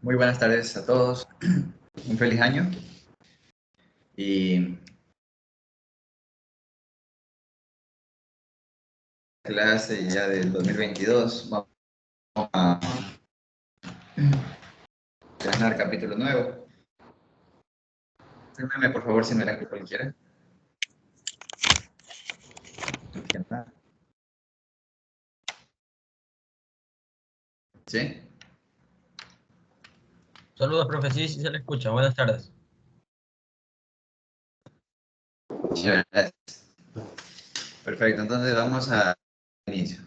Muy buenas tardes a todos. Un feliz año. Y clase ya del 2022. Vamos a estrenar capítulo nuevo. Díganme por favor si me la cualquiera. ¿Sí? Saludos, profe. Sí, sí se le escucha. Buenas tardes. Gracias. Perfecto, entonces vamos a inicio.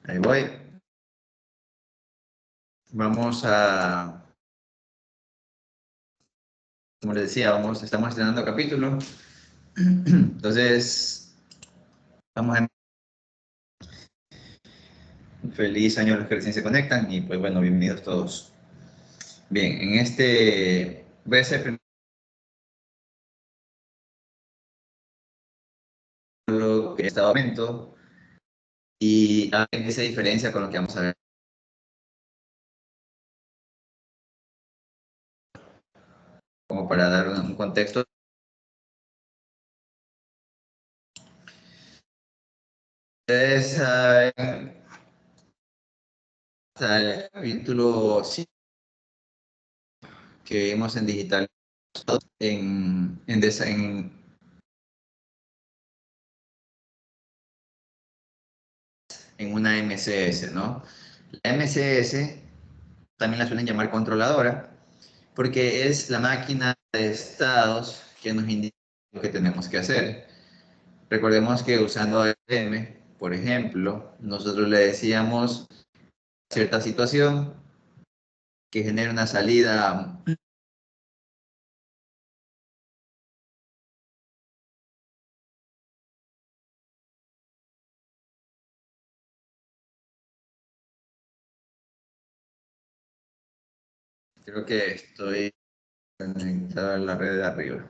Ahí voy. Vamos a, como les decía, estamos estrenando capítulo. Entonces, vamos a feliz año a los que recién se conectan y pues bueno, bienvenidos todos. Bien, en este voy a hacer lo que estaba momento y a ver qué se diferencia con lo que vamos a ver. Como para dar un contexto. Ustedes saben, el capítulo 5 que vimos en digital en una MCS, ¿no? La MCS también la suelen llamar controladora porque es la máquina de estados que nos indica lo que tenemos que hacer. Recordemos que usando ARM, por ejemplo, nosotros le decíamos cierta situación que genera una salida creo que estoy conectado a la red de arriba.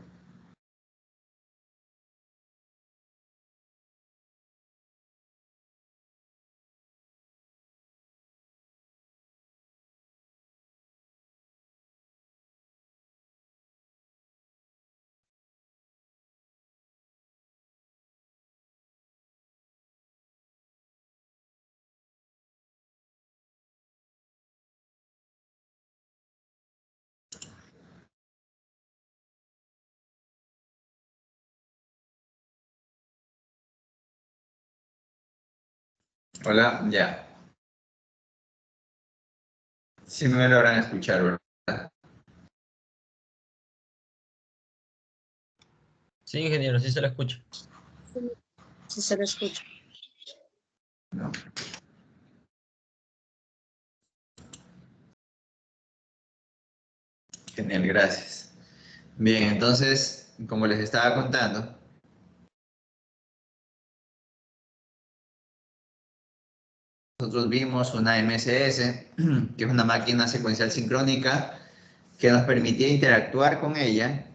Hola, ya. Sí me logran escuchar, ¿verdad? Sí, ingeniero, sí se le escucha. Sí se lo escucha. No. Genial, gracias. Bien, entonces, como les estaba contando, nosotros vimos una MSS, que es una máquina secuencial sincrónica que nos permitía interactuar con ella,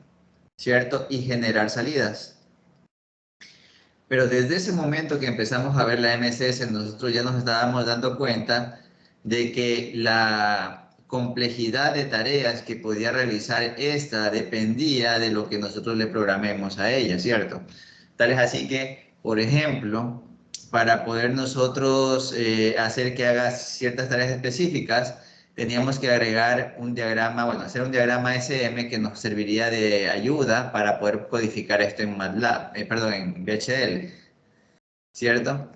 ¿cierto? Y generar salidas. Pero desde ese momento que empezamos a ver la MSS, nosotros ya nos estábamos dando cuenta de que la complejidad de tareas que podía realizar esta dependía de lo que nosotros le programemos a ella, ¿cierto? Tal es así que, por ejemplo, para poder nosotros hacer que haga ciertas tareas específicas, teníamos que agregar un diagrama, bueno, hacer un diagrama SM que nos serviría de ayuda para poder codificar esto en MATLAB, perdón, en VHDL, ¿cierto?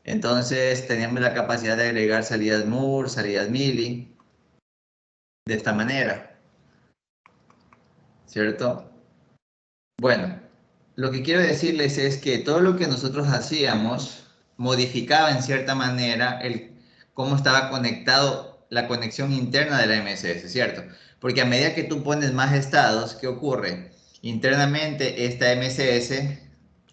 Entonces teníamos la capacidad de agregar salidas Moore, salidas Mealy, de esta manera, ¿cierto? Bueno, lo que quiero decirles es que todo lo que nosotros hacíamos modificaba en cierta manera cómo estaba conectado la conexión interna de la MSS, ¿cierto? Porque a medida que tú pones más estados, ¿qué ocurre? Internamente esta MSS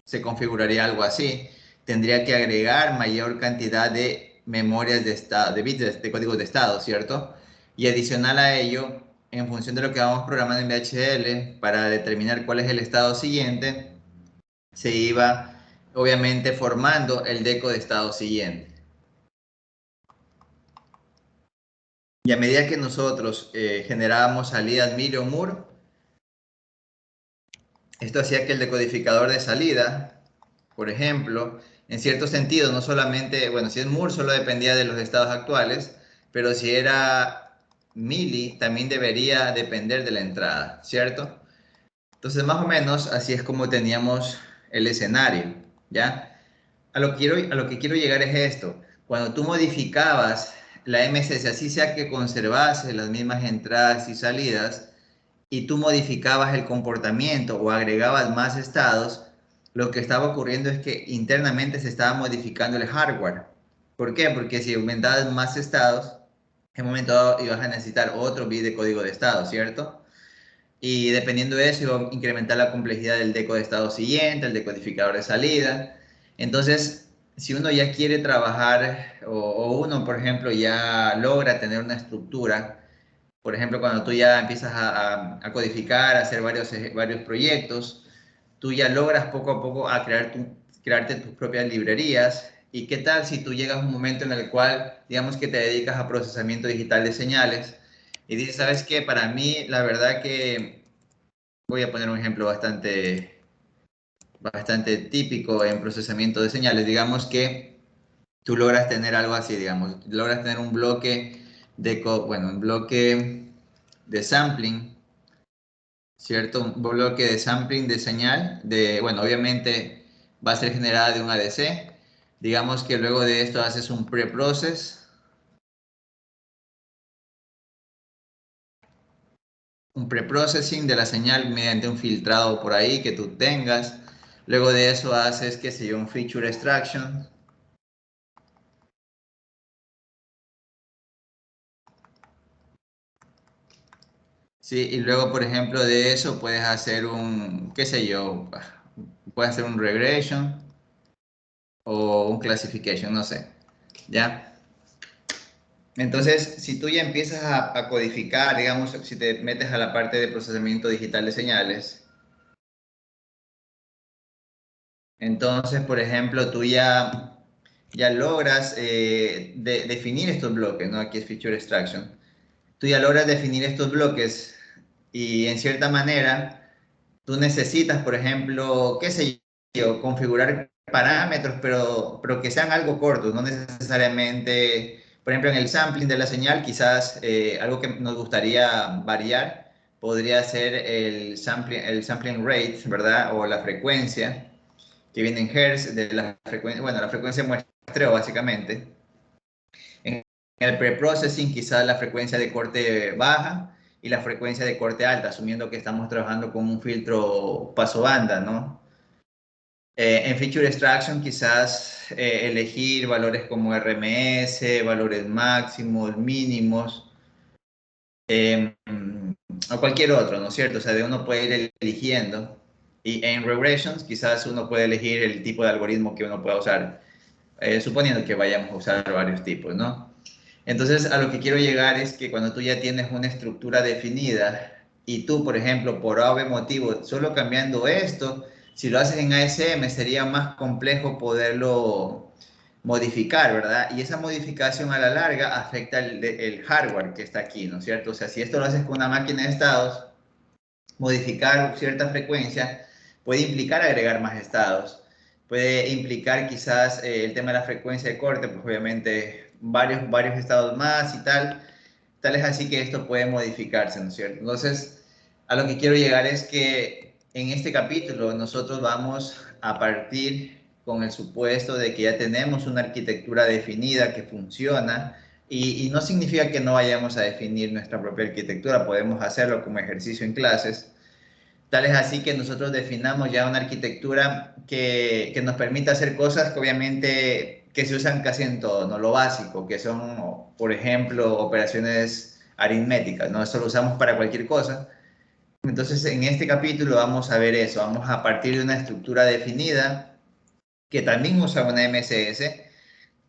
se configuraría algo así. Tendría que agregar mayor cantidad de memorias de estado, de bits de códigos de estado, ¿cierto? Y adicional a ello, en función de lo que vamos programando en VHDL, para determinar cuál es el estado siguiente, se iba obviamente formando el deco de estado siguiente. Y a medida que nosotros generábamos salidas Million-Moore, esto hacía que el decodificador de salida, por ejemplo, en cierto sentido, no solamente, bueno, si es Moore solo dependía de los estados actuales, pero si era Milli también debería depender de la entrada, ¿cierto? Entonces, más o menos así es como teníamos el escenario, ¿ya? A lo que quiero llegar es esto. Cuando tú modificabas la MSS, así sea que conservase las mismas entradas y salidas, y tú modificabas el comportamiento o agregabas más estados, lo que estaba ocurriendo es que internamente se estaba modificando el hardware. ¿Por qué? Porque si aumentabas más estados, en un momento dado ibas a necesitar otro bit de código de estado, ¿cierto? Y dependiendo de eso, iba a incrementar la complejidad del deco de estado siguiente, el decodificador de salida. Entonces, si uno ya quiere trabajar, o uno, por ejemplo, ya logra tener una estructura, por ejemplo, cuando tú ya empiezas a codificar, a hacer varios proyectos, tú ya logras poco a poco a crearte tus propias librerías. ¿Y qué tal si tú llegas a un momento en el cual, digamos que te dedicas a procesamiento digital de señales y dices, ¿sabes qué? Para mí, la verdad que voy a poner un ejemplo bastante típico en procesamiento de señales. Digamos que tú logras tener algo así, digamos, logras tener un bloque un bloque de sampling, ¿cierto? Un bloque de sampling de señal, bueno, obviamente va a ser generada de un ADC. Digamos que luego de esto haces un preprocessing de la señal mediante un filtrado por ahí que tú tengas. Luego de eso haces, qué sé yo, un feature extraction. Sí, y luego, por ejemplo, de eso puedes hacer qué sé yo, puedes hacer un regression o un classification, no sé, ¿ya? Entonces, si tú ya empiezas a codificar, digamos, si te metes a la parte de procesamiento digital de señales, entonces, por ejemplo, tú ya logras definir estos bloques, ¿no? Aquí es Feature Extraction. Tú ya logras definir estos bloques y en cierta manera tú necesitas, por ejemplo, qué sé yo, configurar parámetros, pero que sean algo cortos, no necesariamente, por ejemplo, en el sampling de la señal, quizás algo que nos gustaría variar podría ser el sampling rate, ¿verdad? O la frecuencia, que viene en hertz, de la frecuencia, bueno, la frecuencia muestreo, básicamente. En el preprocessing, quizás la frecuencia de corte baja y la frecuencia de corte alta, asumiendo que estamos trabajando con un filtro paso banda, ¿no? En Feature Extraction quizás elegir valores como RMS, valores máximos, mínimos, o cualquier otro, ¿no es cierto? O sea, de uno puede ir eligiendo. Y en Regressions quizás uno puede elegir el tipo de algoritmo que uno pueda usar, suponiendo que vayamos a usar varios tipos, ¿no? Entonces, a lo que quiero llegar es que cuando tú ya tienes una estructura definida y tú, por ejemplo, por A o B motivo, solo cambiando esto, si lo haces en ASM sería más complejo poderlo modificar, ¿verdad? Y esa modificación a la larga afecta el hardware que está aquí, ¿no es cierto? O sea, si esto lo haces con una máquina de estados, modificar cierta frecuencia puede implicar agregar más estados, puede implicar quizás el tema de la frecuencia de corte, pues obviamente varios estados más y tal es así que esto puede modificarse, ¿no es cierto? Entonces, a lo que quiero llegar es que en este capítulo nosotros vamos a partir con el supuesto de que ya tenemos una arquitectura definida que funciona y no significa que no vayamos a definir nuestra propia arquitectura, podemos hacerlo como ejercicio en clases. Tal es así que nosotros definamos ya una arquitectura que nos permita hacer cosas que obviamente que se usan casi en todo, ¿no? Lo básico, que son, por ejemplo, operaciones aritméticas, ¿no? Eso lo usamos para cualquier cosa. Entonces, en este capítulo vamos a ver eso, vamos a partir de una estructura definida que también usa una MSS,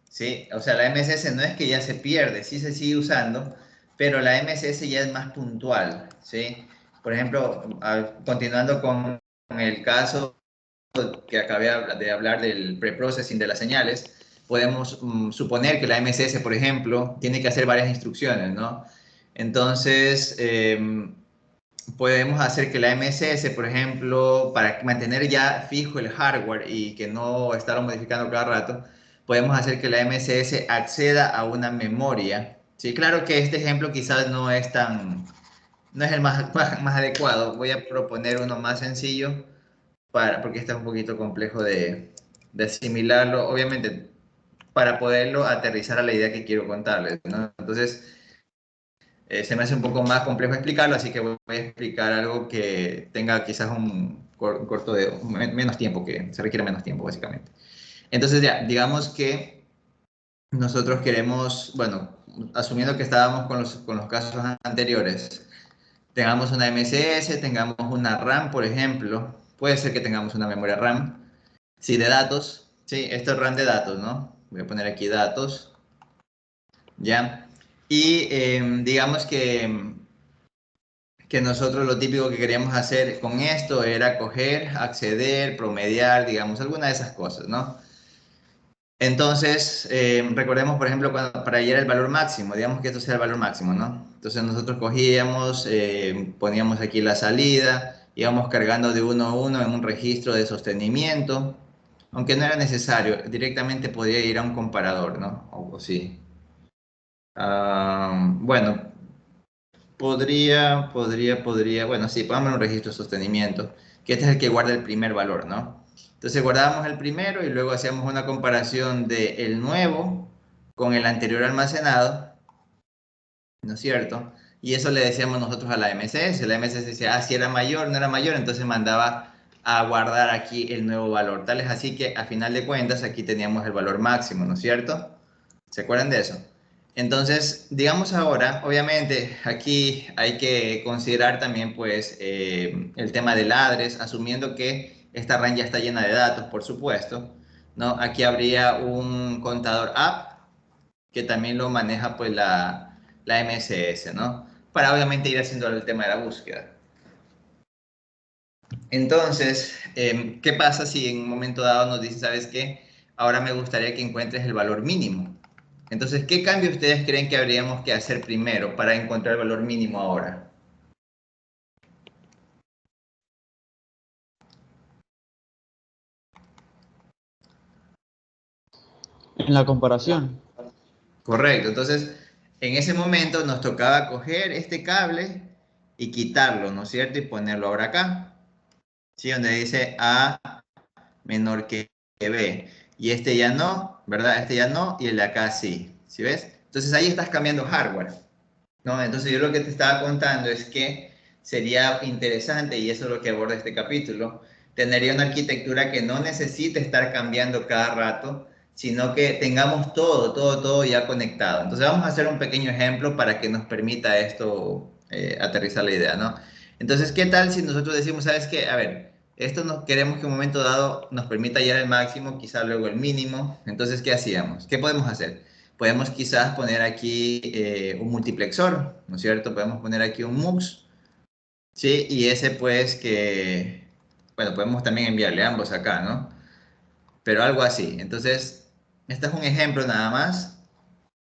¿sí? O sea, la MSS no es que ya se pierde, sí se sigue usando, pero la MSS ya es más puntual, ¿sí? Por ejemplo, continuando con el caso que acabé de hablar del preprocessing de las señales, podemos suponer que la MSS, por ejemplo, tiene que hacer varias instrucciones, ¿no? Entonces, podemos hacer que la MSS, por ejemplo, para mantener ya fijo el hardware y que no estarlo modificando cada rato, podemos hacer que la MSS acceda a una memoria. Sí, claro que este ejemplo quizás no es no es el más adecuado. Voy a proponer uno más sencillo porque está un poquito complejo de asimilarlo, obviamente, para poderlo aterrizar a la idea que quiero contarles, ¿no? Entonces, se me hace un poco más complejo explicarlo, así que voy a explicar algo que tenga quizás menos tiempo, que se requiere menos tiempo, básicamente. Entonces, ya, digamos que nosotros queremos, bueno, asumiendo que estábamos con los casos anteriores, tengamos una MSS, tengamos una RAM, por ejemplo, puede ser que tengamos una memoria RAM, sí, de datos, sí, esto es RAM de datos, ¿no? Voy a poner aquí datos, ¿ya? Y digamos que nosotros lo típico que queríamos hacer con esto era coger, acceder, promediar, digamos, alguna de esas cosas, ¿no? Entonces, recordemos, por ejemplo, para hallar el valor máximo, digamos que esto sea el valor máximo, ¿no? Entonces nosotros cogíamos, poníamos aquí la salida, íbamos cargando de uno a uno en un registro de sostenimiento, aunque no era necesario, directamente podía ir a un comparador, ¿no? O sí. Bueno, bueno, sí, pongamos un registro de sostenimiento, que este es el que guarda el primer valor, ¿no? Entonces guardábamos el primero y luego hacíamos una comparación de el nuevo con el anterior almacenado, ¿no es cierto? Y eso le decíamos nosotros a la MSS. La MSS decía, si era mayor, no era mayor, entonces mandaba a guardar aquí el nuevo valor. Tal es así que a final de cuentas aquí teníamos el valor máximo, ¿no es cierto? ¿Se acuerdan de eso? Entonces, digamos ahora, obviamente aquí hay que considerar también pues el tema del address, asumiendo que esta RAM ya está llena de datos, por supuesto, ¿no? Aquí habría un contador app que también lo maneja pues la MSS, ¿no? Para obviamente ir haciendo el tema de la búsqueda. Entonces, ¿qué pasa si en un momento dado nos dice, ¿sabes qué? Ahora me gustaría que encuentres el valor mínimo. Entonces, ¿qué cambio ustedes creen que habríamos que hacer primero para encontrar el valor mínimo ahora? En la comparación. Correcto. Entonces, en ese momento nos tocaba coger este cable y quitarlo, ¿no es cierto? Y ponerlo ahora acá. ¿Sí? Donde dice A menor que B. Y este ya no, ¿verdad? Este ya no, y el de acá sí. ¿Sí ves? Entonces ahí estás cambiando hardware, ¿no? Entonces yo lo que te estaba contando es que sería interesante, y eso es lo que aborda este capítulo, tener una arquitectura que no necesite estar cambiando cada rato, sino que tengamos todo ya conectado. Entonces vamos a hacer un pequeño ejemplo para que nos permita esto aterrizar la idea, ¿no? Entonces, ¿qué tal si nosotros decimos, ¿sabes qué? A ver, esto nos queremos que en un momento dado nos permita hallar el máximo, quizá luego el mínimo. Entonces, ¿qué hacíamos? ¿Qué podemos hacer? Podemos quizás poner aquí un multiplexor, ¿no es cierto? Podemos poner aquí un MUX, ¿sí? Y ese pues bueno, podemos también enviarle ambos acá, ¿no? Pero algo así. Entonces, este es un ejemplo nada más.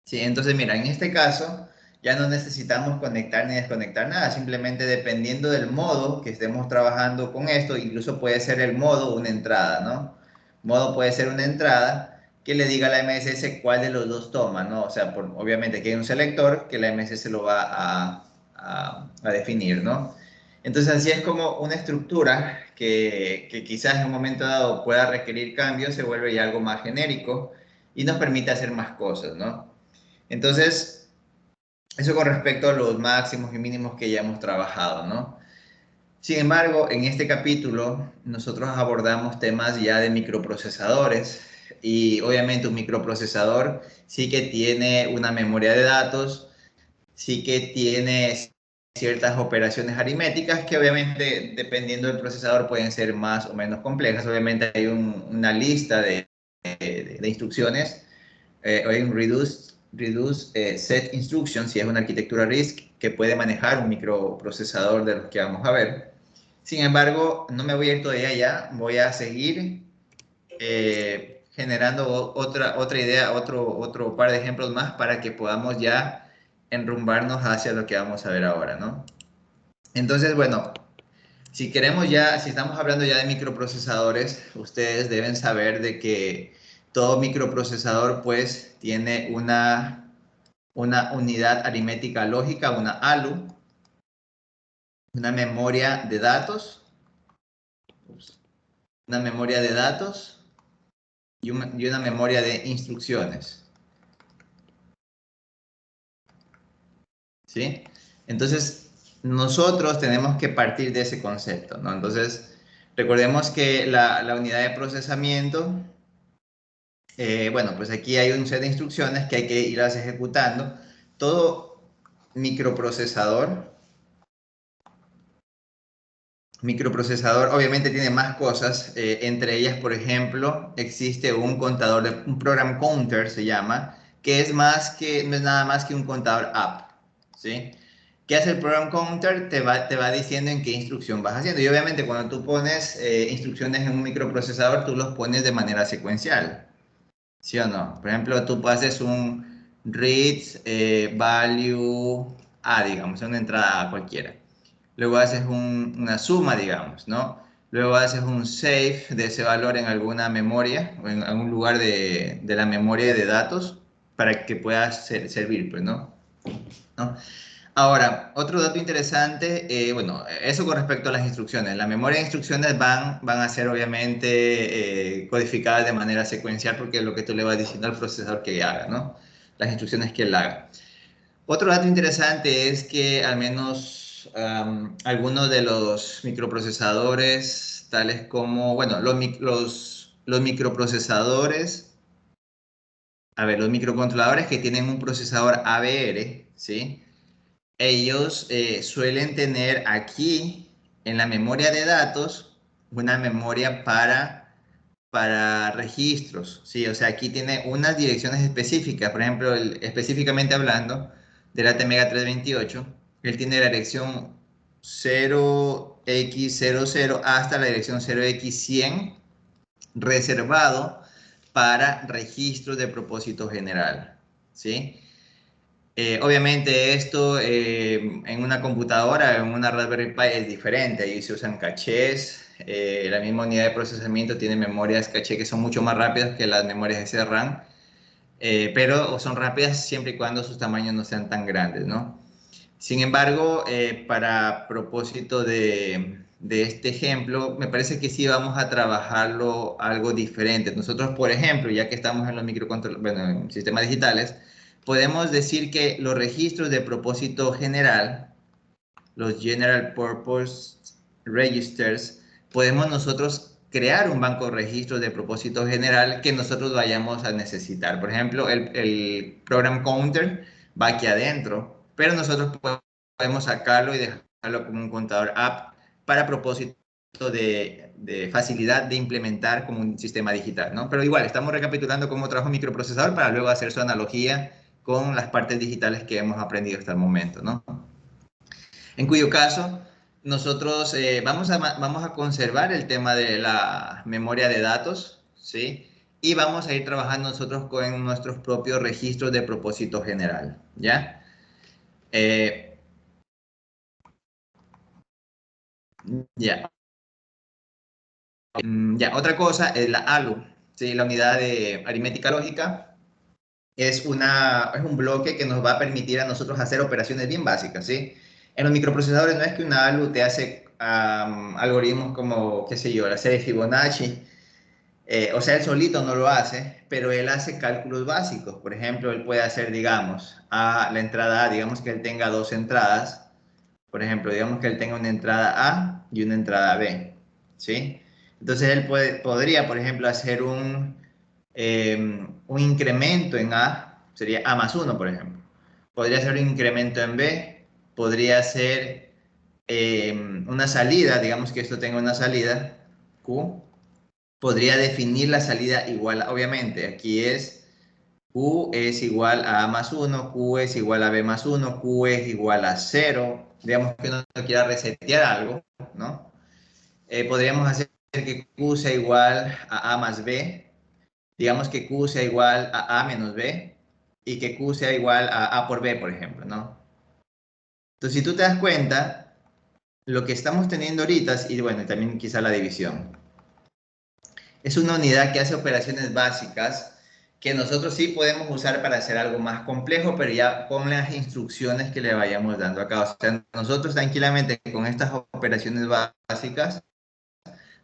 Sí, entonces mira, en este caso ya no necesitamos conectar ni desconectar nada, simplemente dependiendo del modo que estemos trabajando con esto, incluso puede ser el modo una entrada, ¿no? Modo puede ser una entrada que le diga a la MSS cuál de los dos toma, ¿no? O sea, obviamente que hay un selector que la MSS lo va a definir, ¿no? Entonces así es como una estructura que quizás en un momento dado pueda requerir cambios, se vuelve ya algo más genérico y nos permite hacer más cosas, ¿no? Entonces, eso con respecto a los máximos y mínimos que ya hemos trabajado, ¿no? Sin embargo, en este capítulo nosotros abordamos temas ya de microprocesadores y obviamente un microprocesador sí que tiene una memoria de datos, sí que tiene ciertas operaciones aritméticas que obviamente dependiendo del procesador pueden ser más o menos complejas. Obviamente hay una lista de instrucciones, hay un reduce set instruction, si es una arquitectura RISC que puede manejar un microprocesador de los que vamos a ver. Sin embargo, no me voy a ir todavía allá, voy a seguir generando otra idea, otro par de ejemplos más para que podamos ya enrumbarnos hacia lo que vamos a ver ahora, ¿no? Entonces, bueno, si queremos ya, si estamos hablando ya de microprocesadores, ustedes deben saber de que todo microprocesador pues tiene una unidad aritmética lógica, una ALU, una memoria de datos, una memoria de datos y una memoria de instrucciones. ¿Sí? Entonces, nosotros tenemos que partir de ese concepto, ¿no? Entonces, recordemos que la unidad de procesamiento, bueno, pues aquí hay un set de instrucciones que hay que irlas ejecutando. Todo microprocesador obviamente tiene más cosas, entre ellas, por ejemplo, existe un contador, un program counter se llama, que es más que, no es nada más que un contador app, ¿sí? ¿Qué hace el program counter? Te va diciendo en qué instrucción vas haciendo. Y obviamente cuando tú pones instrucciones en un microprocesador, tú los pones de manera secuencial, ¿sí o no? Por ejemplo, tú haces un read value A, digamos, una entrada A cualquiera. Luego haces una suma, digamos, ¿no? Luego haces un save de ese valor en alguna memoria o en algún lugar de la memoria de datos para que pueda servir, pues, ¿no? Ahora, otro dato interesante, bueno, eso con respecto a las instrucciones. La memoria de instrucciones van a ser obviamente codificadas de manera secuencial porque es lo que tú le vas diciendo al procesador que haga, ¿no? Las instrucciones que él haga. Otro dato interesante es que al menos algunos de los microprocesadores, tales como, bueno, los microprocesadores, a ver, los microcontroladores que tienen un procesador ABR, ¿sí? Ellos suelen tener aquí en la memoria de datos una memoria para registros, ¿sí? O sea, aquí tiene unas direcciones específicas, por ejemplo, específicamente hablando del ATmega 328, él tiene la dirección 0x00 hasta la dirección 0x100 reservado para registros de propósito general, ¿sí? Obviamente esto en una computadora, en una Raspberry Pi es diferente, ahí se usan cachés, la misma unidad de procesamiento tiene memorias caché que son mucho más rápidas que las memorias SRAM, pero son rápidas siempre y cuando sus tamaños no sean tan grandes, ¿no? Sin embargo, para propósito de este ejemplo, me parece que sí vamos a trabajarlo algo diferente. Nosotros, por ejemplo, ya que estamos en los microcontroladores, bueno, en sistemas digitales, podemos decir que los registros de propósito general, los General Purpose Registers, podemos nosotros crear un banco de registros de propósito general que nosotros vayamos a necesitar. Por ejemplo, el program counter va aquí adentro, pero nosotros podemos sacarlo y dejarlo como un contador app para propósito de facilidad de implementar como un sistema digital, ¿no? Pero igual, estamos recapitulando cómo trabaja un microprocesador para luego hacer su analogía con las partes digitales que hemos aprendido hasta el momento, ¿no? En cuyo caso, nosotros vamos a conservar el tema de la memoria de datos, ¿sí? Y vamos a ir trabajando nosotros con nuestros propios registros de propósito general, ¿ya? Ya. Ya, otra cosa es la ALU, ¿sí? La unidad de aritmética lógica es un bloque que nos va a permitir a nosotros hacer operaciones bien básicas, ¿sí? En los microprocesadores no es que una ALU te hace algoritmos como, qué sé yo, la serie Fibonacci, o sea, él solito no lo hace, pero él hace cálculos básicos. Por ejemplo, él puede hacer, digamos, la entrada A, digamos que él tenga dos entradas, por ejemplo, digamos que él tenga una entrada A y una entrada B, ¿sí? Entonces él podría, por ejemplo, hacer un incremento en A, sería A más 1, por ejemplo. Podría hacer un incremento en B, podría hacer una salida, digamos que esto tenga una salida, Q, podría definir la salida igual, obviamente, aquí es Q es igual a más 1, Q es igual a B más 1, Q es igual a 0. Digamos que uno quiera resetear algo, ¿no? podríamos hacer que Q sea igual a A más B. Digamos que Q sea igual a A menos B y que Q sea igual a A por B, por ejemplo, ¿no? Entonces, si tú te das cuenta, lo que estamos teniendo ahorita, y bueno, también quizá la división, es una unidad que hace operaciones básicas que nosotros sí podemos usar para hacer algo más complejo, pero ya con las instrucciones que le vayamos dando acá. O sea, nosotros tranquilamente con estas operaciones básicas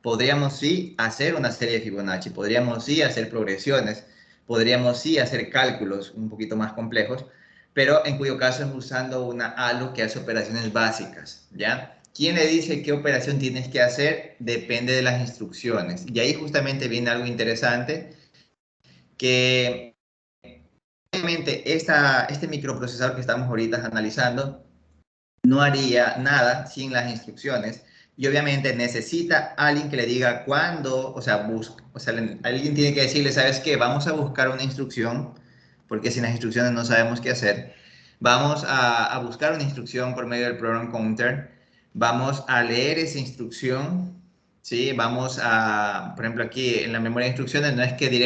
podríamos sí hacer una serie de Fibonacci, podríamos sí hacer progresiones, podríamos sí hacer cálculos un poquito más complejos, pero en cuyo caso es usando una ALU que hace operaciones básicas, ¿ya? ¿Quién le dice qué operación tienes que hacer? Depende de las instrucciones. Y ahí justamente viene algo interesante, que obviamente este microprocesador que estamos ahorita analizando no haría nada sin las instrucciones. Y obviamente necesita alguien que le diga cuándo, o sea, alguien tiene que decirle, ¿sabes qué? Vamos a buscar una instrucción, porque sin las instrucciones no sabemos qué hacer. Vamos a buscar una instrucción por medio del program counter. Vamos a leer esa instrucción, ¿sí? Vamos a, por ejemplo, aquí en la memoria de instrucciones no es que aquí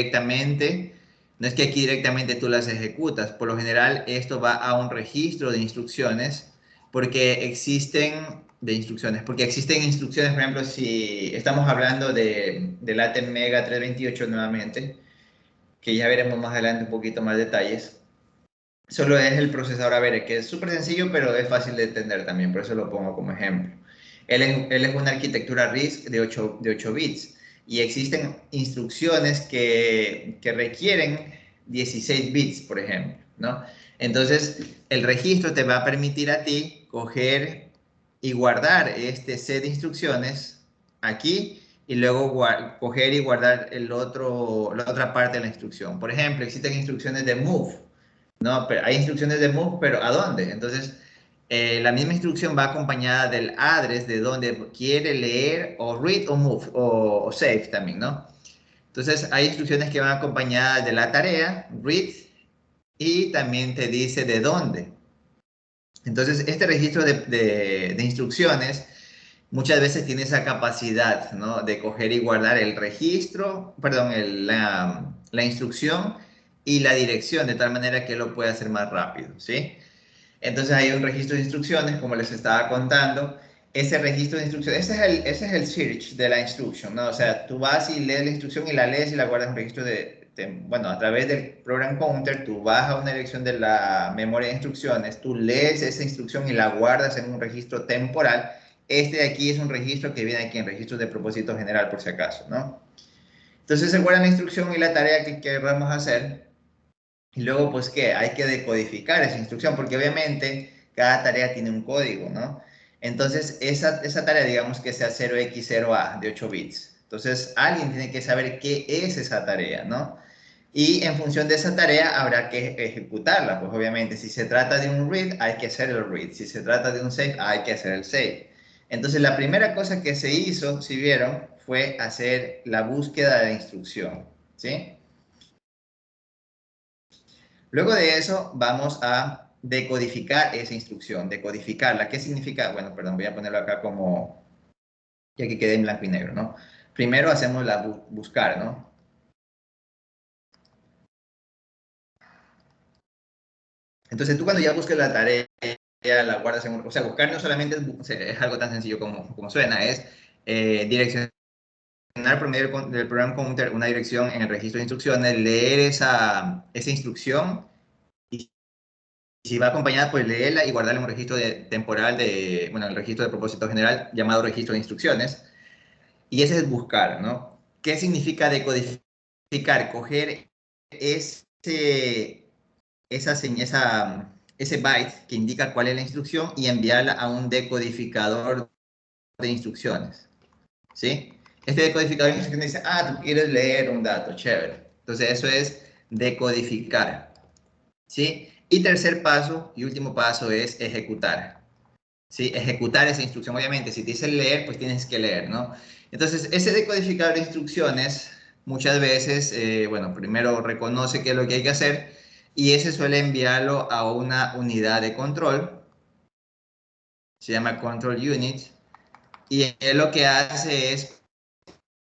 directamente tú las ejecutas. Por lo general, esto va a un registro de instrucciones porque existen instrucciones, por ejemplo, si estamos hablando del ATEM Mega 328 nuevamente, que ya veremos más adelante un poquito más detalles, solo es el procesador AVR, que es súper sencillo, pero es fácil de entender también, por eso lo pongo como ejemplo. Él es una arquitectura RISC de 8 bits y existen instrucciones que requieren 16 bits, por ejemplo, ¿no? Entonces, el registro te va a permitir a ti coger y guardar este set de instrucciones aquí y luego coger y guardar la otra parte de la instrucción. Por ejemplo, existen instrucciones de move, ¿no? Pero hay instrucciones de move, pero ¿a dónde? Entonces, la misma instrucción va acompañada del address de donde quiere leer o read o move o save también, ¿no? Entonces, hay instrucciones que van acompañadas de la tarea, read, y también te dice de dónde. Entonces, este registro de instrucciones muchas veces tiene esa capacidad, ¿no? De coger y guardar el registro, perdón, la instrucción y la dirección, de tal manera que lo pueda hacer más rápido, ¿sí? Entonces hay un registro de instrucciones, como les estaba contando. Ese registro de instrucciones, ese es el search de la instrucción, ¿no? O sea, tú vas y lees la instrucción y la lees y la guardas en un registro bueno, a través del program counter, tú vas a una dirección de la memoria de instrucciones, tú lees esa instrucción y la guardas en un registro temporal. Este de aquí es un registro que viene aquí en registros de propósito general, por si acaso, ¿no? Entonces se guarda la instrucción y la tarea que queramos hacer. Y luego, pues, ¿qué? Hay que decodificar esa instrucción, porque obviamente cada tarea tiene un código, ¿no? Entonces, esa tarea, digamos que sea 0x0a de 8 bits. Entonces, alguien tiene que saber qué es esa tarea, ¿no? Y en función de esa tarea habrá que ejecutarla, pues obviamente, si se trata de un read, hay que hacer el read. Si se trata de un save, hay que hacer el save. Entonces, la primera cosa que se hizo, si vieron, fue hacer la búsqueda de la instrucción, ¿sí? Luego de eso, vamos a decodificar esa instrucción, decodificarla. ¿Qué significa? Bueno, perdón, voy a ponerlo acá como, ya que quede en blanco y negro, ¿no? Primero hacemos la buscar, ¿no? Entonces, tú cuando ya busques la tarea, la guardas en un... O sea, buscar no solamente es algo tan sencillo como suena, es direccionar por medio del program counter una dirección en el registro de instrucciones, leer esa instrucción y si va acompañada, pues leerla y guardarla en un registro temporal bueno, el registro de propósito general llamado registro de instrucciones. Y ese es buscar, ¿no? ¿Qué significa decodificar? Coger ese byte que indica cuál es la instrucción y enviarla a un decodificador de instrucciones, ¿sí? Este decodificador de instrucciones dice, tú quieres leer un dato, chévere. Entonces eso es decodificar, ¿sí? Y tercer paso y último paso es ejecutar, ¿sí? Ejecutar esa instrucción. Obviamente, si te dicen leer, pues tienes que leer, ¿no? Entonces, ese decodificador de instrucciones muchas veces, bueno, primero reconoce qué es lo que hay que hacer y ese suele enviarlo a una unidad de control, se llama Control Unit, Y él lo que hace es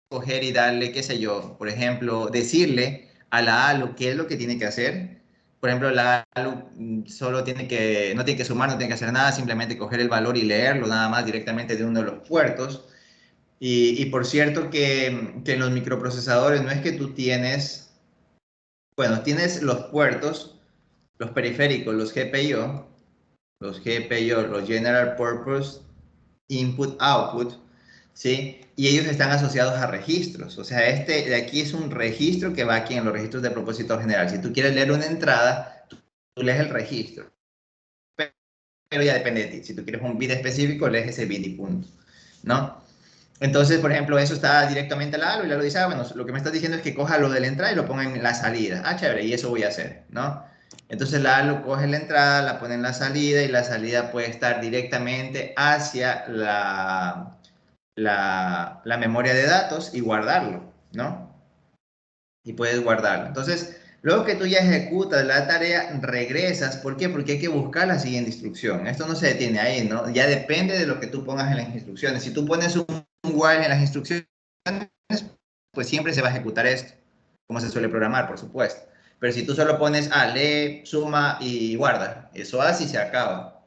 coger y darle, qué sé yo, por ejemplo, decirle a la ALU qué es lo que tiene que hacer. Por ejemplo, la ALU solo no tiene que sumar, no tiene que hacer nada, simplemente coger el valor y leerlo nada más directamente de uno de los puertos. Y por cierto que en los microprocesadores no es que tú tienes, bueno, tienes los puertos, los periféricos, los GPIO, los General Purpose Input-Output, ¿sí? Y ellos están asociados a registros. O sea, este de aquí es un registro que va aquí en los registros de propósito general. Si tú quieres leer una entrada, tú lees el registro. Pero ya depende de ti. Si tú quieres un bit específico, lees ese bit y punto, ¿no? Entonces, por ejemplo, eso está directamente al ALU y la ALU dice, bueno, lo que me estás diciendo es que coja lo de la entrada y lo ponga en la salida. Ah, chévere, y eso voy a hacer, ¿no? Entonces la ALU coge la entrada, la pone en la salida y la salida puede estar directamente hacia la memoria de datos y guardarlo, ¿no? Y puedes guardarlo. Entonces, luego que tú ya ejecutas la tarea, regresas. ¿Por qué? Porque hay que buscar la siguiente instrucción. Esto no se detiene ahí, ¿no? Ya depende de lo que tú pongas en las instrucciones. Si tú pones un while en las instrucciones, pues siempre se va a ejecutar esto, como se suele programar, por supuesto. Pero si tú solo pones, lee, suma y guarda, eso así se acaba.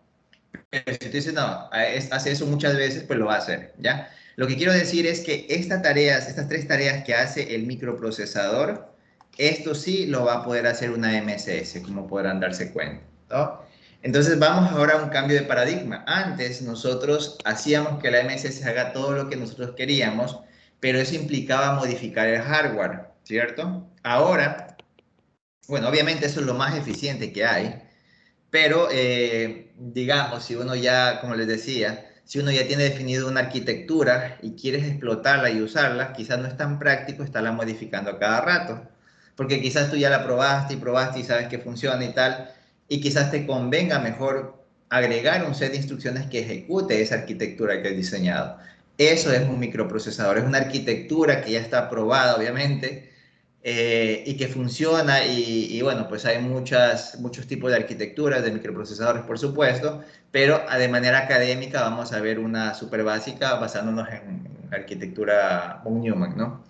Pero si tú dices, no, hace eso muchas veces, pues lo va a hacer, ¿ya? Lo que quiero decir es que estas tres tareas que hace el microprocesador, esto sí lo va a poder hacer una MSS, como podrán darse cuenta, ¿no? Entonces vamos ahora a un cambio de paradigma. Antes nosotros hacíamos que la MSS haga todo lo que nosotros queríamos, pero eso implicaba modificar el hardware, ¿cierto? Ahora, bueno, obviamente eso es lo más eficiente que hay, pero, digamos, si uno ya, como les decía, si uno ya tiene definido una arquitectura y quieres explotarla y usarla, quizás no es tan práctico estarla modificando a cada rato, porque quizás tú ya la probaste y sabes que funciona y tal, y quizás te convenga mejor agregar un set de instrucciones que ejecute esa arquitectura que has diseñado. Eso es un microprocesador, es una arquitectura que ya está probada, obviamente, y que funciona y bueno, pues hay muchos tipos de arquitecturas de microprocesadores, por supuesto, pero de manera académica vamos a ver una súper básica basándonos en arquitectura von Neumann, ¿no?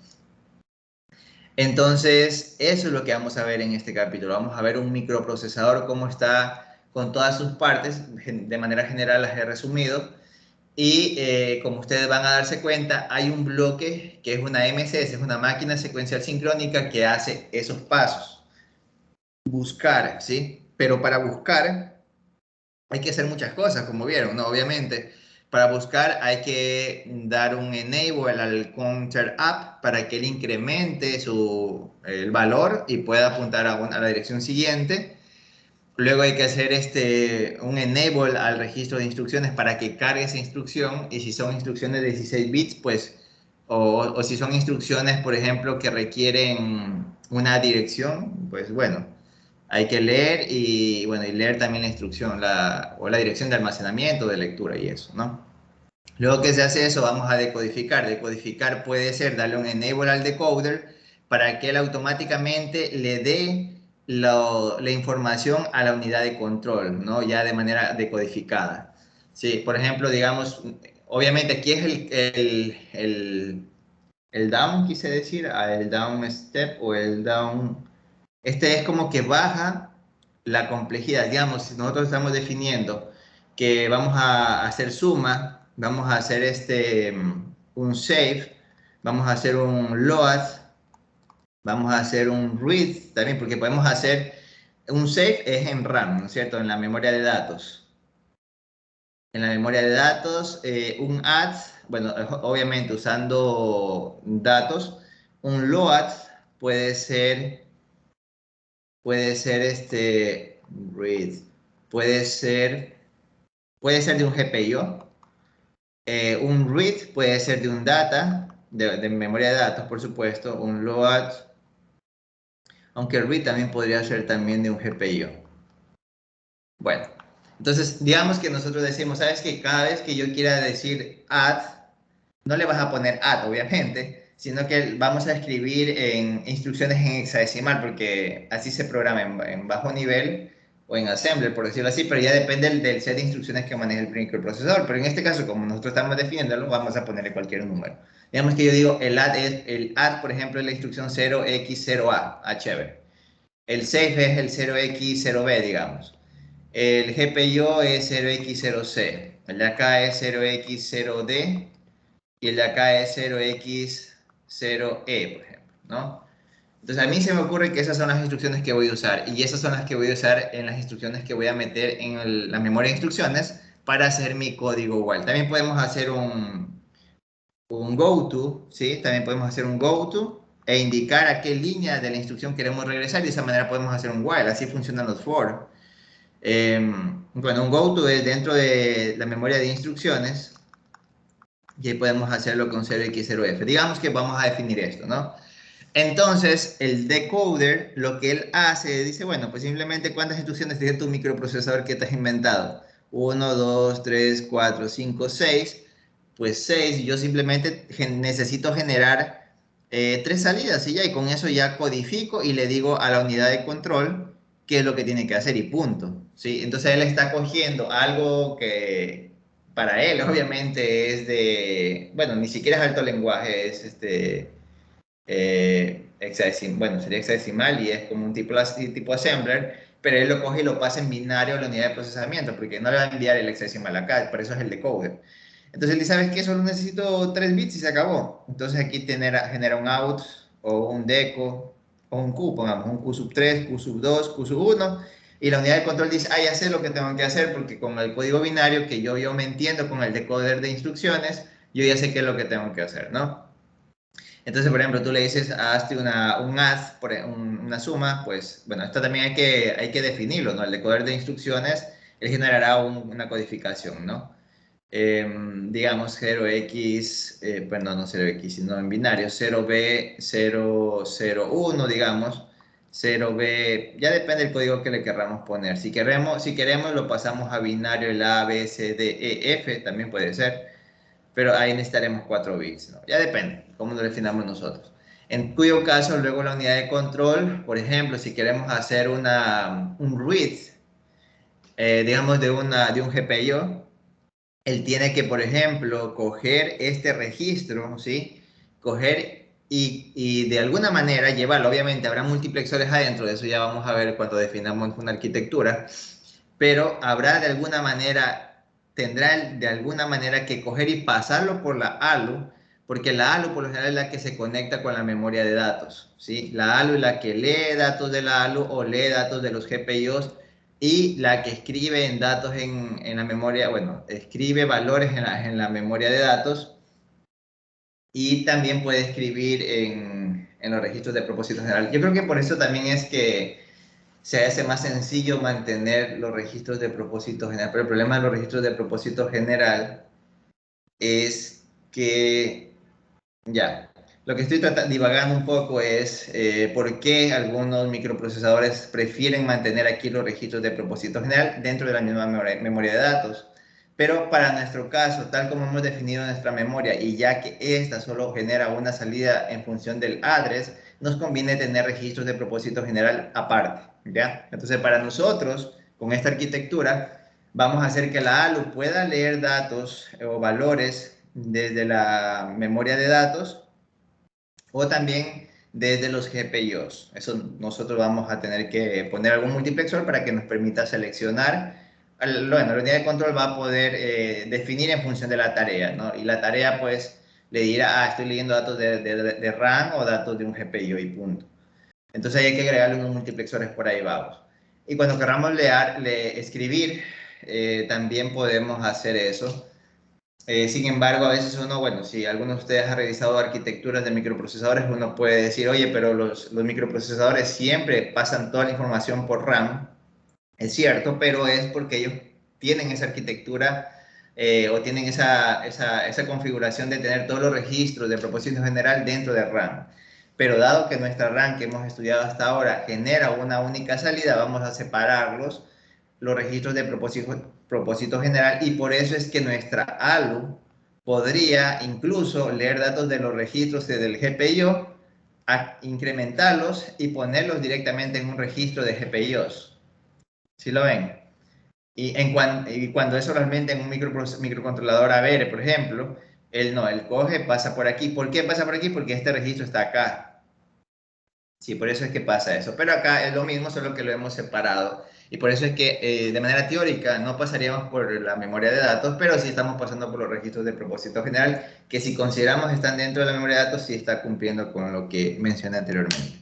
Entonces, eso es lo que vamos a ver en este capítulo. Vamos a ver un microprocesador, cómo está con todas sus partes, de manera general las he resumido. Y como ustedes van a darse cuenta, hay un bloque que es una MSS, es una máquina secuencial sincrónica que hace esos pasos. Buscar, ¿sí? Pero para buscar hay que hacer muchas cosas, como vieron, ¿no? Obviamente, para buscar hay que dar un enable al counter up para que él incremente el valor y pueda apuntar a la dirección siguiente. Luego hay que hacer un enable al registro de instrucciones para que cargue esa instrucción, y si son instrucciones de 16 bits, pues, o si son instrucciones, por ejemplo, que requieren una dirección, pues bueno, hay que leer y, bueno, y leer también la instrucción, o la dirección de almacenamiento, de lectura y eso, ¿no? Luego que se hace eso, vamos a decodificar. Decodificar puede ser darle un enable al decoder para que él automáticamente le dé la información a la unidad de control, ¿no? Ya de manera decodificada. Sí, por ejemplo, digamos, obviamente aquí es el down, quise decir, el down step o el down. Este es como que baja la complejidad. Digamos, si nosotros estamos definiendo que vamos a hacer suma, vamos a hacer un save, vamos a hacer un load, vamos a hacer un read también, porque podemos hacer un save es en RAM, ¿no es cierto? En la memoria de datos. En la memoria de datos, un add, bueno, obviamente usando datos, un load puede ser read, puede ser de un GPIO, un read puede ser de un data, de memoria de datos, por supuesto, un load, aunque el read también podría ser también de un GPIO. Bueno, entonces digamos que nosotros decimos, ¿sabes qué? Cada vez que yo quiera decir add, no le vas a poner add, obviamente, sino que vamos a escribir en instrucciones en hexadecimal, porque así se programa en bajo nivel. o en assembler, por decirlo así, pero ya depende del set de instrucciones que maneja el microprocesador. Pero en este caso, como nosotros estamos definiéndolo, vamos a ponerle cualquier número. Digamos que yo digo, el add, por ejemplo, es la instrucción 0x0a, chévere. El save es el 0x0b, digamos. El GPIO es 0x0c. El de acá es 0x0d. Y el de acá es 0x0e, por ejemplo, ¿no? Entonces a mí se me ocurre que esas son las instrucciones que voy a usar. Y esas son las que voy a usar en las instrucciones que voy a meter en la memoria de instrucciones para hacer mi código while. También podemos hacer un goto, ¿sí? También podemos hacer un goto e indicar a qué línea de la instrucción queremos regresar y de esa manera podemos hacer un while. Así funcionan los for. Bueno, un goto es dentro de la memoria de instrucciones y ahí podemos hacerlo con 0x0f. Digamos que vamos a definir esto, ¿no? Entonces, el decoder, lo que él hace, dice, bueno, pues simplemente cuántas instrucciones tiene tu microprocesador que te has inventado. 1, 2, 3, 4, 5, 6. Pues 6, yo simplemente necesito generar 3 salidas y ya, y con eso ya codifico y le digo a la unidad de control qué es lo que tiene que hacer y punto, ¿sí? Entonces él está cogiendo algo que para él obviamente es de, bueno, ni siquiera es alto lenguaje, es bueno, sería hexadecimal y es como un tipo assembler, pero él lo coge y lo pasa en binario a la unidad de procesamiento, porque no le va a enviar el hexadecimal acá, por eso es el decoder. Entonces él dice, ¿sabes qué? Solo necesito 3 bits y se acabó. Entonces aquí genera un out, o un deco, o un Q, pongamos, un Q sub 3, Q sub 2, Q sub 1, y la unidad de control dice, ya sé lo que tengo que hacer, porque con el código binario que yo me entiendo con el decoder de instrucciones, yo ya sé qué es lo que tengo que hacer, ¿no? Entonces, por ejemplo, tú le dices, hazte un add, una suma, pues, bueno, esto también hay que definirlo, ¿no? El decoder de instrucciones, él generará una codificación, ¿no? Digamos 0x, no 0x, sino en binario, 0b, 001, digamos, 0b, ya depende del código que le querramos poner. Si queremos lo pasamos a binario el A, B, C, D, E, F, también puede ser, pero ahí necesitaremos 4 bits, ¿no? Ya depende, cómo lo definamos nosotros. En cuyo caso, luego la unidad de control, por ejemplo, si queremos hacer un read, digamos, de un GPIO, él tiene que, por ejemplo, coger este registro, ¿sí? Coger y de alguna manera llevarlo. Obviamente habrá multiplexores adentro, de eso ya vamos a ver cuando definamos una arquitectura, pero habrá de alguna manera, tendrá de alguna manera que coger y pasarlo por la ALU, porque la ALU por lo general es la que se conecta con la memoria de datos, ¿sí? La ALU es la que lee datos de la ALU o lee datos de los GPIOs y la que escribe en datos en la memoria, bueno, escribe valores en la memoria de datos y también puede escribir en los registros de propósito general. Yo creo que por eso también es que se hace más sencillo mantener los registros de propósito general, pero el problema de los registros de propósito general es que, ya, lo que estoy divagando un poco es por qué algunos microprocesadores prefieren mantener aquí los registros de propósito general dentro de la misma memoria de datos. Pero para nuestro caso, tal como hemos definido nuestra memoria y ya que esta solo genera una salida en función del address, nos conviene tener registros de propósito general aparte, ¿ya? Entonces, para nosotros, con esta arquitectura, vamos a hacer que la ALU pueda leer datos o valores desde la memoria de datos o también desde los GPIOs. Eso nosotros vamos a tener que poner algún multiplexor para que nos permita seleccionar. Bueno, la unidad de control va a poder definir en función de la tarea, ¿no? Y la tarea, pues, le dirá, estoy leyendo datos de RAM o datos de un GPIO y punto. Entonces hay que agregarle unos multiplexores por ahí, vamos. Y cuando queramos escribir, también podemos hacer eso. Sin embargo, a veces uno, bueno, si alguno de ustedes ha revisado arquitecturas de microprocesadores, uno puede decir, oye, pero los microprocesadores siempre pasan toda la información por RAM. Es cierto, pero es porque ellos tienen esa arquitectura o tienen esa configuración de tener todos los registros de propósito general dentro de RAM. Pero dado que nuestra RAM que hemos estudiado hasta ahora genera una única salida, vamos a separarlos los registros de propósito general y por eso es que nuestra ALU podría incluso leer datos de los registros del GPIO, incrementarlos y ponerlos directamente en un registro de GPIOs. ¿Sí lo ven? Y cuando eso realmente en un microcontrolador AVR, por ejemplo, él coge, pasa por aquí. ¿Por qué pasa por aquí? Porque este registro está acá. Sí, por eso es que pasa eso. Pero acá es lo mismo, solo que lo hemos separado. Y por eso es que de manera teórica no pasaríamos por la memoria de datos, pero sí estamos pasando por los registros de propósito general, que si consideramos están dentro de la memoria de datos, sí está cumpliendo con lo que mencioné anteriormente.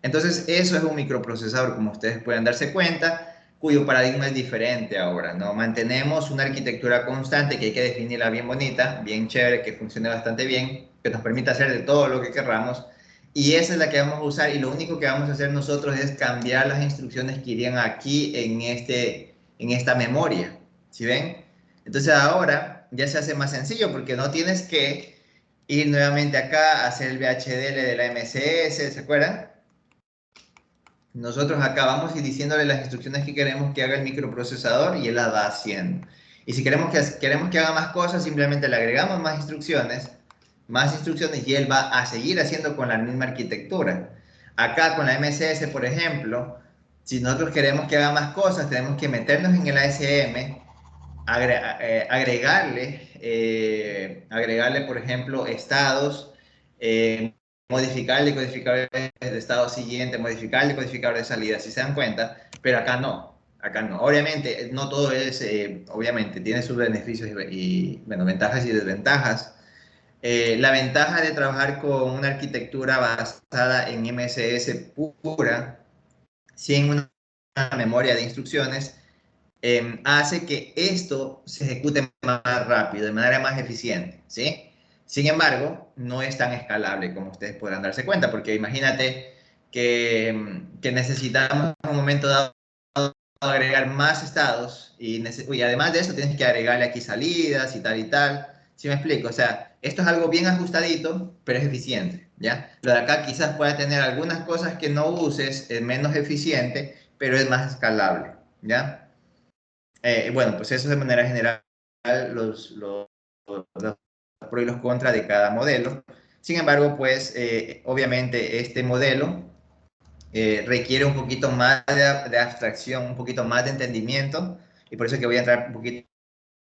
Entonces, eso es un microprocesador, como ustedes pueden darse cuenta, cuyo paradigma es diferente ahora, ¿no? Mantenemos una arquitectura constante que hay que definirla bien bonita, bien chévere, que funcione bastante bien, que nos permita hacer de todo lo que querramos, y esa es la que vamos a usar, y lo único que vamos a hacer nosotros es cambiar las instrucciones que irían aquí en esta memoria, ¿sí ven? Entonces ahora ya se hace más sencillo, porque no tienes que ir nuevamente acá a hacer el VHDL de la MCS, ¿se acuerdan? Nosotros acá vamos y diciéndole las instrucciones que queremos que haga el microprocesador y él las va haciendo. Y si queremos que haga más cosas, simplemente le agregamos más instrucciones y él va a seguir haciendo con la misma arquitectura. Acá con la MSS, por ejemplo, si nosotros queremos que haga más cosas, tenemos que meternos en el ASM, agregarle, por ejemplo, estados, modificar el decodificador de estado siguiente, modificar el decodificador de salida, si se dan cuenta, pero acá no. Acá no. Obviamente, no todo es, obviamente, tiene sus beneficios bueno, ventajas y desventajas. La ventaja de trabajar con una arquitectura basada en MSS pura, sin una memoria de instrucciones, hace que esto se ejecute más rápido, de manera más eficiente, ¿sí? Sin embargo, no es tan escalable como ustedes podrán darse cuenta, porque imagínate que necesitamos en un momento dado agregar más estados y además de eso tienes que agregarle aquí salidas y tal, ¿sí me explico? O sea, esto es algo bien ajustadito, pero es eficiente, ¿ya? Lo de acá quizás pueda tener algunas cosas que no uses, es menos eficiente, pero es más escalable, ¿ya? Bueno, pues eso de manera general los pros y los contras de cada modelo. Sin embargo, pues obviamente este modelo requiere un poquito más de abstracción, un poquito más de entendimiento, y por eso es que voy a entrar un poquito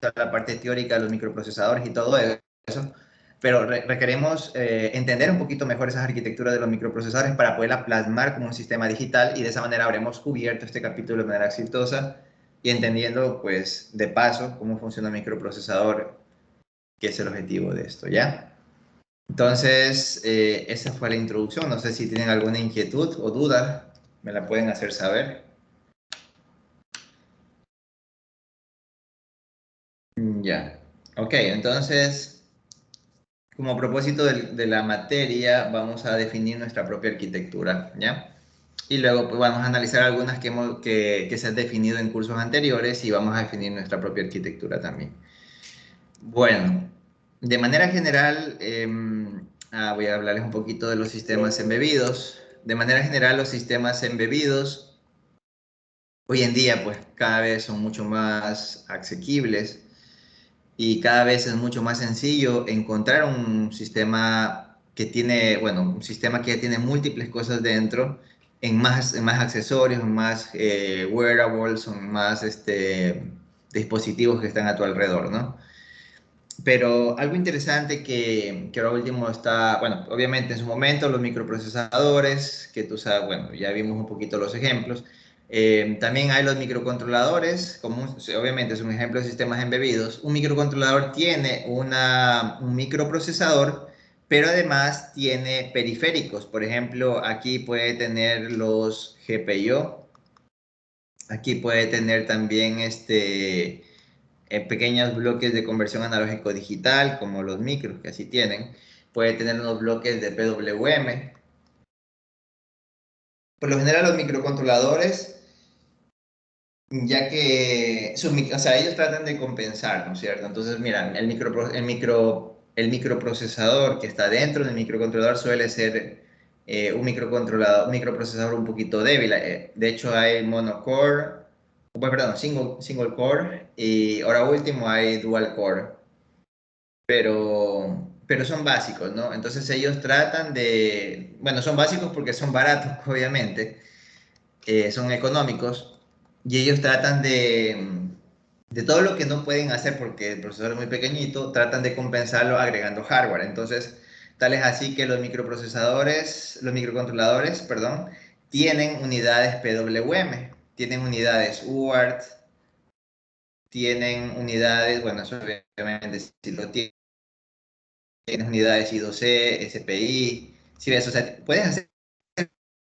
a la parte teórica de los microprocesadores y todo eso, pero requeremos entender un poquito mejor esas arquitecturas de los microprocesadores para poderla plasmar como un sistema digital, y de esa manera habremos cubierto este capítulo de manera exitosa y entendiendo, pues, de paso, cómo funciona el microprocesador, que es el objetivo de esto, ¿ya? Entonces, esa fue la introducción. No sé si tienen alguna inquietud o duda, me la pueden hacer saber. Ya, ok, entonces, como propósito de la materia, vamos a definir nuestra propia arquitectura, ¿ya? Y luego pues, vamos a analizar algunas que se han definido en cursos anteriores y vamos a definir nuestra propia arquitectura también. Bueno, de manera general, voy a hablarles un poquito de los sistemas embebidos. De manera general, los sistemas embebidos hoy en día pues cada vez son mucho más asequibles y cada vez es mucho más sencillo encontrar un sistema que tiene, bueno, un sistema que tiene múltiples cosas dentro, en más accesorios, en más wearables, en más dispositivos que están a tu alrededor, ¿no? Pero algo interesante que ahora último está, bueno, obviamente en su momento los microprocesadores, que tú sabes, bueno, ya vimos un poquito los ejemplos. También hay los microcontroladores, obviamente es un ejemplo de sistemas embebidos. Un microcontrolador tiene un microprocesador, pero además tiene periféricos. Por ejemplo, aquí puede tener los GPIO, aquí puede tener también pequeños bloques de conversión analógico digital, como los micros que así tienen. Puede tener unos bloques de PWM. Por lo general, los microcontroladores, ya que o sea, ellos tratan de compensar, ¿no es cierto? Entonces, mira, el microprocesador que está dentro del microcontrolador suele ser un microprocesador un poquito débil. De hecho, hay monocore, bueno, perdón, single core, y ahora último hay dual core. Pero son básicos, ¿no? Entonces ellos tratan de, bueno, son básicos porque son baratos, obviamente, son económicos, y ellos tratan de todo lo que no pueden hacer porque el procesador es muy pequeñito, tratan de compensarlo agregando hardware. Entonces, tal es así que los microcontroladores, perdón, tienen unidades PWM, tienen unidades UART, tienen unidades, bueno, eso obviamente si lo tienes unidades I2C, SPI, si ves, o sea, puedes hacer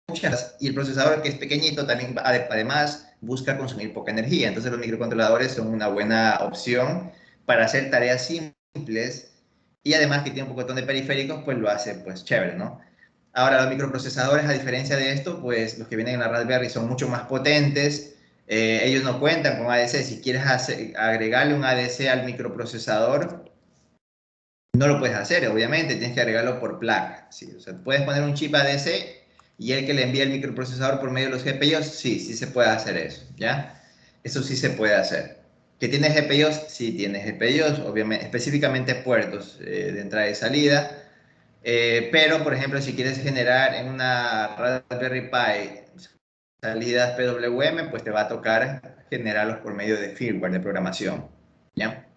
muchas, y el procesador que es pequeñito también además busca consumir poca energía, entonces los microcontroladores son una buena opción para hacer tareas simples y además que tiene un montón de periféricos, pues lo hace pues chévere, ¿no? Ahora los microprocesadores, a diferencia de esto, pues los que vienen en la Raspberry son mucho más potentes, ellos no cuentan con ADC, si quieres agregarle un ADC al microprocesador, no lo puedes hacer, obviamente, tienes que agregarlo por placa. ¿Sí? O sea, puedes poner un chip ADC y el que le envía el microprocesador por medio de los GPIOs, sí, sí se puede hacer eso, ¿ya? Eso sí se puede hacer. ¿Que tiene GPIOs? Sí, tiene GPIOs, obviamente, específicamente puertos de entrada y salida. Pero, por ejemplo, si quieres generar en una Raspberry Pi salidas PWM, pues te va a tocar generarlos por medio de firmware de programación, ¿ya?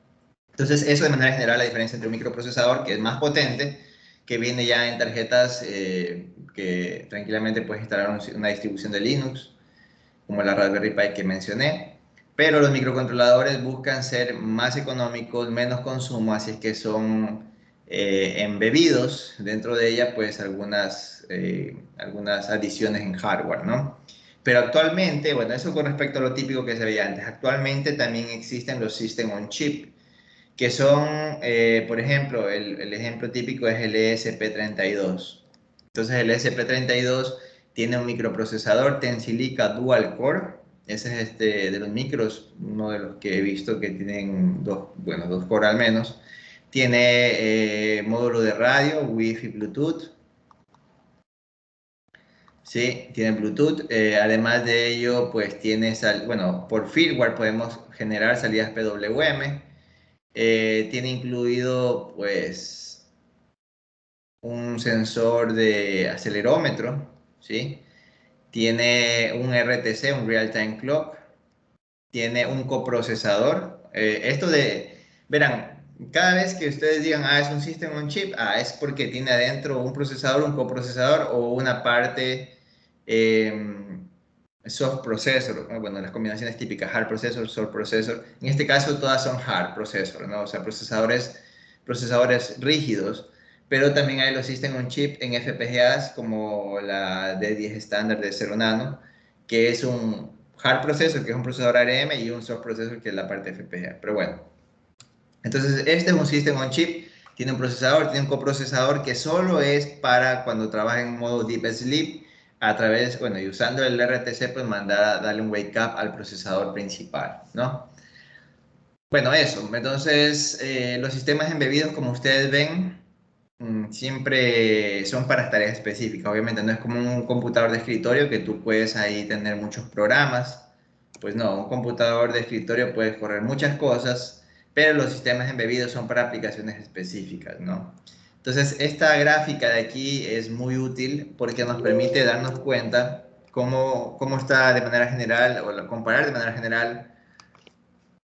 Entonces, eso de manera general, la diferencia entre un microprocesador que es más potente, que viene ya en tarjetas que tranquilamente puedes instalar una distribución de Linux, como la Raspberry Pi que mencioné, pero los microcontroladores buscan ser más económicos, menos consumo, así es que son embebidos dentro de ella, pues algunas adiciones en hardware, ¿no? Pero actualmente, bueno, eso con respecto a lo típico que se veía antes, actualmente también existen los System on Chip, que son, por ejemplo, el ejemplo típico es el ESP32. Entonces el ESP32 tiene un microprocesador Tensilica Dual Core, ese es de los micros, uno de los que he visto que tienen dos core al menos. Tiene módulo de radio, Wi-Fi, Bluetooth. Sí, tiene Bluetooth. Además de ello, pues tiene, bueno, por firmware podemos generar salidas PWM. Tiene incluido, pues, un sensor de acelerómetro, ¿sí? Tiene un RTC, un Real Time Clock. Tiene un coprocesador. Verán, cada vez que ustedes digan, es un System on Chip, es porque tiene adentro un procesador, un coprocesador o una parte soft processor. Bueno, las combinaciones típicas, hard processor, soft processor. En este caso todas son hard processor, ¿no? O sea, procesadores rígidos. Pero también hay los System on Chip en FPGAs como la D10 estándar de 0 nano, que es un hard processor, que es un procesador ARM, y un soft processor, que es la parte FPGA. Pero bueno, entonces este es un System on Chip, tiene un procesador, tiene un coprocesador que solo es para cuando trabaja en modo Deep Sleep, a través, bueno, y usando el RTC, pues darle un wake up al procesador principal, ¿no? Bueno, eso. Entonces, los sistemas embebidos, como ustedes ven, siempre son para tareas específicas. Obviamente no es como un computador de escritorio que tú puedes ahí tener muchos programas. Pues no, un computador de escritorio puede correr muchas cosas, pero los sistemas embebidos son para aplicaciones específicas, ¿no? Entonces, esta gráfica de aquí es muy útil porque nos permite darnos cuenta cómo está de manera general, o comparar de manera general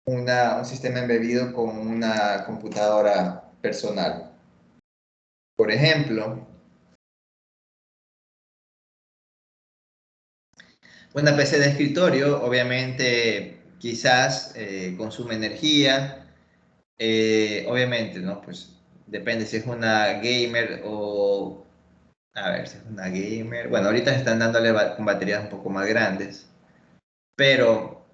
un sistema embebido con una computadora personal. Por ejemplo, una PC de escritorio, obviamente, quizás consume energía. Obviamente, ¿no? Pues depende si es una gamer o... A ver, si es una gamer... Bueno, ahorita están dándole con baterías un poco más grandes. Pero,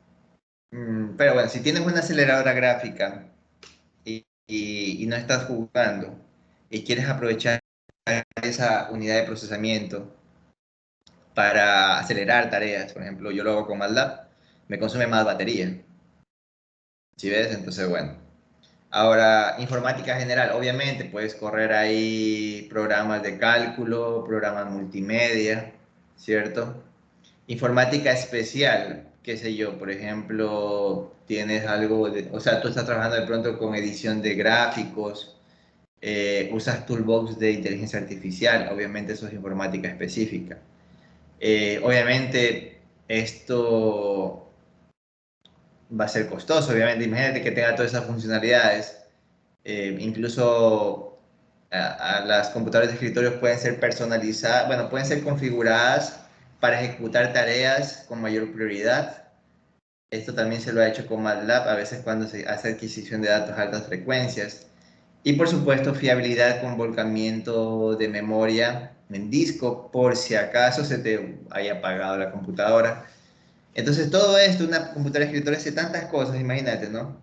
pero bueno, si tienes una aceleradora gráfica y no estás jugando y quieres aprovechar esa unidad de procesamiento para acelerar tareas, por ejemplo, yo lo hago con MATLAB, me consume más batería. ¿Sí ves? Entonces, bueno. Ahora, informática general, obviamente puedes correr ahí programas de cálculo, programas multimedia, ¿cierto? Informática especial, qué sé yo, por ejemplo, tienes algo o sea, tú estás trabajando de pronto con edición de gráficos, usas toolbox de inteligencia artificial, obviamente eso es informática específica. Obviamente esto va a ser costoso, obviamente. Imagínate que tenga todas esas funcionalidades. Incluso a las computadoras de escritorio pueden ser personalizadas, bueno, pueden ser configuradas para ejecutar tareas con mayor prioridad. Esto también se lo ha hecho con MATLAB, a veces cuando se hace adquisición de datos a altas frecuencias. Y por supuesto, fiabilidad con volcamiento de memoria en disco, por si acaso se te haya apagado la computadora. Entonces, todo esto, una computadora de escritorio hace tantas cosas, imagínate, ¿no?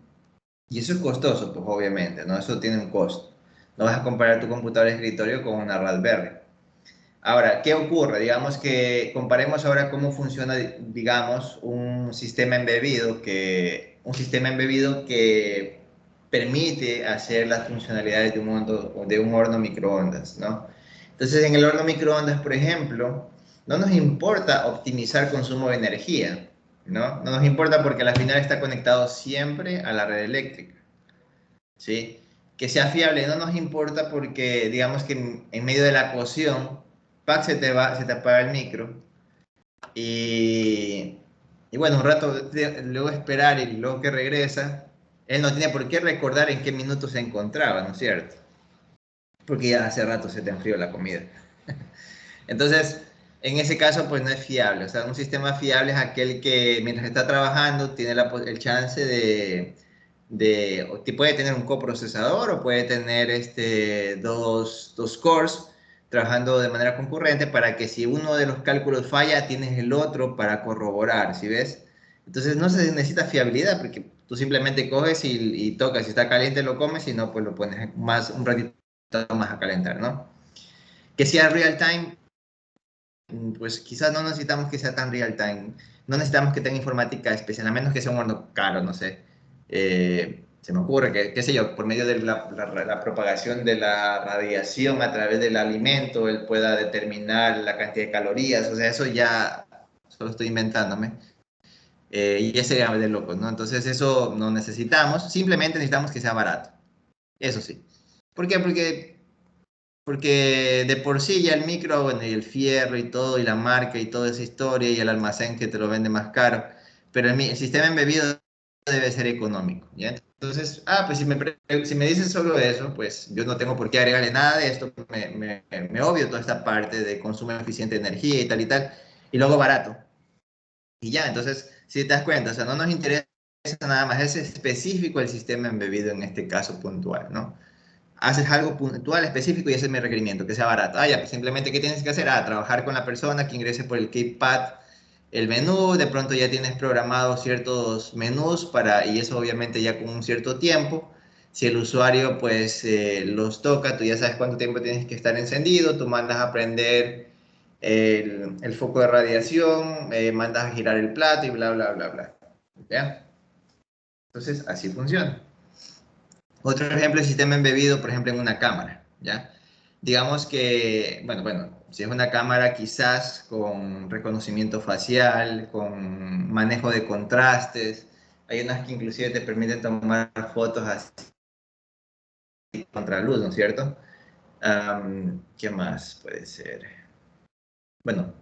Y eso es costoso, pues obviamente, ¿no? Eso tiene un costo. No vas a comparar tu computadora de escritorio con una Raspberry. Ahora, ¿qué ocurre? Digamos que comparemos ahora cómo funciona, digamos, un sistema embebido que permite hacer las funcionalidades de un horno microondas, ¿no? Entonces, en el horno microondas, por ejemplo, no nos importa optimizar consumo de energía, ¿no? No nos importa porque al final está conectado siempre a la red eléctrica, ¿sí? Que sea fiable no nos importa porque, digamos que en medio de la cocción, ¡pac! Se te apaga el micro y, y bueno, un rato luego esperar y luego que regresa, él no tiene por qué recordar en qué minuto se encontraba, ¿no es cierto? Porque ya hace rato se te enfrió la comida. Entonces, en ese caso, pues no es fiable. O sea, un sistema fiable es aquel que mientras está trabajando tiene el chance puede tener un coprocesador o puede tener dos cores trabajando de manera concurrente para que si uno de los cálculos falla, tienes el otro para corroborar, ¿sí ves? Entonces no se necesita fiabilidad porque tú simplemente coges y tocas, si está caliente lo comes, si no, pues lo pones un ratito más a calentar, ¿no? Que sea real time, pues quizás no necesitamos que sea tan real time, no necesitamos que tenga informática especial, a menos que sea un horno caro, no sé. Se me ocurre que, qué sé yo, por medio de la propagación de la radiación a través del alimento, él pueda determinar la cantidad de calorías, o sea, eso ya solo estoy inventándome. Y ya sería de locos, ¿no? Entonces eso no necesitamos, simplemente necesitamos que sea barato, eso sí. ¿Por qué? Porque de por sí ya el micro, bueno, y el fierro y todo, y la marca y toda esa historia, y el almacén que te lo vende más caro, pero el sistema embebido debe ser económico, ¿ya? Entonces, pues si me dices solo eso, pues yo no tengo por qué agregarle nada de esto, me obvio toda esta parte de consumo eficiente de energía y tal, y luego barato. Y ya, entonces, si te das cuenta, o sea, no nos interesa nada más, es específico el sistema embebido en este caso puntual, ¿no? Haces algo puntual, específico y ese es mi requerimiento, que sea barato. Ya, pues simplemente, ¿qué tienes que hacer? Trabajar con la persona que ingrese por el keypad el menú, de pronto ya tienes programados ciertos menús y eso obviamente ya con un cierto tiempo. Si el usuario pues los toca, tú ya sabes cuánto tiempo tienes que estar encendido, tú mandas a prender el foco de radiación, mandas a girar el plato y bla, bla, bla, bla. ¿Ya? Entonces, así funciona. Otro ejemplo es sistema embebido, por ejemplo, en una cámara, ¿ya? Digamos que, bueno, si es una cámara quizás con reconocimiento facial, con manejo de contrastes, hay unas que inclusive te permiten tomar fotos así contra luz, ¿no es cierto? ¿Qué más puede ser? Bueno,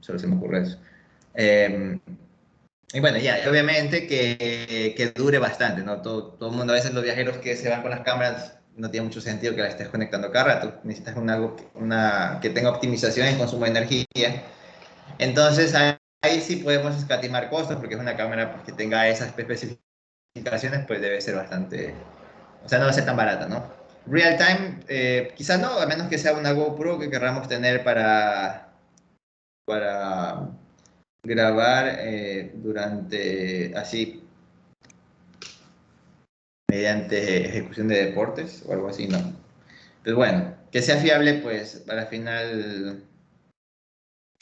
solo se me ocurre eso. Y bueno, ya, obviamente que dure bastante, ¿no? Todo el mundo, a veces los viajeros que se van con las cámaras, no tiene mucho sentido que la estés conectando cada rato. Necesitas que tenga optimización en consumo de energía. Entonces, ahí sí podemos escatimar costos, porque es una cámara pues, que tenga esas especificaciones, pues debe ser bastante, o sea, no va a ser tan barata, ¿no? Real time, quizás no, a menos que sea una GoPro que querramos tener para grabar durante así mediante ejecución de deportes o algo así, ¿no? Pues bueno, que sea fiable, pues a la final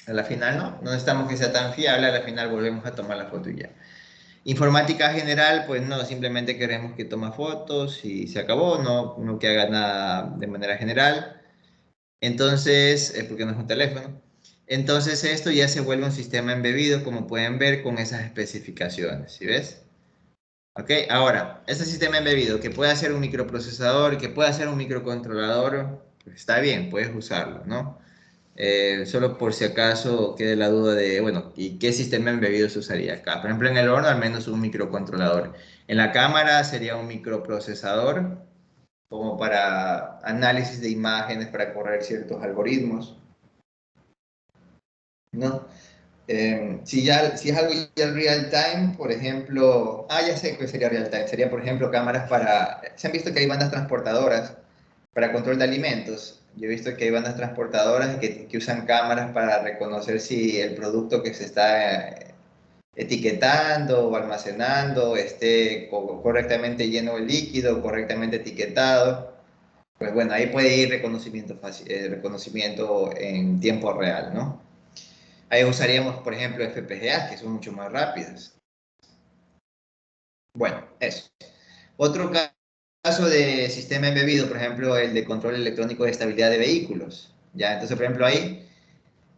no necesitamos que sea tan fiable, a la final volvemos a tomar la foto y ya. Informática general, pues no, simplemente queremos que toma fotos y se acabó, no que haga nada de manera general. Entonces, porque no es un teléfono. Entonces esto ya se vuelve un sistema embebido, como pueden ver, con esas especificaciones, ¿sí ves? Ok, ahora, este sistema embebido que puede ser un microprocesador, que puede ser un microcontrolador, pues está bien, puedes usarlo, ¿no? Solo por si acaso quede la duda de, bueno, ¿y qué sistema embebido se usaría acá? Por ejemplo, en el horno al menos un microcontrolador. En la cámara sería un microprocesador, como para análisis de imágenes, para correr ciertos algoritmos, ¿no? Si es algo ya real time, por ejemplo, ya sé que sería real time, sería por ejemplo cámaras para, se han visto que hay bandas transportadoras para control de alimentos. Yo he visto que hay bandas transportadoras que usan cámaras para reconocer si el producto que se está etiquetando o almacenando esté correctamente lleno de líquido, correctamente etiquetado. Pues bueno, ahí puede ir reconocimiento fácil, reconocimiento en tiempo real, ¿no? Ahí usaríamos, por ejemplo, FPGA, que son mucho más rápidas. Bueno, eso. Otro caso de sistema embebido, por ejemplo, el de control electrónico de estabilidad de vehículos. ¿Ya? Entonces, por ejemplo, ahí,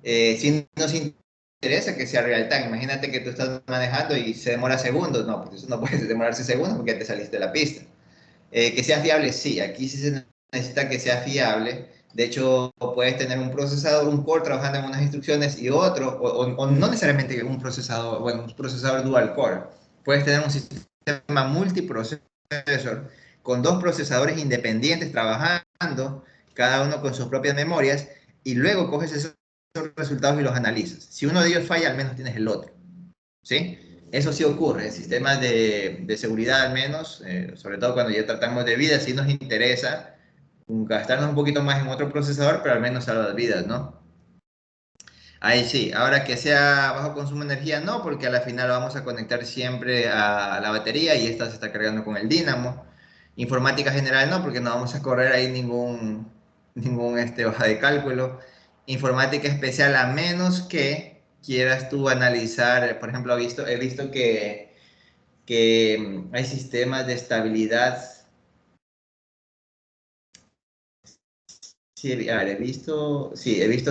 si nos interesa que sea real time, imagínate que tú estás manejando y se demora segundos. No, pues eso no puede demorarse segundos porque ya te saliste de la pista. Que sea fiable, sí. Aquí sí se necesita que sea fiable. De hecho, puedes tener un procesador, un core trabajando en unas instrucciones y otro, o no necesariamente un procesador, bueno, un procesador dual core. Puedes tener un sistema multiprocesor con dos procesadores independientes trabajando, cada uno con sus propias memorias, y luego coges esos resultados y los analizas. Si uno de ellos falla, al menos tienes el otro. ¿Sí? Eso sí ocurre, en sistemas de seguridad al menos, sobre todo cuando ya tratamos de vidas, sí nos interesa gastarnos un poquito más en otro procesador, pero al menos salvar vidas, ¿no? Ahí sí, ahora que sea bajo consumo de energía, no, porque a la final lo vamos a conectar siempre a la batería y esta se está cargando con el dínamo. Informática general no, porque no vamos a correr ahí ningún hoja de cálculo. Informática especial a menos que quieras tú analizar, por ejemplo, he visto que hay sistemas de estabilidad. Sí, a ver, he visto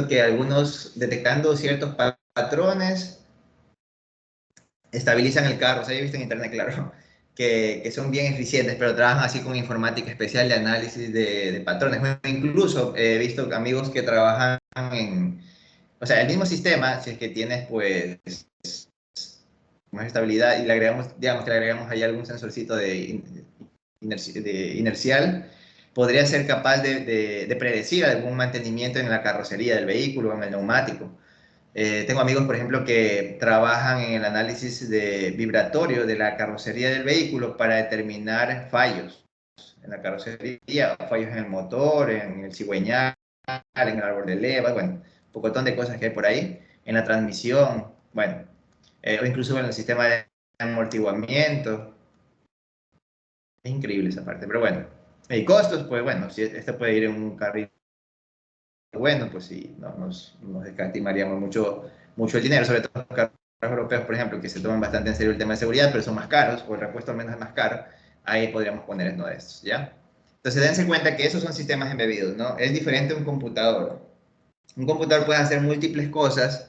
que algunos detectando ciertos patrones estabilizan el carro. O sea, he visto en internet, claro, que son bien eficientes, pero trabajan así con informática especial de análisis de patrones. Bueno, incluso he visto amigos que trabajan o sea, el mismo sistema, si es que tienes pues más estabilidad y le agregamos, digamos que le agregamos ahí algún sensorcito de inercial, podría ser capaz de predecir algún mantenimiento en la carrocería del vehículo o en el neumático. Tengo amigos, por ejemplo, que trabajan en el análisis vibratorio de la carrocería del vehículo para determinar fallos en la carrocería, fallos en el motor, en el cigüeñal, en el árbol de leva, bueno, un pocotón de cosas que hay por ahí, en la transmisión, bueno, o incluso en el sistema de amortiguamiento. Es increíble esa parte, pero bueno. Y costos, pues bueno, si esto puede ir en un carril bueno, pues sí, nos escatimaríamos mucho el dinero, sobre todo los carros europeos, por ejemplo, que se toman bastante en serio el tema de seguridad, pero son más caros, o el repuesto al menos es más caro, ahí podríamos poner uno de estos, ¿ya? Entonces, dense cuenta que esos son sistemas embebidos, ¿no? Es diferente a un computador. Un computador puede hacer múltiples cosas.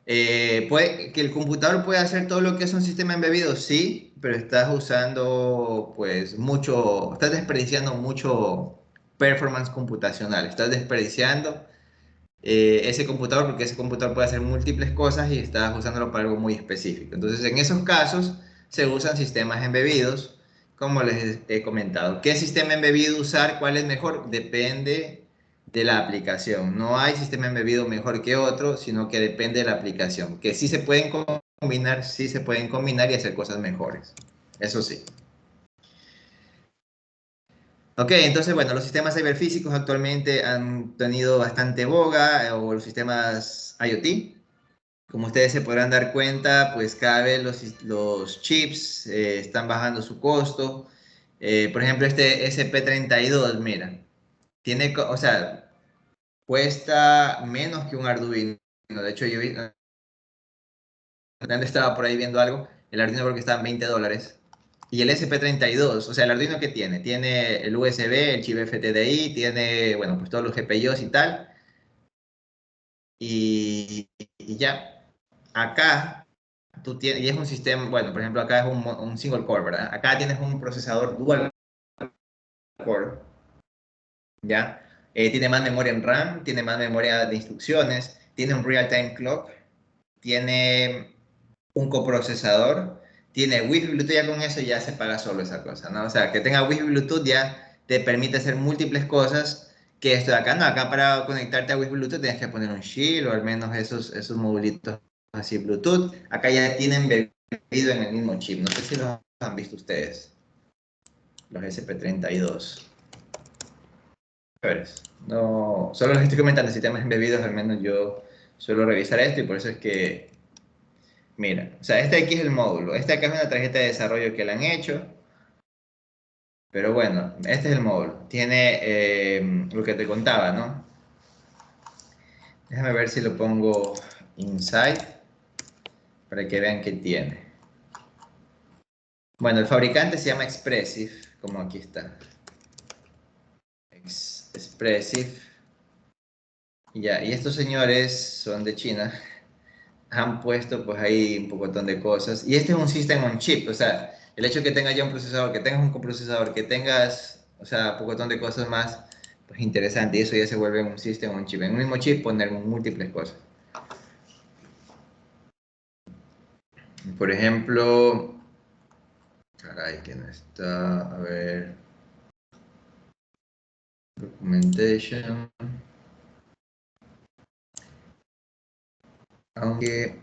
Que el computador puede hacer todo lo que es un sistema embebido, sí, pero estás usando, pues, estás desperdiciando mucho performance computacional, estás desperdiciando ese computador porque ese computador puede hacer múltiples cosas y estás usándolo para algo muy específico. Entonces, en esos casos se usan sistemas embebidos, como les he comentado. ¿Qué sistema embebido usar? ¿Cuál es mejor? Depende de la aplicación. No hay sistema embebido mejor que otro, sino que depende de la aplicación. Que sí se pueden combinar y hacer cosas mejores. Eso sí. Ok, entonces, bueno, los sistemas ciberfísicos actualmente han tenido bastante boga, o los sistemas IoT. Como ustedes se podrán dar cuenta, pues cada vez los chips están bajando su costo. Por ejemplo, este SP32, mira, o sea, cuesta menos que un Arduino. De hecho, estaba por ahí viendo algo, el Arduino creo que estaba en $20. Y el SP32, o sea, el Arduino que tiene, tiene el USB, el chip FTDI, tiene, bueno, pues todos los GPIOs y tal. Y ya, acá tú tienes, y es un sistema, bueno, por ejemplo, acá es un single core, ¿verdad? Acá tienes un procesador dual core, ¿ya? Tiene más memoria en RAM, tiene más memoria de instrucciones, tiene un real-time clock, tiene un coprocesador, tiene Wi-Fi Bluetooth, ya con eso ya se paga solo esa cosa, ¿no? O sea, que tenga Wi-Fi Bluetooth ya te permite hacer múltiples cosas que esto de acá no. Acá para conectarte a Wi-Fi Bluetooth tienes que poner un shield o al menos esos modulitos así Bluetooth. Acá ya tienen bebido en el mismo chip. No sé si los han visto ustedes, los SP32. No, solo les estoy comentando sistemas embebidos, al menos yo suelo revisar esto y por eso es que, mira, o sea, este aquí es el módulo, este acá es una tarjeta de desarrollo que le han hecho, pero bueno, este es el módulo, tiene lo que te contaba, ¿no? Déjame ver si lo pongo inside para que vean qué tiene. Bueno, el fabricante se llama Expressive, como aquí está. Expressive. Ya, y estos señores son de China. Han puesto pues ahí un pocotón de cosas. Y este es un system on chip, o sea, el hecho de que tengas ya un procesador, que tengas un coprocesador, que tengas, o sea, un pocotón de cosas más, pues interesante. Y eso ya se vuelve un system on chip. En un mismo chip poner múltiples cosas. Por ejemplo, caray, que no está, a ver, documentation. Aunque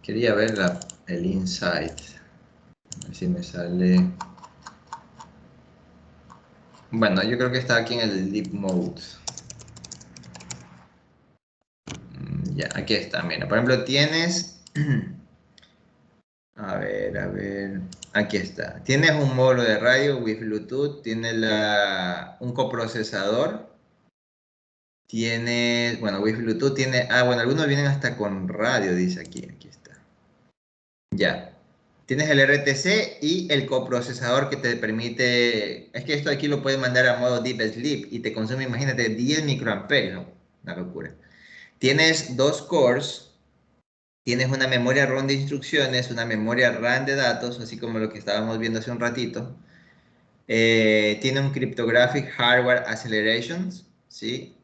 quería ver el insight. A ver si me sale. Bueno, yo creo que está aquí en el deep mode. Ya, aquí está, mira. Por ejemplo, tienes. A ver. Aquí está. Tienes un módulo de radio with Bluetooth. Tienes un coprocesador. Tienes. Bueno, with Bluetooth tiene. Ah, bueno, algunos vienen hasta con radio, dice aquí. Aquí está. Ya. Tienes el RTC y el coprocesador que te permite. Es que esto aquí lo puedes mandar a modo Deep Sleep y te consume, imagínate, 10 microamperios. ¿No? Una locura. Tienes dos cores. Tienes una memoria ROM de instrucciones, una memoria RAM de datos, así como lo que estábamos viendo hace un ratito. Tiene un Cryptographic Hardware Accelerations, ¿sí?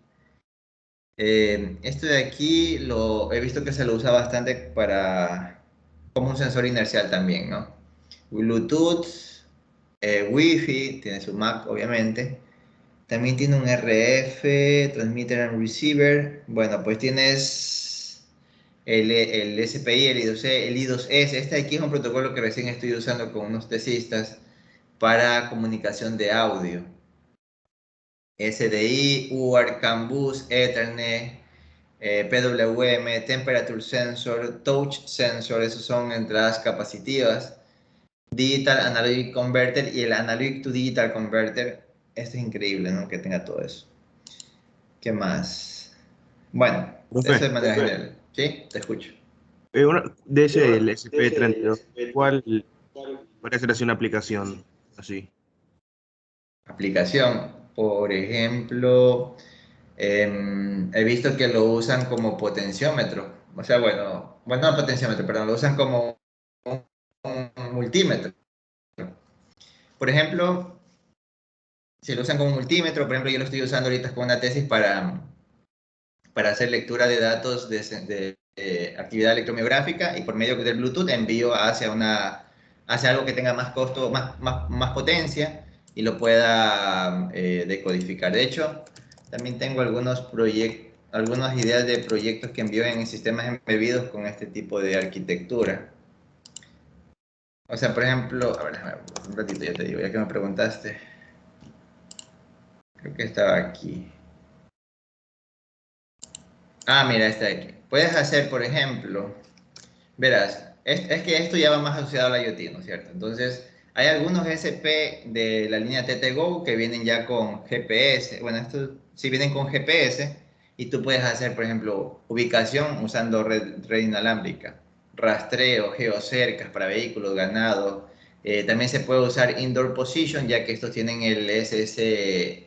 Esto de aquí lo he visto que se lo usa bastante como un sensor inercial también, ¿no? Bluetooth, Wi-Fi, tiene su MAC obviamente. También tiene un RF, Transmitter and Receiver. Bueno, pues tienes el SPI, el I2C, el I2S. Este de aquí es un protocolo que recién estoy usando con unos tesistas para comunicación de audio. SDI, UART, CAN bus, Ethernet, PWM, Temperature Sensor, Touch Sensor, esos son entradas capacitivas. Digital Analytic Converter y el Analytic to Digital Converter. Esto es increíble, ¿no? Que tenga todo eso. ¿Qué más? Bueno, eso de Profe, manera general. ¿Sí? Te escucho. de ese el SP32, ¿cuál ser así una aplicación así? Aplicación. Por ejemplo, he visto que lo usan como potenciómetro. O sea, bueno, no potenciómetro, perdón, lo usan como un multímetro. Por ejemplo, si lo usan como multímetro, por ejemplo, yo lo estoy usando ahorita con una tesis para hacer lectura de datos de actividad electromiográfica y por medio del Bluetooth envío hacia algo que tenga más costo, más potencia y lo pueda decodificar. De hecho, también tengo algunas ideas de proyectos que envío en sistemas embebidos con este tipo de arquitectura. O sea, por ejemplo, a ver, déjame un ratito, ya te digo, ya que me preguntaste. Creo que estaba aquí. Ah, mira, este de aquí. Puedes hacer, por ejemplo, verás, es que esto ya va más asociado a la IoT, ¿no es cierto? Entonces, hay algunos SP de la línea TTGO que vienen ya con GPS. Bueno, estos sí vienen con GPS y tú puedes hacer, por ejemplo, ubicación usando red inalámbrica, rastreo, geocercas para vehículos, ganado. También se puede usar indoor position, ya que estos tienen el SSID,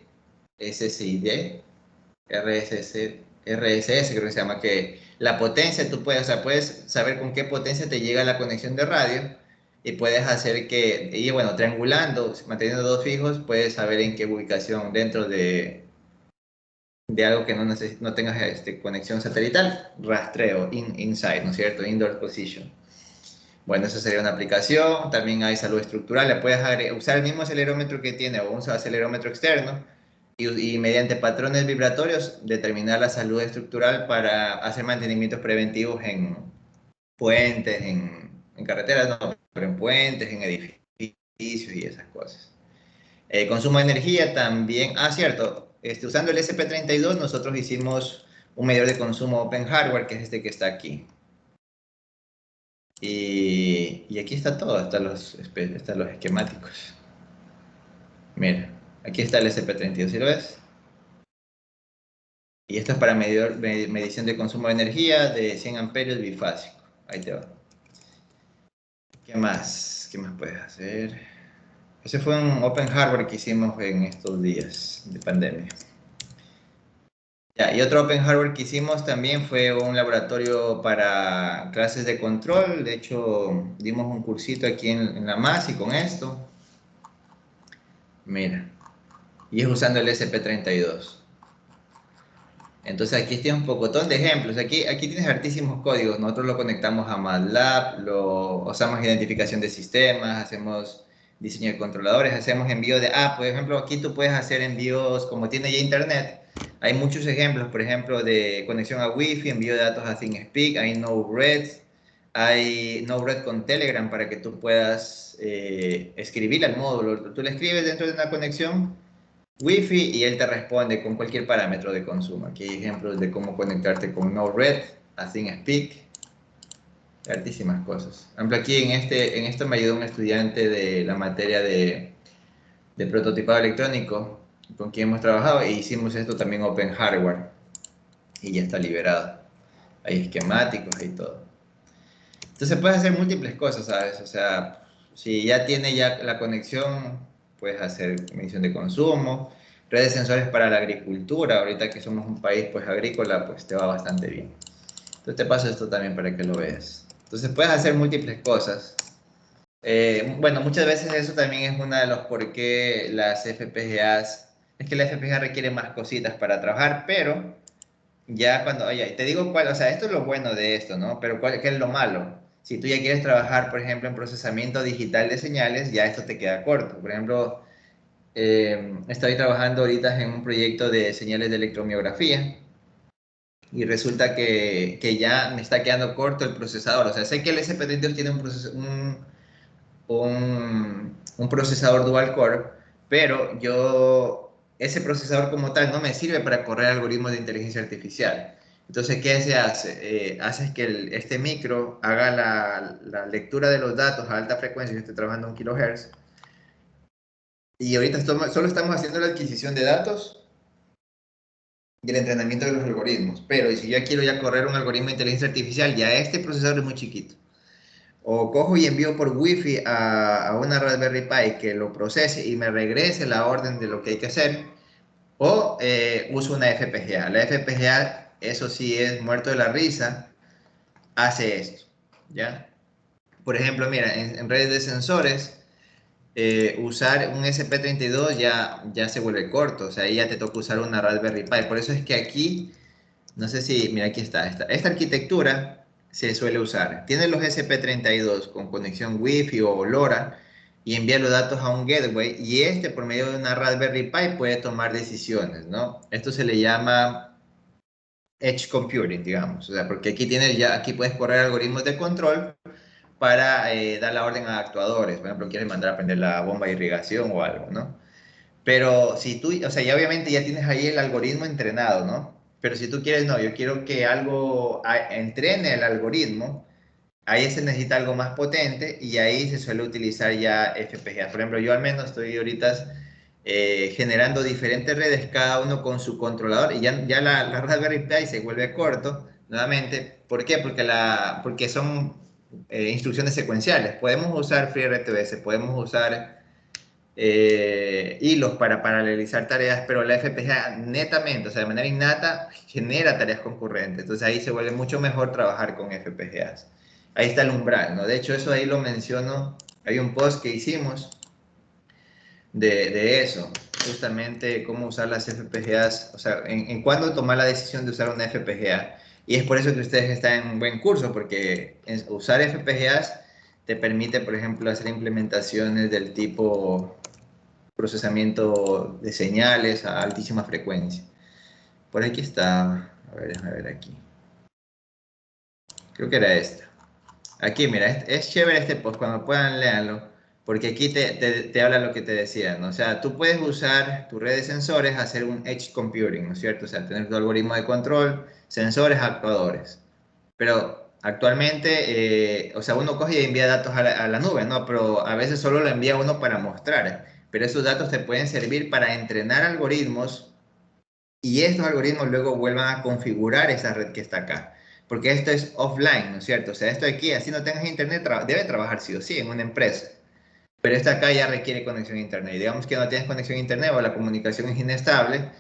RSS creo que se llama, que la potencia tú puedes, o sea, puedes saber con qué potencia te llega la conexión de radio y puedes hacer que, y bueno, triangulando, manteniendo dos fijos, puedes saber en qué ubicación dentro de algo que no tengas conexión satelital, rastreo, inside, ¿no es cierto? Indoor position. Bueno, eso sería una aplicación. También hay salud estructural. Le puedes usar el mismo acelerómetro que tiene o un acelerómetro externo y mediante patrones vibratorios determinar la salud estructural para hacer mantenimientos preventivos en puentes, en carreteras, no, pero en puentes, en edificios y esas cosas. Consumo de energía también. Ah, cierto. Usando el SP32 nosotros hicimos un medidor de consumo Open Hardware, que es este que está aquí. Y aquí está todo, están los esquemáticos. Mira, aquí está el SP32, ¿sí lo ves? Y esto es para medición de consumo de energía de 100 amperios bifásico. Ahí te va. ¿Qué más? ¿Qué más puedes hacer? Ese fue un Open Hardware que hicimos en estos días de pandemia. Ya, y otro Open Hardware que hicimos también fue un laboratorio para clases de control. De hecho, dimos un cursito aquí en la MAS y con esto. Mira, y es usando el SP32. Entonces aquí tienes un pocotón de ejemplos. Aquí tienes hartísimos códigos. Nosotros lo conectamos a MATLAB, usamos identificación de sistemas, hacemos diseño de controladores, hacemos envío de... por ejemplo, aquí tú puedes hacer envíos, como tiene ya internet, hay muchos ejemplos, por ejemplo, de conexión a Wi-Fi, envío de datos a ThingSpeak, hay Node-RED, hay Node-RED con Telegram para que tú puedas escribir al módulo. Tú le escribes dentro de una conexión Wi-Fi y él te responde con cualquier parámetro de consumo. Aquí hay ejemplos de cómo conectarte con Node-RED a ThingSpeak. Hartísimas cosas. Por ejemplo, aquí en esto me ayudó un estudiante de la materia de prototipado electrónico con quien hemos trabajado e hicimos esto también Open Hardware y ya está liberado. Hay esquemáticos y todo. Entonces puedes hacer múltiples cosas, ¿sabes? O sea, si ya tiene ya la conexión, puedes hacer medición de consumo, redes sensores para la agricultura. Ahorita que somos un país pues agrícola, pues te va bastante bien. Entonces te paso esto también para que lo veas. Entonces puedes hacer múltiples cosas. Bueno, muchas veces eso también es uno de los por qué las FPGAs, es que la FPGA requiere más cositas para trabajar, pero ya cuando, oye, te digo cuál, o sea, esto es lo bueno de esto, ¿no? Pero ¿qué es lo malo? Si tú ya quieres trabajar, por ejemplo, en procesamiento digital de señales, ya esto te queda corto. Por ejemplo, estoy trabajando ahorita en un proyecto de señales de electromiografía y resulta que ya me está quedando corto el procesador. O sea, sé que el SP32 tiene un procesador dual core, pero ese procesador como tal no me sirve para correr algoritmos de inteligencia artificial. Entonces, ¿qué se hace? Hace que este micro haga la lectura de los datos a alta frecuencia. Yo estoy trabajando en kilohertz. Y ahorita solo estamos haciendo la adquisición de datos y el entrenamiento de los algoritmos. Pero si yo quiero ya correr un algoritmo de inteligencia artificial, ya este procesador es muy chiquito. O cojo y envío por Wi-Fi a una Raspberry Pi que lo procese y me regrese la orden de lo que hay que hacer. O uso una FPGA. La FPGA, eso sí es muerto de la risa, hace esto. ¿Ya? Por ejemplo, mira, en redes de sensores, usar un SP32 ya se vuelve corto. O sea, ahí ya te toca usar una Raspberry Pi. Por eso es que aquí, no sé si, mira, aquí está. Esta arquitectura se suele usar. Tiene los SP32 con conexión Wi-Fi o LoRa y envía los datos a un gateway y por medio de una Raspberry Pi puede tomar decisiones, ¿no? Esto se le llama Edge Computing, digamos. O sea, porque aquí puedes correr algoritmos de control para dar la orden a actuadores. Por ejemplo, quieres mandar a prender la bomba de irrigación o algo, ¿no? Pero si tú, o sea, ya obviamente ya tienes ahí el algoritmo entrenado, ¿no? Pero si tú quieres, no, yo quiero que algo entrene el algoritmo, ahí se necesita algo más potente y ahí se suele utilizar ya FPGA. Por ejemplo, yo al menos estoy ahorita generando diferentes redes, cada uno con su controlador y ya la Raspberry Pi se vuelve corto nuevamente. ¿Por qué? Porque son instrucciones secuenciales. Podemos usar FreeRTOS, podemos usar hilos para paralelizar tareas, pero la FPGA netamente, o sea, de manera innata, genera tareas concurrentes. Entonces ahí se vuelve mucho mejor trabajar con FPGAs. Ahí está el umbral, ¿no? De hecho, eso ahí lo menciono Hay un post que hicimos de eso, justamente cómo usar las FPGAs, o sea, en cuándo tomar la decisión de usar una FPGA. Y es por eso que ustedes están en un buen curso, porque usar FPGAs te permite, por ejemplo, hacer implementaciones del tipo procesamiento de señales a altísima frecuencia. Por aquí está, a ver, déjame ver aquí. Creo que era esta. Aquí, mira, es chévere este post, cuando puedan leerlo, porque aquí te habla lo que te decía, ¿no? O sea, tú puedes usar tu red de sensores, hacer un edge computing, ¿no es cierto? O sea, tener tu algoritmo de control, sensores, actuadores. Pero actualmente, o sea, uno coge y envía datos a la nube, ¿no? Pero a veces solo lo envía uno para mostrar. Pero esos datos te pueden servir para entrenar algoritmos y estos algoritmos luego vuelvan a configurar esa red que está acá. Porque esto es offline, ¿no es cierto? O sea, esto aquí, así no tengas internet, debe trabajar sí o sí en una empresa. Pero esta acá ya requiere conexión a internet. Y digamos que no tienes conexión a internet o la comunicación es inestable,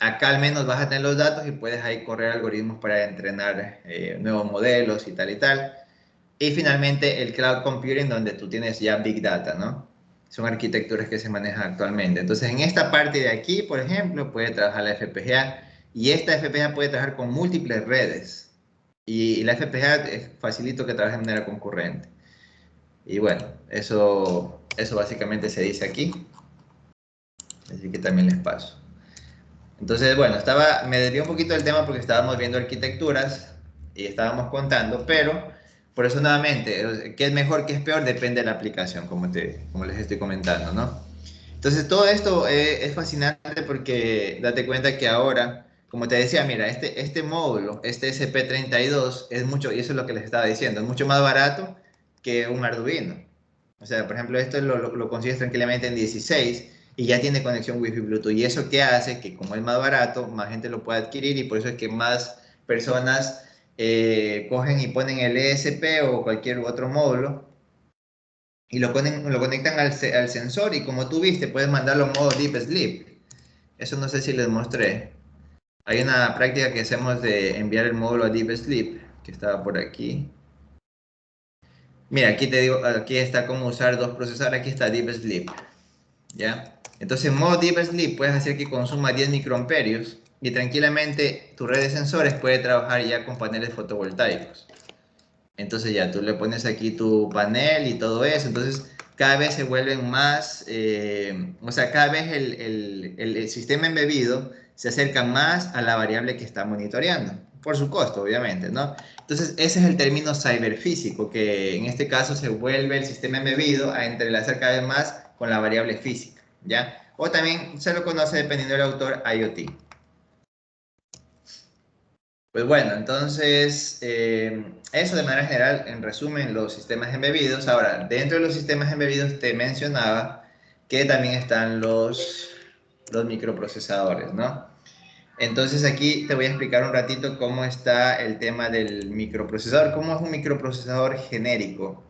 acá al menos vas a tener los datos y puedes ahí correr algoritmos para entrenar nuevos modelos y tal y tal. Y finalmente el cloud computing, donde tú tienes ya big data, ¿no? Son arquitecturas que se manejan actualmente. Entonces, en esta parte de aquí, por ejemplo, puede trabajar la FPGA y esta FPGA puede trabajar con múltiples redes. Y la FPGA es facilito que trabaje de manera concurrente. Y bueno, eso básicamente se dice aquí. Así que también les paso. Entonces, bueno, me desvié un poquito del tema porque estábamos viendo arquitecturas y estábamos contando, pero por eso nuevamente, ¿qué es mejor, qué es peor? Depende de la aplicación, como les estoy comentando, ¿no? Entonces, todo esto es fascinante porque date cuenta que ahora, como te decía, mira, este módulo, este SP32, es mucho, y eso es lo que les estaba diciendo, es mucho más barato que un Arduino. O sea, por ejemplo, esto lo consigues tranquilamente en 16 y ya tiene conexión Wi-Fi Bluetooth. Y eso que hace que como es más barato, más gente lo puede adquirir y por eso es que más personas cogen y ponen el ESP o cualquier otro módulo y lo conectan al sensor y como tú viste, puedes mandarlo a modo Deep Sleep. Eso no sé si les mostré. Hay una práctica que hacemos de enviar el módulo a Deep Sleep, que estaba por aquí. Mira, aquí te digo, aquí está cómo usar dos procesadores, aquí está Deep Sleep, ¿ya? Entonces, en modo Deep Sleep puedes hacer que consuma 10 microamperios y tranquilamente tu red de sensores puede trabajar ya con paneles fotovoltaicos. Entonces ya tú le pones aquí tu panel y todo eso, entonces cada vez se vuelven más, o sea, cada vez el sistema embebido se acerca más a la variable que está monitoreando, por su costo, obviamente, ¿no? Entonces ese es el término ciberfísico, que en este caso se vuelve el sistema embebido a entrelazar cada vez más con la variable física, ¿ya? O también se lo conoce, dependiendo del autor, IoT. Pues bueno, entonces eso de manera general, en resumen, los sistemas embebidos. Ahora, dentro de los sistemas embebidos te mencionaba que también están los microprocesadores, ¿no? Entonces aquí te voy a explicar un ratito cómo está el tema del microprocesador, cómo es un microprocesador genérico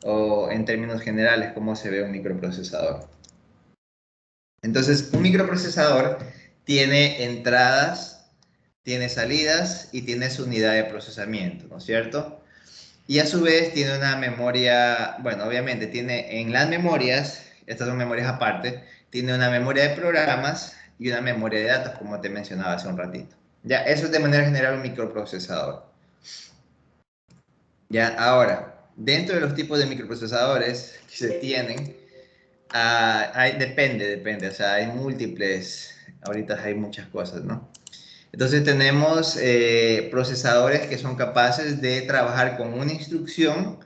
o en términos generales, cómo se ve un microprocesador. Entonces, un microprocesador tiene entradas, tiene salidas y tiene su unidad de procesamiento, ¿no es cierto? Y a su vez tiene una memoria, bueno, obviamente tiene en las memorias, estas son memorias aparte, tiene una memoria de programas y una memoria de datos, como te mencionaba hace un ratito. Ya, eso es de manera general un microprocesador. Ya, ahora, dentro de los tipos de microprocesadores que se tienen, depende, o sea, hay múltiples, ahorita hay muchas cosas, ¿no? Entonces tenemos procesadores que son capaces de trabajar con una instrucción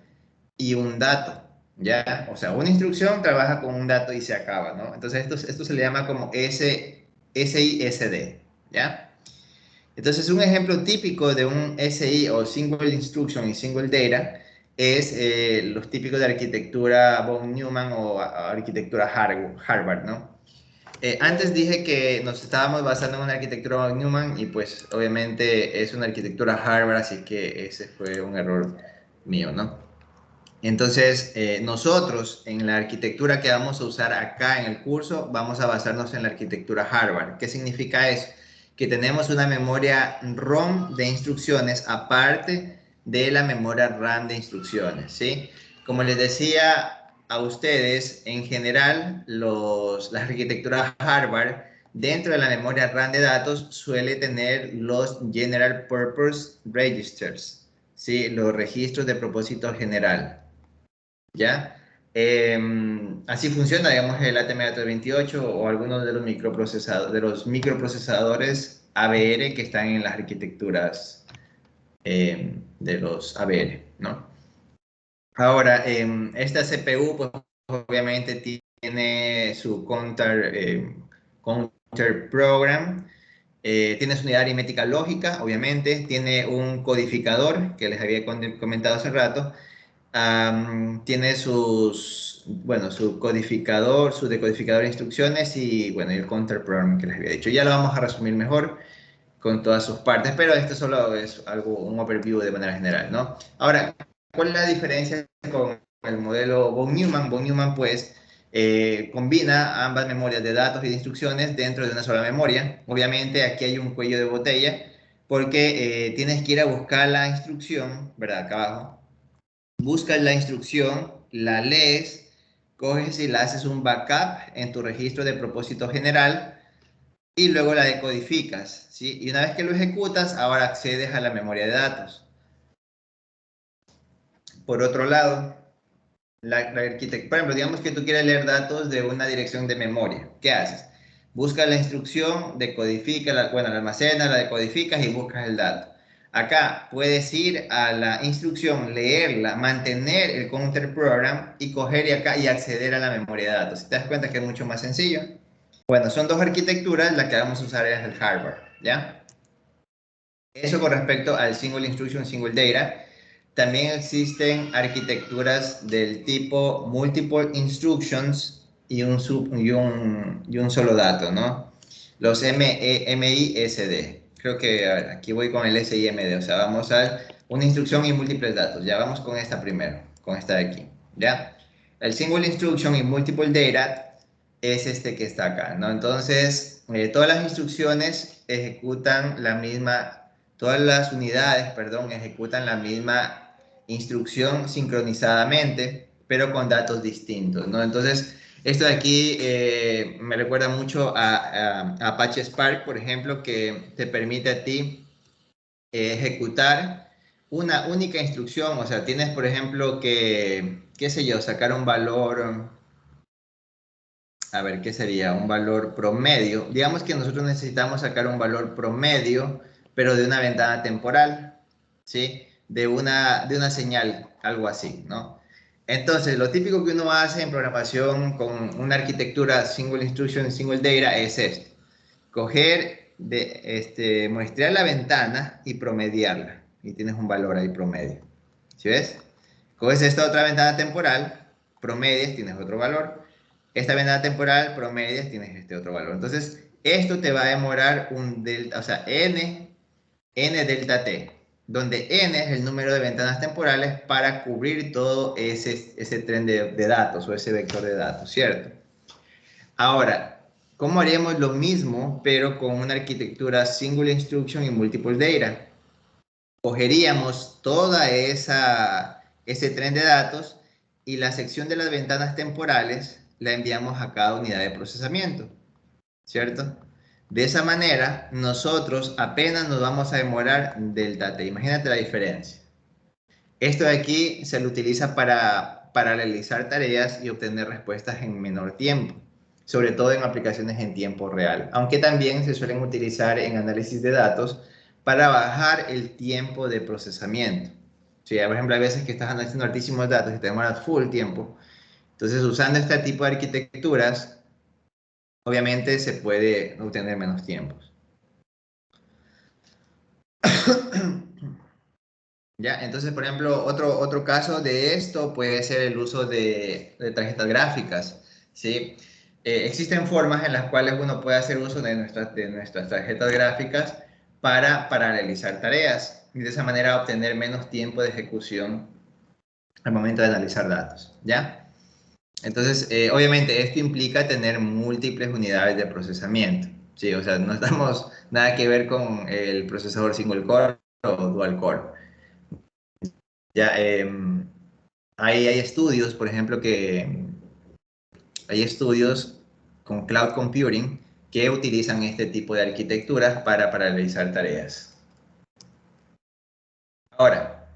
y un dato, ¿ya? O sea, una instrucción trabaja con un dato y se acaba, ¿no? Entonces esto se le llama como SISD, ¿ya? Entonces un ejemplo típico de un SI o Single Instruction y Single Data es los típicos de arquitectura von Neumann o arquitectura Harvard, ¿no? Antes dije que nos estábamos basando en una arquitectura von Neumann y pues obviamente es una arquitectura Harvard, así que ese fue un error mío, ¿no? Entonces, nosotros en la arquitectura que vamos a usar acá en el curso, vamos a basarnos en la arquitectura Harvard. ¿Qué significa eso? Que tenemos una memoria ROM de instrucciones aparte de la memoria RAM de instrucciones, ¿sí? Como les decía, a ustedes, en general, las arquitecturas Harvard, dentro de la memoria RAM de datos, suele tener los General Purpose Registers, ¿sí? Los registros de propósito general, ¿ya? Así funciona, digamos, el ATM28 o algunos de los microprocesadores ABR que están en las arquitecturas de los ABR, ¿no? Ahora, esta CPU, pues, obviamente tiene su counter program, tiene su unidad aritmética lógica, obviamente, tiene un codificador que les había comentado hace rato, tiene su decodificador de instrucciones y, bueno, el counter program que les había dicho. Ya lo vamos a resumir mejor con todas sus partes, pero esto solo es un overview de manera general, ¿no? Ahora, ¿cuál es la diferencia con el modelo von Neumann? Von Neumann, pues, combina ambas memorias de datos y de instrucciones dentro de una sola memoria. Obviamente, aquí hay un cuello de botella, porque tienes que ir a buscar la instrucción, ¿verdad? Acá abajo. Buscas la instrucción, la lees, coges y la haces un backup en tu registro de propósito general, y luego la decodificas, ¿sí? Y una vez que lo ejecutas, ahora accedes a la memoria de datos. Por otro lado, la arquitectura, por ejemplo, digamos que tú quieres leer datos de una dirección de memoria. ¿Qué haces? Buscas la instrucción, decodificas, la almacenas, la decodificas y buscas el dato. Acá puedes ir a la instrucción, leerla, mantener el counter program y coger y acceder a la memoria de datos. ¿Te das cuenta que es mucho más sencillo? Bueno, son dos arquitecturas, la que vamos a usar es el Harvard, ¿ya? Eso con respecto al Single Instruction, Single Data. También existen arquitecturas del tipo Multiple Instructions y un solo dato, ¿no? Los MISD. Creo que aquí voy con el SIMD, o sea, vamos a una instrucción y múltiples datos. Ya vamos con esta primero, con esta de aquí, ¿ya? El Single Instruction y Multiple Data es este que está acá, ¿no? Entonces, todas las instrucciones ejecutan la misma, todas las unidades, perdón, ejecutan la misma instrucción sincronizadamente, pero con datos distintos, ¿no? Entonces, esto de aquí me recuerda mucho a Apache Spark, por ejemplo, que te permite a ti ejecutar una única instrucción. O sea, tienes, por ejemplo, que, qué sé yo, sacar un valor. A ver, ¿qué sería? Un valor promedio. Digamos que nosotros necesitamos sacar un valor promedio, pero de una ventana temporal, ¿sí? De una señal, algo así, ¿no? Entonces, lo típico que uno hace en programación con una arquitectura Single Instruction, Single Data es esto. Coger, muestrear la ventana y promediarla. Y tienes un valor ahí promedio. ¿Sí ves? Coges esta otra ventana temporal, promedias, tienes otro valor. Esta ventana temporal, promedias, tienes este otro valor. Entonces, esto te va a demorar un delta, o sea, n delta t, donde n es el número de ventanas temporales para cubrir todo ese tren de datos o ese vector de datos, ¿cierto? Ahora, ¿cómo haríamos lo mismo, pero con una arquitectura Single Instruction y Multiple Data? Cogeríamos toda ese tren de datos y la sección de las ventanas temporales la enviamos a cada unidad de procesamiento, ¿cierto? De esa manera, nosotros apenas nos vamos a demorar delta t. Imagínate la diferencia. Esto de aquí se lo utiliza para realizar tareas y obtener respuestas en menor tiempo, sobre todo en aplicaciones en tiempo real, aunque también se suelen utilizar en análisis de datos para bajar el tiempo de procesamiento. Sí, por ejemplo, hay veces que estás analizando altísimos datos y te demoras full tiempo. Entonces, usando este tipo de arquitecturas, obviamente se puede obtener menos tiempos. Ya, entonces, por ejemplo, otro caso de esto puede ser el uso de tarjetas gráficas, ¿sí? Existen formas en las cuales uno puede hacer uso de nuestras tarjetas gráficas para realizar tareas y de esa manera obtener menos tiempo de ejecución al momento de analizar datos, ¿ya? Entonces, obviamente, esto implica tener múltiples unidades de procesamiento, ¿sí? O sea, no estamos nada que ver con el procesador single core o dual core. Ya, hay estudios, por ejemplo, hay estudios con cloud computing que utilizan este tipo de arquitecturas para realizar tareas. Ahora,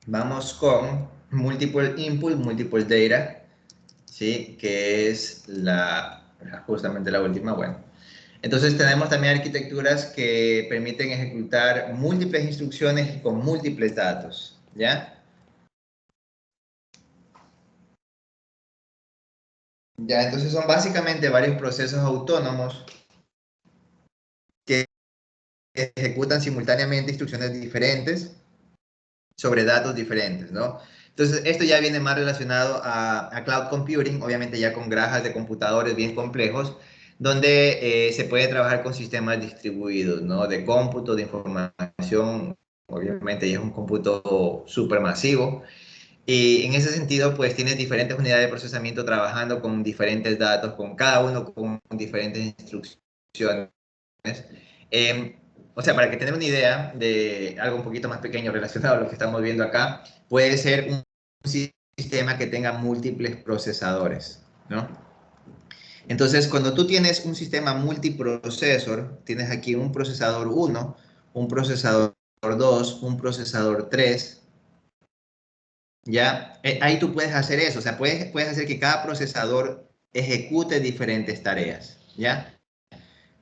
vamos con multiple input, multiple data, ¿sí? Que es justamente la última. Bueno, entonces tenemos también arquitecturas que permiten ejecutar múltiples instrucciones y con múltiples datos, ¿ya? Ya, entonces son básicamente varios procesos autónomos que ejecutan simultáneamente instrucciones diferentes sobre datos diferentes, ¿no? Entonces, esto ya viene más relacionado a cloud computing, obviamente ya con granjas de computadores bien complejos, donde se puede trabajar con sistemas distribuidos, ¿no? De cómputo, de información, obviamente ya es un cómputo supermasivo. Y en ese sentido, pues tienes diferentes unidades de procesamiento trabajando con diferentes datos, con cada uno con diferentes instrucciones. Eh, o sea, para que tengan una idea de algo un poquito más pequeño relacionado a lo que estamos viendo acá, puede ser un sistema que tenga múltiples procesadores, ¿no? Entonces, cuando tú tienes un sistema multiprocesor, tienes aquí un procesador 1, un procesador 2, un procesador 3, ¿ya? Ahí tú puedes hacer eso, o sea, puedes hacer que cada procesador ejecute diferentes tareas, ¿ya?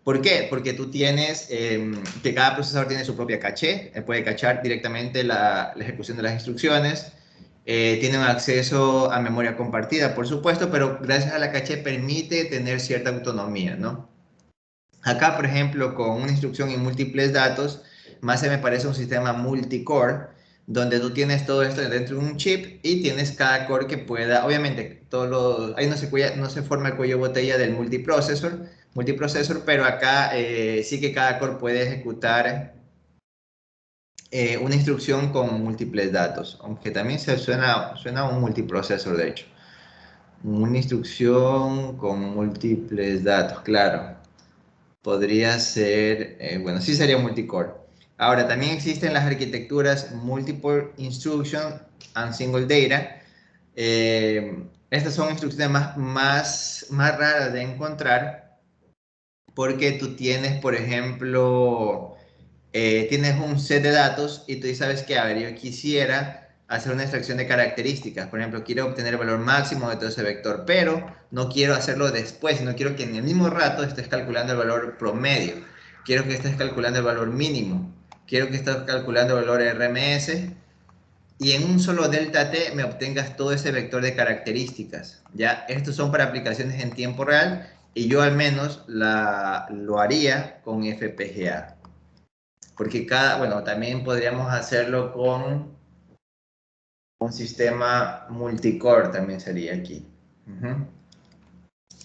¿Por qué? Porque tú tienes que cada procesador tiene su propia caché, puede cachar directamente la ejecución de las instrucciones, tiene un acceso a memoria compartida, por supuesto, pero gracias a la caché permite tener cierta autonomía, ¿no? Acá, por ejemplo, con una instrucción y múltiples datos, más se me parece un sistema multicore, donde tú tienes todo esto dentro de un chip y tienes cada core que pueda, obviamente, ahí no se forma el cuello de botella del multiprocesor, pero acá sí que cada core puede ejecutar una instrucción con múltiples datos, aunque también suena a un multiprocesor, de hecho. Una instrucción con múltiples datos, claro. Podría ser, bueno, sí sería multicore. Ahora, también existen las arquitecturas Multiple Instruction and Single Data. Estas son instrucciones más raras de encontrar porque tú tienes, por ejemplo, tienes un set de datos y tú sabes que, a ver, yo quisiera hacer una extracción de características. Por ejemplo, quiero obtener el valor máximo de todo ese vector, pero no quiero hacerlo después, sino quiero que en el mismo rato estés calculando el valor promedio. Quiero que estés calculando el valor mínimo. Quiero que estés calculando el valor RMS y en un solo delta T me obtengas todo ese vector de características. ¿Ya? Estos son para aplicaciones en tiempo real y yo al menos lo haría con FPGA. Porque bueno, también podríamos hacerlo con un sistema multicore, también sería aquí.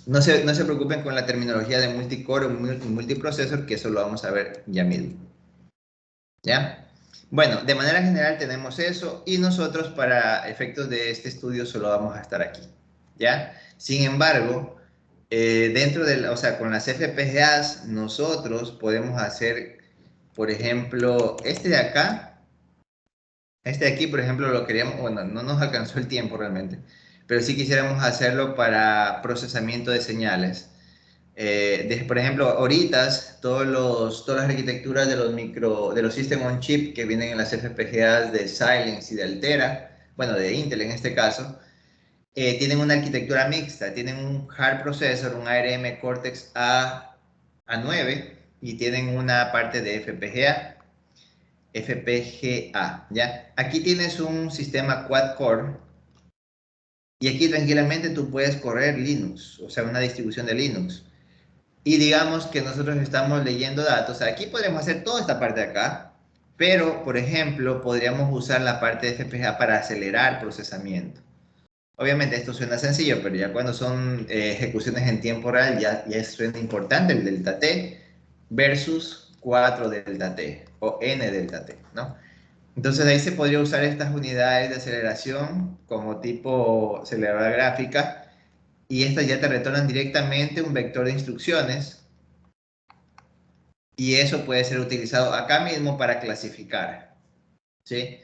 No se preocupen con la terminología de multicore o multiprocesor, que eso lo vamos a ver ya mismo. ¿Ya? Bueno, de manera general tenemos eso y nosotros para efectos de este estudio solo vamos a estar aquí. ¿Ya? Sin embargo, o sea, con las FPGAs nosotros podemos hacer, por ejemplo, este de acá. Este de aquí, por ejemplo, lo queríamos, bueno, no nos alcanzó el tiempo realmente, pero sí quisiéramos hacerlo para procesamiento de señales. Por ejemplo, ahorita todas las arquitecturas de los System on Chip que vienen en las FPGAs de Xilinx y de Altera, bueno, de Intel en este caso, tienen una arquitectura mixta, tienen un hard processor, un ARM Cortex A9 y tienen una parte de FPGA, ¿ya? Aquí tienes un sistema quad-core y aquí tranquilamente tú puedes correr Linux, o sea, una distribución de Linux. Y digamos que nosotros estamos leyendo datos. Aquí podríamos hacer toda esta parte de acá, pero, por ejemplo, podríamos usar la parte de FPGA para acelerar procesamiento. Obviamente esto suena sencillo, pero ya cuando son ejecuciones en tiempo real ya suena importante el delta T versus 4 delta T o N delta T, ¿no? Entonces ahí se podría usar estas unidades de aceleración como tipo aceleradora gráfica y estas ya te retornan directamente un vector de instrucciones y eso puede ser utilizado acá mismo para clasificar, ¿sí?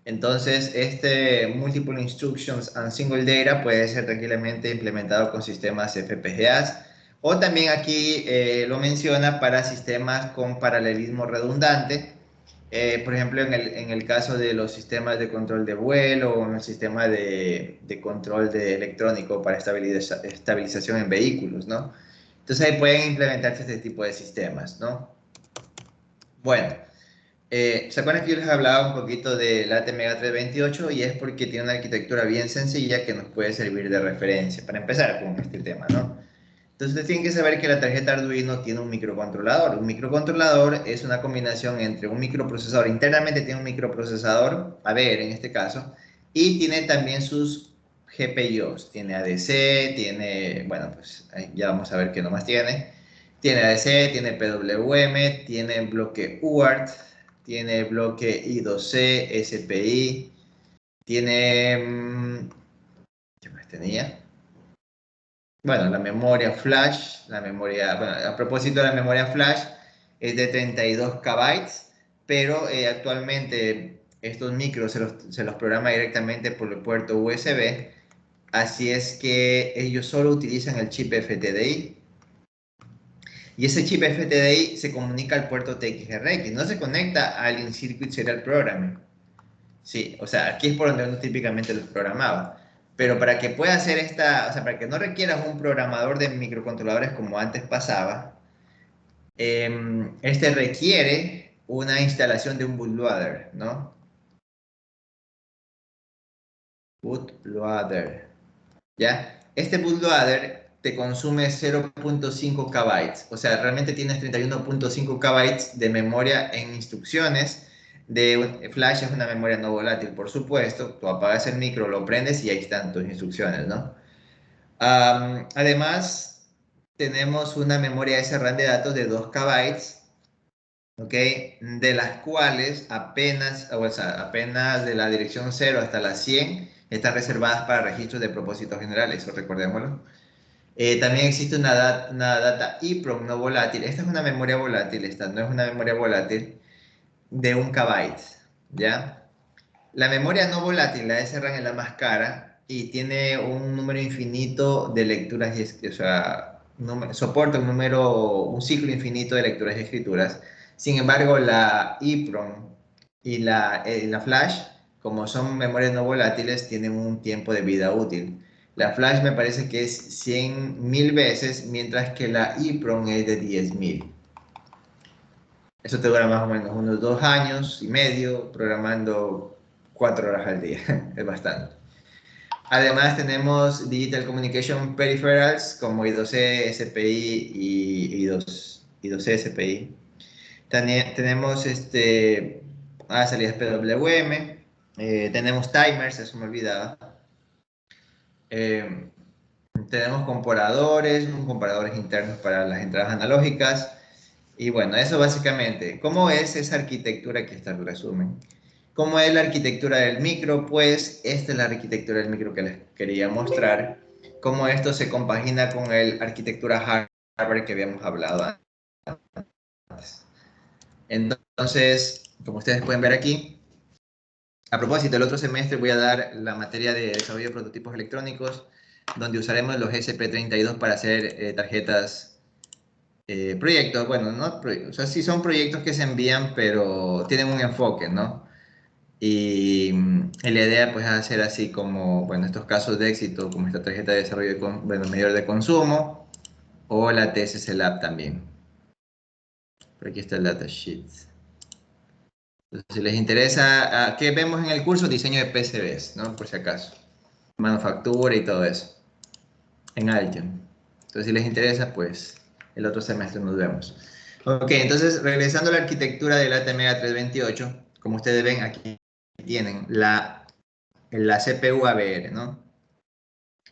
Entonces, este Multiple Instructions and Single Data puede ser tranquilamente implementado con sistemas FPGAs, o también aquí lo menciona para sistemas con paralelismo redundante. Por ejemplo, en el caso de los sistemas de control de vuelo o en el sistema de control de electrónico para estabilización en vehículos, ¿no? Entonces ahí pueden implementarse este tipo de sistemas, ¿no? Bueno, ¿se acuerdan que yo les hablaba un poquito del ATmega 328? Y es porque tiene una arquitectura bien sencilla que nos puede servir de referencia para empezar con este tema, ¿no? Entonces ustedes tienen que saber que la tarjeta Arduino tiene un microcontrolador. Un microcontrolador es una combinación entre un microprocesador, internamente tiene un microprocesador, a ver, en este caso, y tiene también sus GPIOs. Tiene ADC, tiene, bueno, pues ya vamos a ver qué nomás tiene. Tiene ADC, tiene PWM, tiene bloque UART, tiene bloque I2C, SPI, tiene... ¿qué más tenía? Bueno, la memoria flash, bueno, a propósito de la memoria flash, es de 32 KB, pero actualmente estos micros se los programa directamente por el puerto USB, así es que ellos solo utilizan el chip FTDI, y ese chip FTDI se comunica al puerto TXRX, no se conecta al In-Circuit Serial Programming. Sí, o sea, aquí es por donde uno típicamente los programaba. Pero para que pueda hacer esta, o sea, para que no requieras un programador de microcontroladores como antes pasaba, este requiere una instalación de un bootloader, ¿no? Bootloader, ¿ya? Este bootloader te consume 0.5 KB, o sea, realmente tienes 31.5 KB de memoria en instrucciones. Flash es una memoria no volátil, por supuesto. Tú apagas el micro, lo prendes y ahí están tus instrucciones, ¿no? Además, tenemos una memoria SRAM de datos de 2 KB, ¿ok? De las cuales apenas, o sea, apenas de la dirección 0 hasta la 100 están reservadas para registros de propósito general, eso recordémoslo. También existe una data EEPROM no volátil. Esta es una memoria volátil, esta no es una memoria volátil, de 1 KB, ¿ya? La memoria no volátil, la SRAM, es la más cara y tiene un número infinito de lecturas, o sea, soporta un ciclo infinito de lecturas y escrituras. Sin embargo, la EEPROM y la Flash, como son memorias no volátiles, tienen un tiempo de vida útil. La Flash me parece que es 100.000 veces, mientras que la EEPROM es de 10.000. Eso te dura más o menos unos 2 años y medio programando 4 horas al día. Es bastante. Además tenemos Digital Communication Peripherals como I2C, SPI y I2C, SPI. También tenemos salidas PWM. Tenemos timers, eso me olvidaba. Tenemos comparadores internos para las entradas analógicas. Y bueno, eso básicamente. ¿Cómo es esa arquitectura? Aquí está el resumen. ¿Cómo es la arquitectura del micro? Pues esta es la arquitectura del micro que les quería mostrar. Cómo esto se compagina con la arquitectura hardware que habíamos hablado antes. Entonces, como ustedes pueden ver aquí, a propósito, el otro semestre voy a dar la materia de desarrollo de prototipos electrónicos, donde usaremos los SP32 para hacer tarjetas proyectos. Bueno, no, o sea, sí son proyectos que se envían, pero tienen un enfoque, ¿no? Y la idea pues es hacer así como, bueno, estos casos de éxito, como esta tarjeta de desarrollo de medidor de consumo, o la TSC Lab también. Por aquí está el datasheet. Entonces, si les interesa, ¿qué vemos en el curso? Diseño de PCBs, ¿no? Por si acaso. Manufactura y todo eso. En Altium. Entonces, si les interesa, pues el otro semestre nos vemos. Ok, entonces, regresando a la arquitectura del ATmega 328, como ustedes ven, aquí tienen la CPU ABR, ¿no?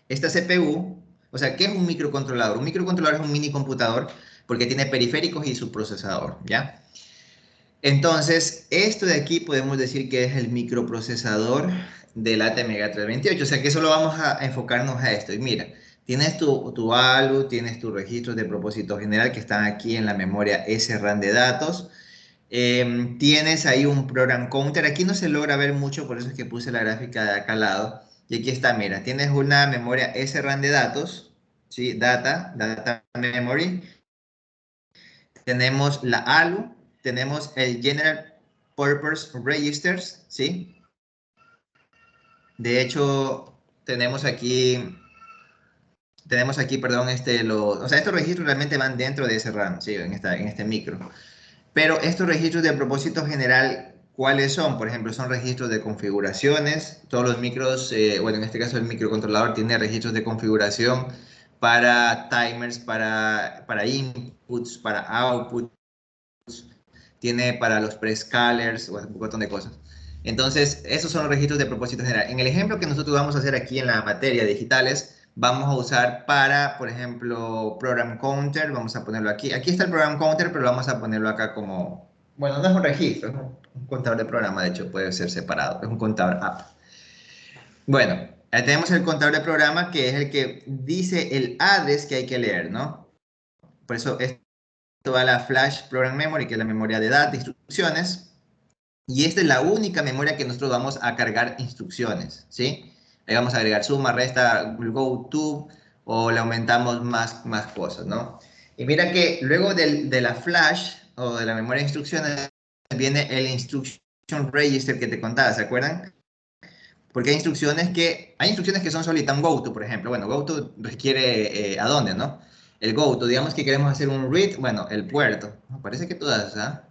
Esta CPU, o sea, ¿qué es un microcontrolador? Un microcontrolador es un mini computador porque tiene periféricos y su procesador, ¿ya? Entonces, esto de aquí podemos decir que es el microprocesador del ATmega 328, o sea que solo vamos a enfocarnos a esto. Y mira, tienes tu ALU, tienes tus registros de propósito general que están aquí en la memoria SRAM de datos. Tienes ahí un program counter. Aquí no se logra ver mucho, por eso es que puse la gráfica de acá al lado. Y aquí está, mira, tienes una memoria SRAM de datos, ¿sí? Data Memory. Tenemos la ALU, tenemos el General Purpose Registers, ¿sí? De hecho, tenemos aquí, perdón, o sea, estos registros realmente van dentro de ese RAM, ¿sí? En este micro. Pero estos registros de propósito general, ¿cuáles son? Por ejemplo, son registros de configuraciones. Todos los micros, bueno, en este caso el microcontrolador tiene registros de configuración para timers, para inputs, para outputs, tiene para los prescalers, bueno, un montón de cosas. Entonces, esos son los registros de propósito general. En el ejemplo que nosotros vamos a hacer aquí en la materia de digitales, vamos a usar para, por ejemplo, program counter, vamos a ponerlo aquí. Aquí está el program counter, pero vamos a ponerlo acá como, bueno, no es un registro, es un contador de programa, de hecho puede ser separado, es un contador app. Bueno, ahí tenemos el contador de programa que es el que dice el address que hay que leer, ¿no? Por eso esto va a la flash program memory, que es la memoria de datos, de instrucciones. Y esta es la única memoria que nosotros vamos a cargar instrucciones, ¿sí? Ahí vamos a agregar suma, resta, go to, o le aumentamos más cosas, ¿no? Y mira que luego de la flash o de la memoria de instrucciones viene el instruction register que te contaba, ¿se acuerdan? Porque hay instrucciones que son solitas, un go to, por ejemplo. Bueno, go to requiere a dónde, ¿no? El go to, digamos que queremos hacer un read, bueno, el puerto. Parece que todas, ¿ah?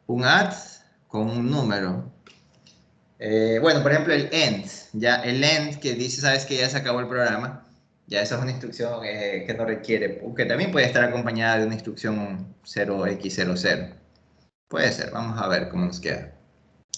Un add con un número. Bueno, por ejemplo, el end, ya el end que dice, sabes que ya se acabó el programa, ya esa es una instrucción que no requiere, que también puede estar acompañada de una instrucción 0x00. Puede ser, vamos a ver cómo nos queda.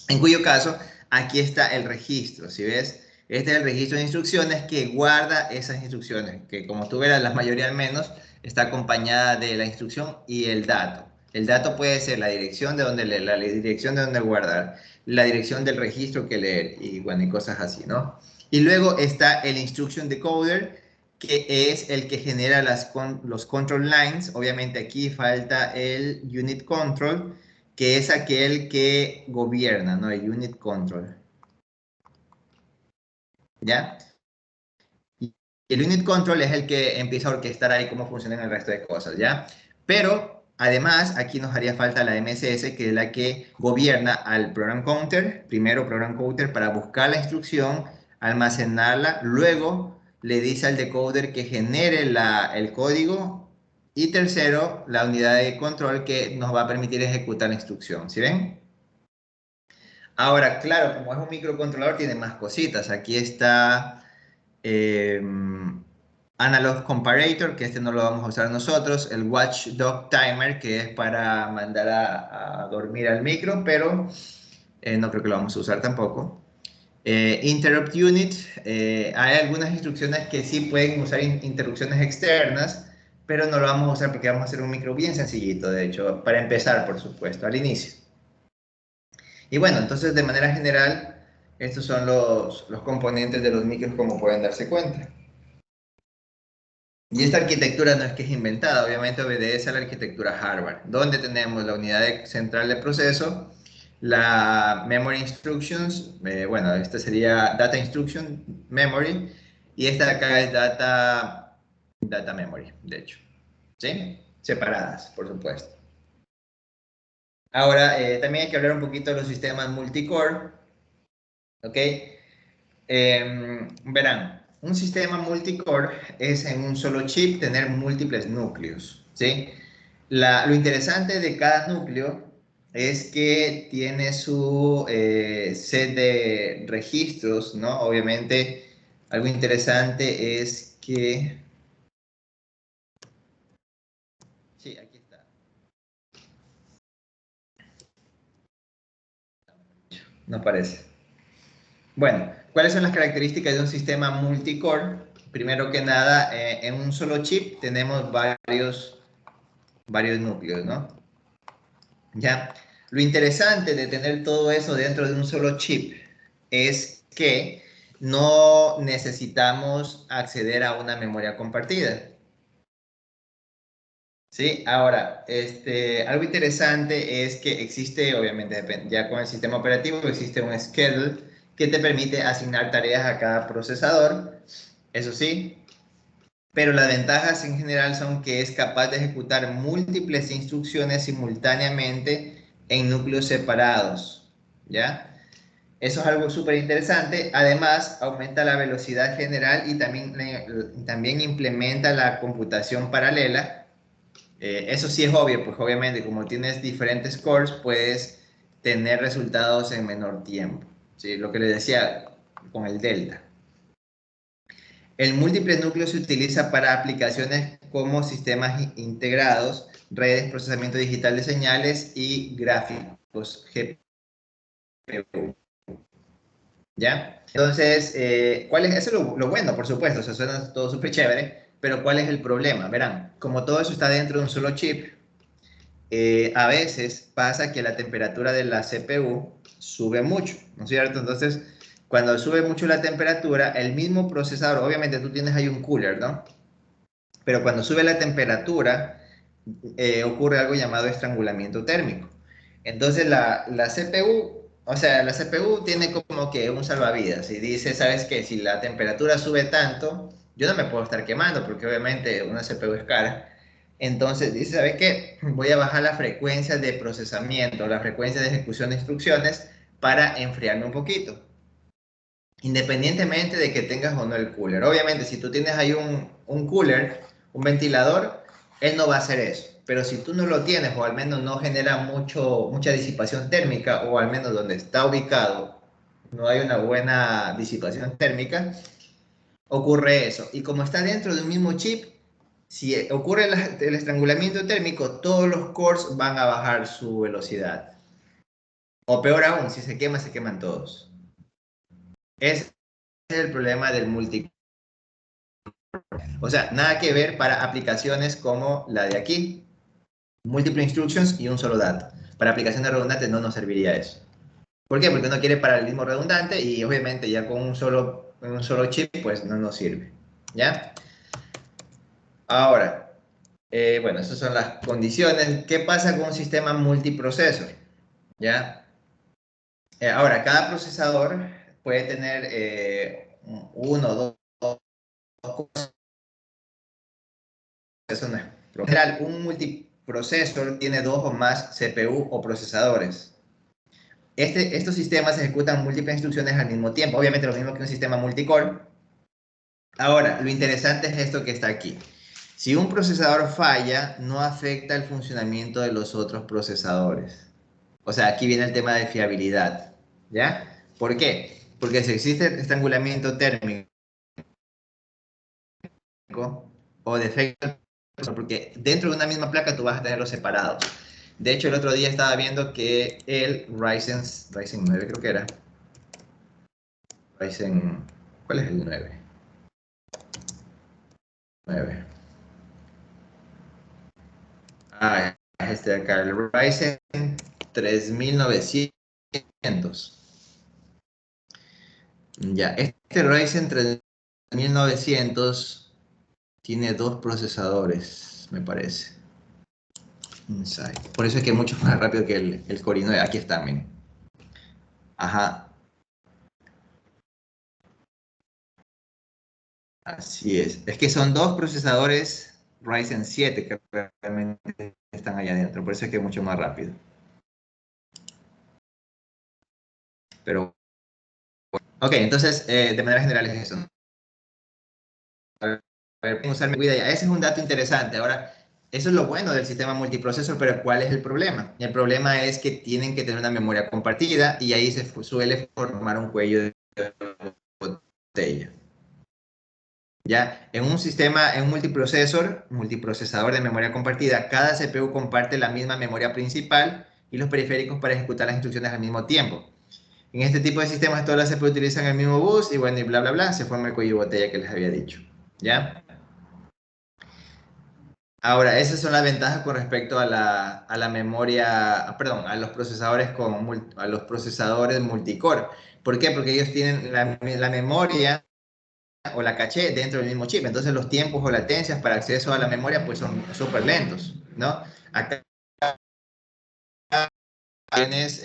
En cuyo caso, aquí está el registro, ¿sí ves? Este es el registro de instrucciones que guarda esas instrucciones, que como tú verás, la mayoría al menos, está acompañada de la instrucción y el dato. El dato puede ser la dirección de donde leer, la dirección de donde guardar, la dirección del registro que leer, y bueno, y cosas así, ¿no? Y luego está el instruction decoder, que es el que genera los control lines. Obviamente aquí falta el unit control, que es aquel que gobierna, ¿no? El unit control. ¿Ya? Y el unit control es el que empieza a orquestar ahí cómo funcionan el resto de cosas, ¿ya? Pero, además, aquí nos haría falta la MSS, que es la que gobierna al program counter, primero program counter para buscar la instrucción, almacenarla, luego le dice al decoder que genere el código, y tercero, la unidad de control que nos va a permitir ejecutar la instrucción, ¿sí ven? Ahora, claro, como es un microcontrolador, tiene más cositas. Aquí está eh, Analog Comparator, que este no lo vamos a usar nosotros. El Watchdog Timer, que es para mandar a dormir al micro, pero no creo que lo vamos a usar tampoco. Interrupt Unit, hay algunas instrucciones que sí pueden usar interrupciones externas, pero no lo vamos a usar porque vamos a hacer un micro bien sencillito, de hecho, para empezar, por supuesto, al inicio. Y bueno, entonces de manera general, estos son los componentes de los micros como pueden darse cuenta. Y esta arquitectura no es que es inventada, obviamente obedece a la arquitectura Harvard, donde tenemos la unidad central de proceso, la Memory Instructions, bueno, esta sería Data Instruction Memory, y esta de acá es Data Memory, de hecho. ¿Sí? Separadas, por supuesto. Ahora, también hay que hablar un poquito de los sistemas multicore. ¿Ok? Verán, un sistema multicore es en un solo chip tener múltiples núcleos, ¿sí? Lo interesante de cada núcleo es que tiene su set de registros, ¿no? Obviamente, algo interesante es que... Sí, aquí está. No parece. Bueno, ¿cuáles son las características de un sistema multicore? Primero que nada, en un solo chip tenemos varios núcleos, ¿no? Ya. Lo interesante de tener todo eso dentro de un solo chip es que no necesitamos acceder a una memoria compartida. Sí, ahora, algo interesante es que existe, obviamente, ya con el sistema operativo, existe un schedule que te permite asignar tareas a cada procesador, eso sí, pero las ventajas en general son que es capaz de ejecutar múltiples instrucciones simultáneamente en núcleos separados, ¿ya? Eso es algo súper interesante. Además, aumenta la velocidad general y también implementa la computación paralela. Eso sí es obvio, pues obviamente como tienes diferentes cores, puedes tener resultados en menor tiempo. ¿Sí? Lo que les decía con el delta. El múltiple núcleo se utiliza para aplicaciones como sistemas integrados, redes, procesamiento digital de señales y gráficos GPU. ¿Ya? Entonces, eso es lo bueno, por supuesto, o sea, suena todo súper chévere, pero ¿cuál es el problema? Verán, como todo eso está dentro de un solo chip, a veces pasa que la temperatura de la CPU sube mucho, ¿no es cierto? Entonces, cuando sube mucho la temperatura, el mismo procesador, obviamente tú tienes ahí un cooler, ¿no? Pero cuando sube la temperatura, ocurre algo llamado estrangulamiento térmico. Entonces la CPU, o sea, la CPU tiene como que un salvavidas y dice, ¿sabes qué? Si la temperatura sube tanto, yo no me puedo estar quemando porque obviamente una CPU es cara. Entonces dice, ¿sabes qué? Voy a bajar la frecuencia de procesamiento, la frecuencia de ejecución de instrucciones para enfriarme un poquito. Independientemente de que tengas o no el cooler. Obviamente, si tú tienes ahí un cooler, un ventilador, él no va a hacer eso. Pero si tú no lo tienes o al menos no genera mucha disipación térmica o al menos donde está ubicado no hay una buena disipación térmica, ocurre eso. Y como está dentro de un mismo chip, si ocurre el estrangulamiento térmico, todos los cores van a bajar su velocidad. O peor aún, si se quema, se queman todos. Ese es el problema del multi. O sea, nada que ver para aplicaciones como la de aquí. Múltiple instructions y un solo dato. Para aplicaciones redundantes no nos serviría eso. ¿Por qué? Porque uno quiere paralelismo redundante y obviamente ya con un solo chip pues no nos sirve. ¿Ya? Ahora, bueno, esas son las condiciones. ¿Qué pasa con un sistema multiprocesor? ¿Ya? Ahora, cada procesador puede tener uno o dos cosas. Eso no es. En general, un multiprocesor tiene dos o más CPU o procesadores. Estos sistemas ejecutan múltiples instrucciones al mismo tiempo, obviamente lo mismo que un sistema multicore. Ahora, lo interesante es esto que está aquí. Si un procesador falla, no afecta el funcionamiento de los otros procesadores. O sea, aquí viene el tema de fiabilidad. ¿Ya? ¿Por qué? Porque si existe estrangulamiento térmico o defecto, porque dentro de una misma placa tú vas a tenerlos separados. De hecho, el otro día estaba viendo que el Ryzen 9 creo que era. Ryzen, ¿cuál es el 9? 9. Ah, es este de acá, el Ryzen 3900. Ya, este Ryzen 3900 tiene dos procesadores, me parece. Inside. Por eso es que es mucho más rápido que el Core i9. Aquí está, miren. Ajá, así es. Es que son dos procesadores Ryzen 7 que realmente están allá adentro. Por eso es que es mucho más rápido. Pero, ok, entonces, de manera general es eso. A ver, pueden usar mi cuida ya. Ese es un dato interesante. Ahora, eso es lo bueno del sistema multiprocesor, pero ¿cuál es el problema? El problema es que tienen que tener una memoria compartida y ahí se suele formar un cuello de botella. ¿Ya? En un sistema, en un multiprocesador de memoria compartida, cada CPU comparte la misma memoria principal y los periféricos para ejecutar las instrucciones al mismo tiempo. En este tipo de sistemas, todas las CPU utilizan el mismo bus y bueno, y bla, bla, bla, se forma el cuello de botella que les había dicho. ¿Ya? Ahora, esas son las ventajas con respecto a la memoria, perdón, a los procesadores a los procesadores multicore. ¿Por qué? Porque ellos tienen la memoria o la caché dentro del mismo chip. Entonces los tiempos o latencias para acceso a la memoria pues son súper lentos, ¿no? Acá tienes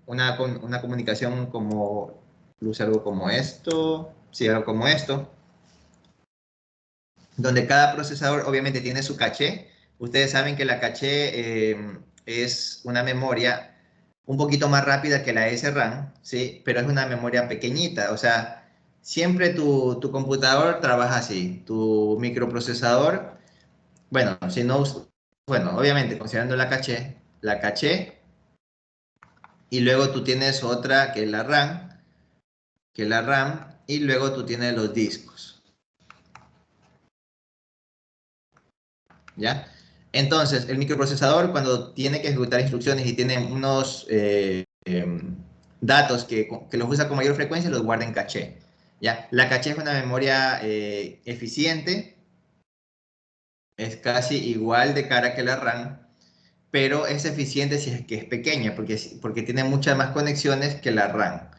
una comunicación como, luce algo como esto, sí, algo como esto, donde cada procesador obviamente tiene su caché. Ustedes saben que la caché es una memoria un poquito más rápida que la SRAM, ¿sí? Pero es una memoria pequeñita, o sea, siempre tu computador trabaja así, tu microprocesador, bueno, si no, bueno, obviamente considerando la caché, y luego tú tienes otra que es la RAM, y luego tú tienes los discos, ¿ya? Entonces, el microprocesador cuando tiene que ejecutar instrucciones y tiene unos datos que los usa con mayor frecuencia, los guarda en caché, ¿ya? La caché es una memoria eficiente, es casi igual de cara que la RAM, pero es eficiente si es que es pequeña, porque tiene muchas más conexiones que la RAM.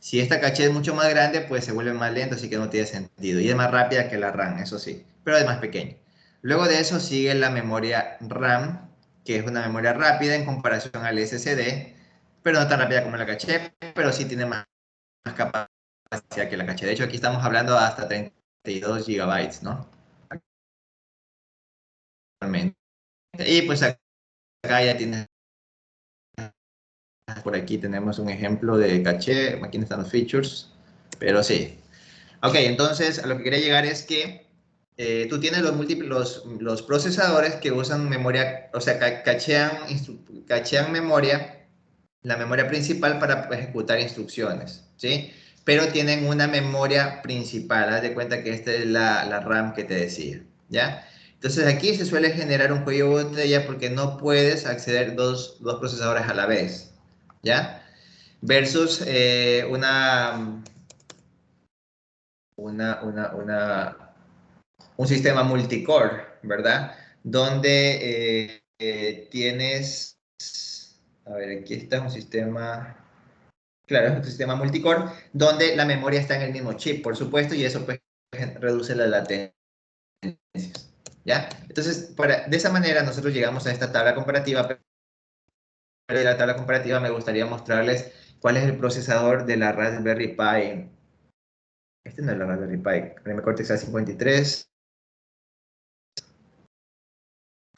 Si esta caché es mucho más grande, pues se vuelve más lento, así que no tiene sentido. Y es más rápida que la RAM, eso sí, pero es más pequeña. Luego de eso sigue la memoria RAM, que es una memoria rápida en comparación al SSD, pero no tan rápida como la caché, pero sí tiene más capacidad que la caché. De hecho, aquí estamos hablando hasta 32 GB, ¿no? Actualmente. Y pues acá ya tienes, por aquí tenemos un ejemplo de caché, aquí están los features, pero sí. Ok, entonces a lo que quería llegar es que tú tienes los procesadores que usan memoria, o sea, cachean memoria, la memoria principal para ejecutar instrucciones, ¿sí? Pero tienen una memoria principal, haz de cuenta que esta es la RAM que te decía, ¿ya? Entonces aquí se suele generar un cuello de botella porque no puedes acceder dos procesadores a la vez, ¿ya? Versus un sistema multicore, ¿verdad? Donde tienes, a ver, aquí está un sistema, claro, es un sistema multicore, donde la memoria está en el mismo chip, por supuesto, y eso pues reduce la latencia, ¿ya? Entonces, de esa manera nosotros llegamos a esta tabla comparativa, pero de la tabla comparativa me gustaría mostrarles cuál es el procesador de la Raspberry Pi. Este no es la Raspberry Pi, RM Cortex A53.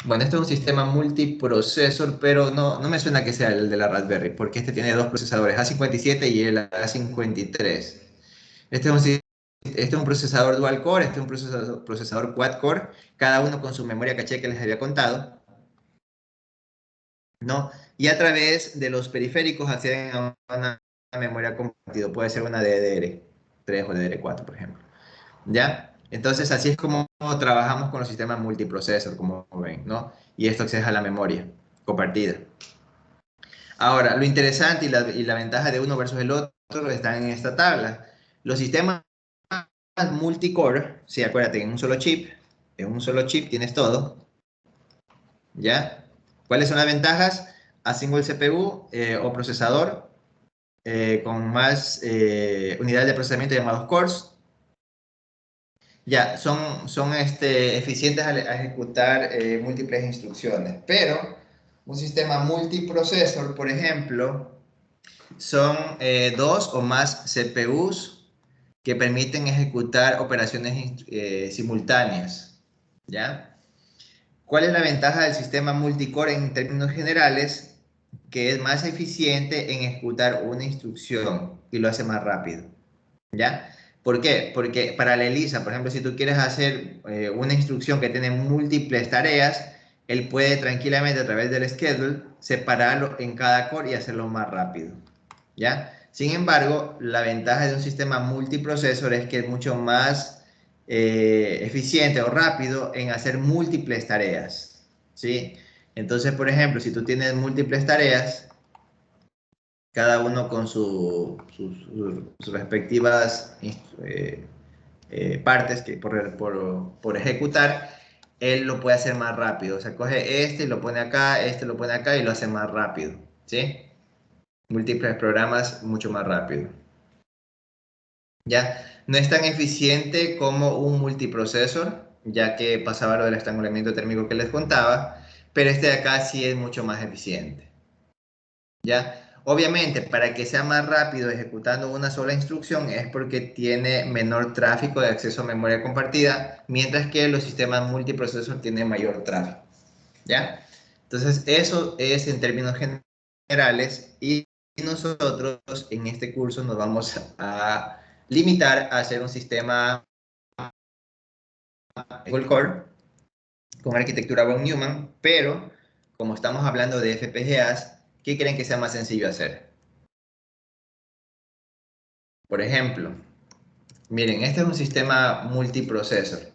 Bueno, este es un sistema multiprocesor, pero no me suena que sea el de la Raspberry, porque este tiene dos procesadores, A57 y el A53. Este es este es un procesador dual core, este es un procesador quad core, cada uno con su memoria caché que les había contado, ¿no? Y a través de los periféricos acceden a una memoria compartida, puede ser una DDR3 o DDR4, por ejemplo. ¿Ya? Entonces, así es como trabajamos con los sistemas multiprocesor, como ven, ¿no? Y esto accede a la memoria compartida. Ahora, lo interesante y la ventaja de uno versus el otro están en esta tabla. Los sistemas multicore, sí, acuérdate, en un solo chip tienes todo, ¿ya? ¿Cuáles son las ventajas? A single CPU o procesador con más unidades de procesamiento llamados cores. Ya, son eficientes a ejecutar múltiples instrucciones, pero un sistema multiprocesor, por ejemplo, son dos o más CPUs que permiten ejecutar operaciones simultáneas, ¿ya? ¿Cuál es la ventaja del sistema multicore en términos generales? Que es más eficiente en ejecutar una instrucción y lo hace más rápido, ¿ya? ¿Por qué? Porque paraleliza, por ejemplo, si tú quieres hacer una instrucción que tiene múltiples tareas, él puede tranquilamente a través del schedule separarlo en cada core y hacerlo más rápido, ¿ya? Sin embargo, la ventaja de un sistema multiprocesor es que es mucho más eficiente o rápido en hacer múltiples tareas, ¿sí? Entonces, por ejemplo, si tú tienes múltiples tareas, cada uno con sus respectivas partes que por ejecutar, él lo puede hacer más rápido. O sea, coge este y lo pone acá, este lo pone acá y lo hace más rápido, ¿sí? Múltiples programas mucho más rápido. ¿Ya? No es tan eficiente como un multiprocesor, ya que pasaba lo del estrangulamiento térmico que les contaba, pero este de acá sí es mucho más eficiente. ¿Ya? Obviamente, para que sea más rápido ejecutando una sola instrucción es porque tiene menor tráfico de acceso a memoria compartida, mientras que los sistemas multiprocesor tienen mayor tráfico. ¿Ya? Entonces, eso es en términos generales y nosotros en este curso nos vamos a limitar a hacer un sistema Google Core con arquitectura von Neumann, pero como estamos hablando de FPGAs, ¿qué creen que sea más sencillo hacer? Por ejemplo, miren, este es un sistema multiprocesor.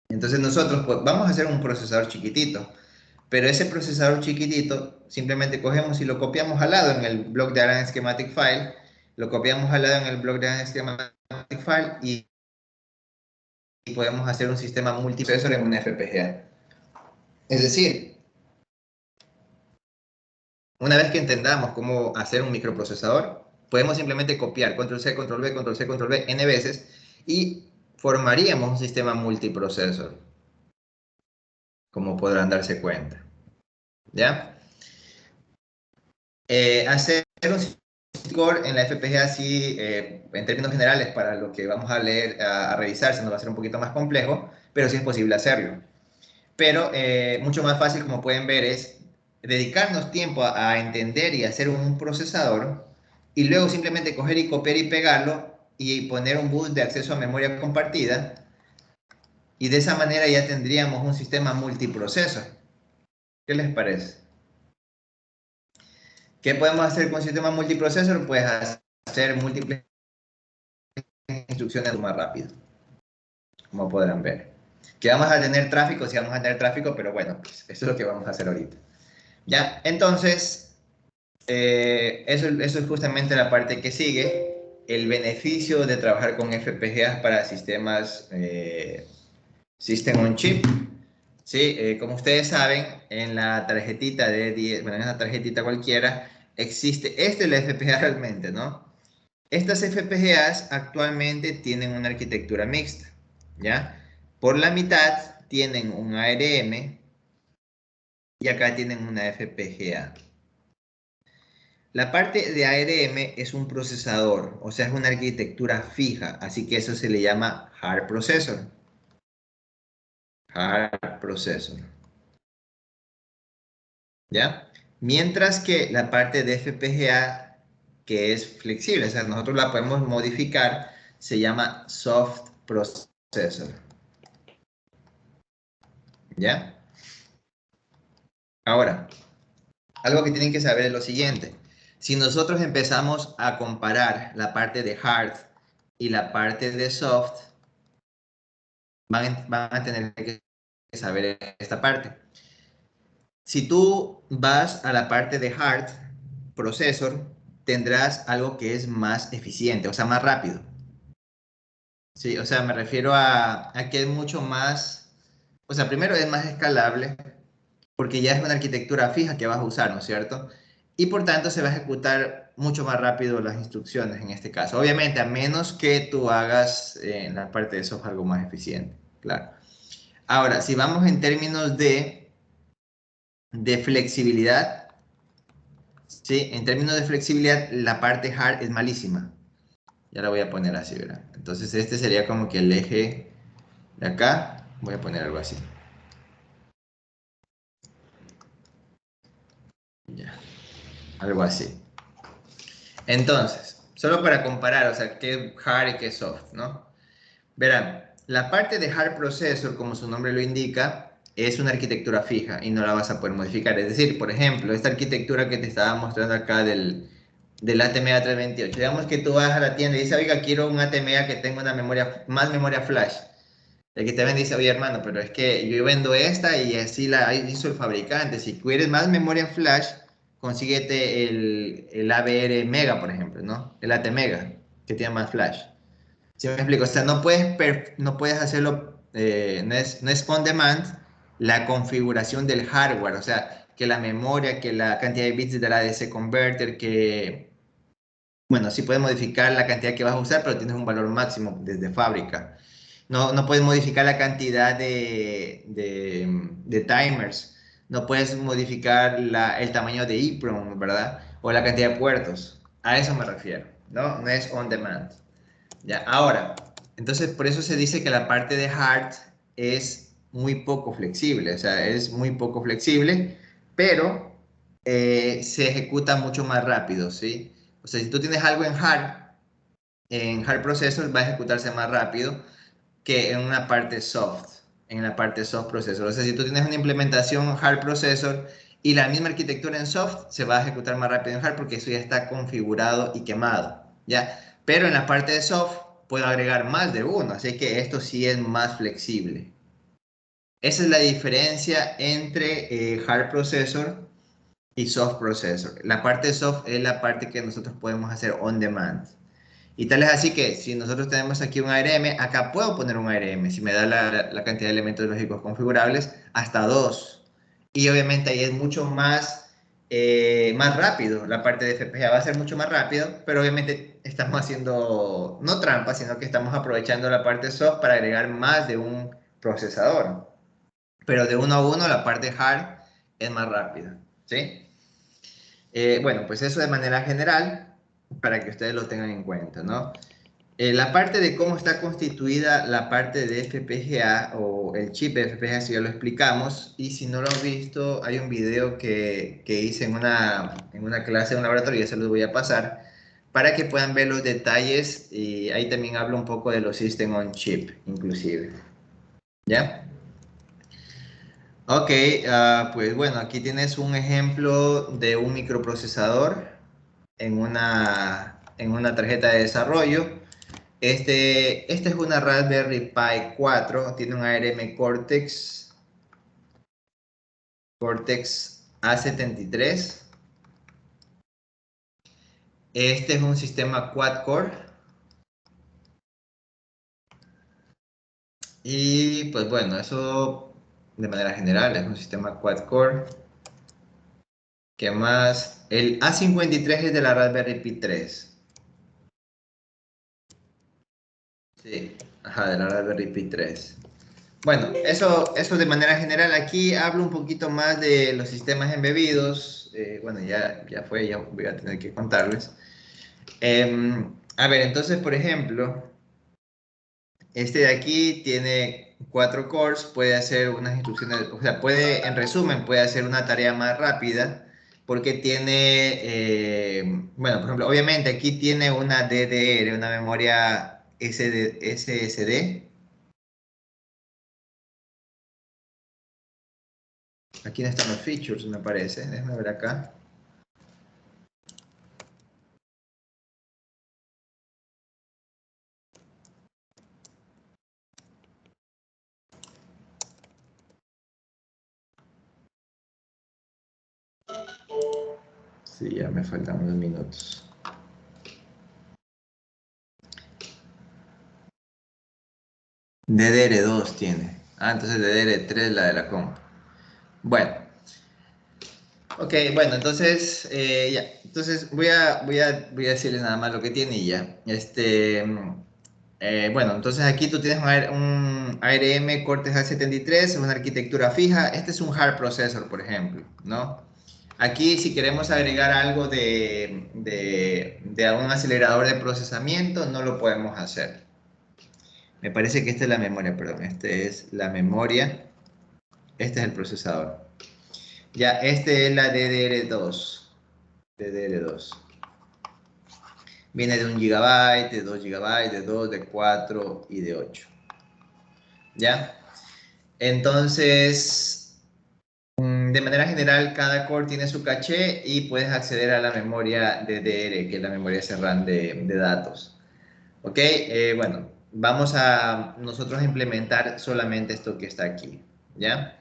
Entonces nosotros pues, vamos a hacer un procesador chiquitito, pero ese procesador chiquitito simplemente cogemos y lo copiamos al lado en el block de ARM Schematic File, lo copiamos al lado en el block de ARM Schematic File y podemos hacer un sistema multiprocesor en una FPGA. Es decir, una vez que entendamos cómo hacer un microprocesador, podemos simplemente copiar control C, control V, control C, control V n veces y formaríamos un sistema multiprocesor, como podrán darse cuenta. ¿Ya? Hacer un core en la FPGA sí, en términos generales, para lo que vamos a leer, a revisar, se nos va a hacer un poquito más complejo, pero sí es posible hacerlo. Pero mucho más fácil, como pueden ver, es dedicarnos tiempo a entender y hacer un procesador y luego simplemente coger y copiar y pegarlo y poner un bus de acceso a memoria compartida y de esa manera ya tendríamos un sistema multiproceso. ¿Qué les parece? ¿Qué podemos hacer con sistema multiprocesor? Pues hacer múltiples instrucciones más rápido, como podrán ver. Que vamos a tener tráfico, sí vamos a tener tráfico, pero bueno, pues eso es lo que vamos a hacer ahorita. Ya, entonces, eso es justamente la parte que sigue. El beneficio de trabajar con FPGAs para sistemas System on Chip. Sí, como ustedes saben, en la tarjetita de 10, bueno, en una tarjetita cualquiera, existe, esta es la FPGA realmente, ¿no? Estas FPGAs actualmente tienen una arquitectura mixta, ¿ya? Por la mitad tienen un ARM y acá tienen una FPGA. La parte de ARM es un procesador, o sea, es una arquitectura fija, así que eso se le llama Hard Processor. Hard Processor. ¿Ya? Mientras que la parte de FPGA, que es flexible, o sea, nosotros la podemos modificar, se llama Soft Processor. ¿Ya? Ahora, algo que tienen que saber es lo siguiente. Si nosotros empezamos a comparar la parte de hard y la parte de soft, van a tener que saber esta parte. Si tú vas a la parte de hard processor, tendrás algo que es más eficiente, o sea, más rápido. Sí, o sea, me refiero a que es mucho más, o sea, primero es más escalable, porque ya es una arquitectura fija que vas a usar, ¿no es cierto? Y por tanto se va a ejecutar mucho más rápido las instrucciones en este caso. Obviamente, a menos que tú hagas en la parte de software algo más eficiente, claro. Ahora, si vamos en términos de flexibilidad, ¿sí? En términos de flexibilidad, la parte hard es malísima. Ya la voy a poner así, ¿verdad? Entonces este sería como que el eje de acá. Voy a poner algo así. Ya, algo así. Entonces, solo para comparar, o sea, qué es hard y qué es soft, ¿no? Verán, la parte de hard processor, como su nombre lo indica, es una arquitectura fija y no la vas a poder modificar. Es decir, por ejemplo, esta arquitectura que te estaba mostrando acá del ATmega 328. Digamos que tú vas a la tienda y dices, oiga, quiero un ATmega que tenga una memoria, más memoria flash. El que te vende dice, oye hermano, pero es que yo vendo esta y así la hizo el fabricante. Si quieres más memoria flash, consíguete el ABR Mega, por ejemplo, ¿no? El ATmega, que tiene más flash. ¿Sí me explico? O sea, no puedes hacerlo, no es on demand la configuración del hardware, o sea, que la memoria, que la cantidad de bits de la ADC converter, Bueno, sí puedes modificar la cantidad que vas a usar, pero tienes un valor máximo desde fábrica. No puedes modificar la cantidad de timers. No puedes modificar el tamaño de EEPROM, ¿verdad? O la cantidad de puertos. A eso me refiero, ¿no? No es on demand. Ya, ahora, entonces por eso se dice que la parte de hard es muy poco flexible, o sea, es muy poco flexible, pero se ejecuta mucho más rápido, ¿sí? O sea, si tú tienes algo en hard processor va a ejecutarse más rápido que en una parte soft, en la parte soft processor. O sea, si tú tienes una implementación hard processor y la misma arquitectura en soft, se va a ejecutar más rápido en hard porque eso ya está configurado y quemado, ¿ya? Pero en la parte de soft puedo agregar más de uno, así que esto sí es más flexible. Esa es la diferencia entre hard processor y soft processor. La parte soft es la parte que nosotros podemos hacer on demand. Y tal es así que si nosotros tenemos aquí un ARM, acá puedo poner un ARM, si me da la cantidad de elementos lógicos configurables, hasta 2. Y obviamente ahí es mucho más rápido, la parte de FPGA va a ser mucho más rápido, pero obviamente estamos haciendo, no trampa, sino que estamos aprovechando la parte soft para agregar más de un procesador. Pero de uno a uno la parte hard es más rápida, ¿sí? Bueno, pues eso de manera general, para que ustedes lo tengan en cuenta, ¿no? La parte de cómo está constituida la parte de FPGA o el chip de FPGA, si ya lo explicamos, y si no lo han visto, hay un video que hice en una clase, en un laboratorio, ya se los voy a pasar, para que puedan ver los detalles, y ahí también hablo un poco de los System on Chip, inclusive. ¿Ya? Ok, pues bueno, aquí tienes un ejemplo de un microprocesador en una tarjeta de desarrollo. Esta es una Raspberry Pi 4, tiene un ARM Cortex A73. Este es un sistema quad-core. Y pues bueno, eso de manera general es un sistema quad-core. ¿Qué más? El A53 es de la Raspberry Pi 3. Sí, ajá, de la Raspberry Pi 3. Bueno, eso de manera general. Aquí hablo un poquito más de los sistemas embebidos. Bueno, ya voy a tener que contarles. A ver, entonces, por ejemplo, este de aquí tiene 4 cores, puede hacer unas instrucciones, o sea, en resumen, puede hacer una tarea más rápida porque tiene, bueno, por ejemplo, obviamente aquí tiene una DDR, una memoria SSD. Aquí no están los features, me parece. Déjame ver acá. Sí, ya me faltan unos minutos. DDR2 tiene. Entonces DDR3 la de la comp. Bueno. Ok, bueno, entonces, ya. Entonces voy a decirles nada más lo que tiene y ya. Bueno, entonces aquí tú tienes un ARM Cortex A73, es una arquitectura fija. Este es un hard processor, por ejemplo, ¿no? Aquí, si queremos agregar algo de un acelerador de procesamiento, no lo podemos hacer. Me parece que esta es la memoria, perdón. Esta es la memoria. Este es el procesador. Ya, este es la DDR2. DDR2. Viene de 1 GB, de 2 GB, de 2, de 4 y de 8. ¿Ya? Entonces, de manera general, cada core tiene su caché y puedes acceder a la memoria DDR, que es la memoria SRAM de datos. ¿Ok? Bueno, vamos a nosotros implementar solamente esto que está aquí. ¿Ya?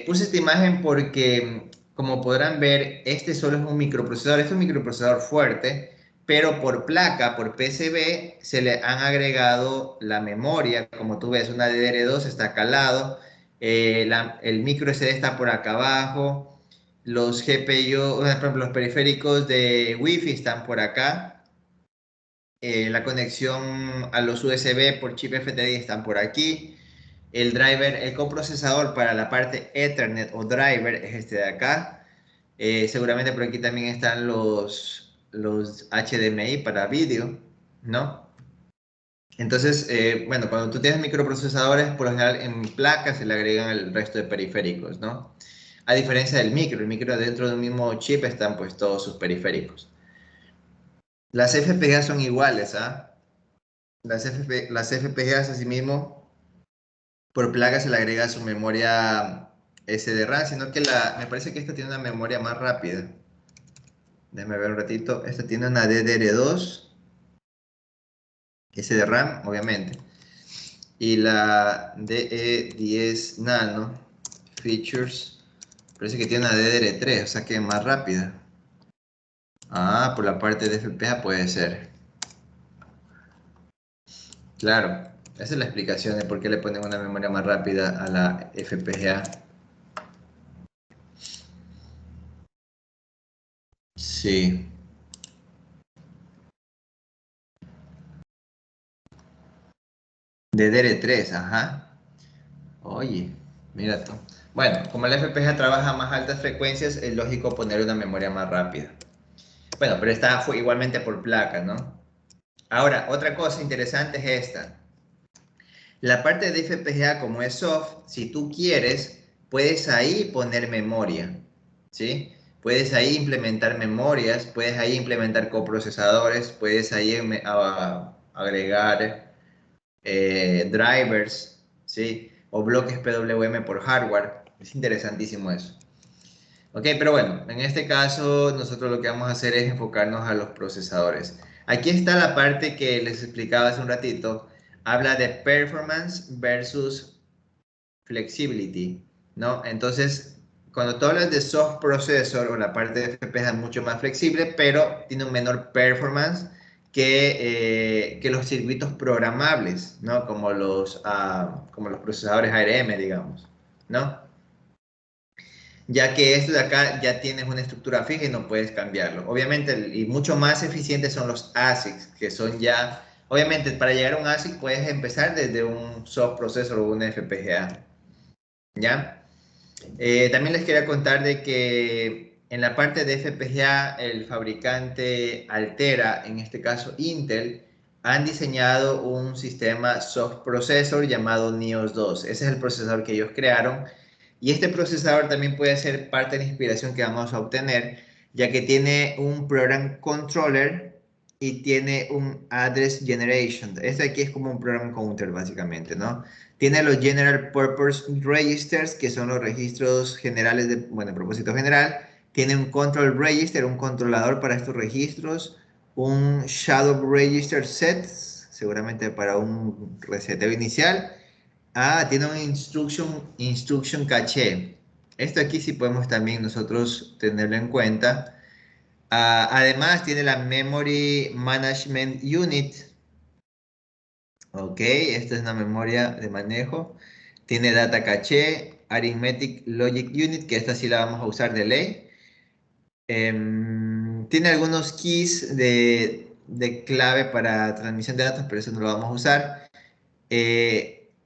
Puse esta imagen porque, como podrán ver, este solo es un microprocesador. Es un microprocesador fuerte, pero por placa, por PCB, se le han agregado la memoria. Como tú ves, una DDR2 está acá al lado. El micro SD está por acá abajo. Los GPU, por ejemplo, los periféricos de Wi-Fi están por acá. La conexión a los USB por chip FTDI están por aquí. El driver, el coprocesador para la parte Ethernet o driver es este de acá. Seguramente por aquí también están los HDMI para vídeo, ¿no? Entonces, bueno, cuando tú tienes microprocesadores, por lo general en placas se le agregan el resto de periféricos, ¿no? A diferencia del micro, el micro dentro de un mismo chip están pues todos sus periféricos. Las FPGA son iguales, ¿ah? Las FPGAs asimismo, por placa se le agrega su memoria SDRAM, sino que me parece que esta tiene una memoria más rápida. Déjame ver un ratito. Esta tiene una DDR2, SDRAM, obviamente. Y la DE10 Nano Features, parece que tiene una DDR3, o sea que es más rápida. Ah, por la parte de FPGA puede ser. Claro, esa es la explicación de por qué le ponen una memoria más rápida a la FPGA. Sí. DDR3, ajá. Oye, mira tú. Bueno, como la FPGA trabaja a más altas frecuencias, es lógico poner una memoria más rápida. Bueno, pero esta fue igualmente por placa, ¿no? Ahora, otra cosa interesante es esta. La parte de FPGA, como es soft, si tú quieres, puedes ahí poner memoria, ¿sí? Puedes ahí implementar memorias, puedes ahí implementar coprocesadores, puedes ahí agregar drivers, ¿sí? O bloques PWM por hardware. Es interesantísimo eso. Ok, pero bueno, en este caso nosotros lo que vamos a hacer es enfocarnos a los procesadores. Aquí está la parte que les explicaba hace un ratito. Habla de performance versus flexibility, ¿no? Entonces, cuando tú hablas de soft processor o la parte de FPGA es mucho más flexible, pero tiene un menor performance que los circuitos programables, ¿no? Como los procesadores ARM, digamos, ¿no? Ya que esto de acá ya tienes una estructura fija y no puedes cambiarlo. Obviamente, y mucho más eficientes son los ASICs, que son ya, obviamente, para llegar a un ASIC puedes empezar desde un soft processor o un FPGA, ¿ya? También les quería contar de que en la parte de FPGA, el fabricante Altera, en este caso Intel, han diseñado un sistema soft processor llamado Nios 2. Ese es el procesador que ellos crearon. Y este procesador también puede ser parte de la inspiración que vamos a obtener, ya que tiene un program controller y tiene un address generation. Este aquí es como un program counter, básicamente, ¿no? Tiene los General Purpose Registers, que son los registros generales de, bueno, propósito general. Tiene un Control Register, un controlador para estos registros. Un Shadow Register Set, seguramente para un reseteo inicial. Ah, tiene un Instruction Cache. Esto aquí sí podemos también nosotros tenerlo en cuenta. Además, tiene la Memory Management Unit. Ok, esta es una memoria de manejo. Tiene Data Cache, Arithmetic Logic Unit, que esta sí la vamos a usar de ley. Tiene algunos keys de clave para transmisión de datos, pero eso no lo vamos a usar.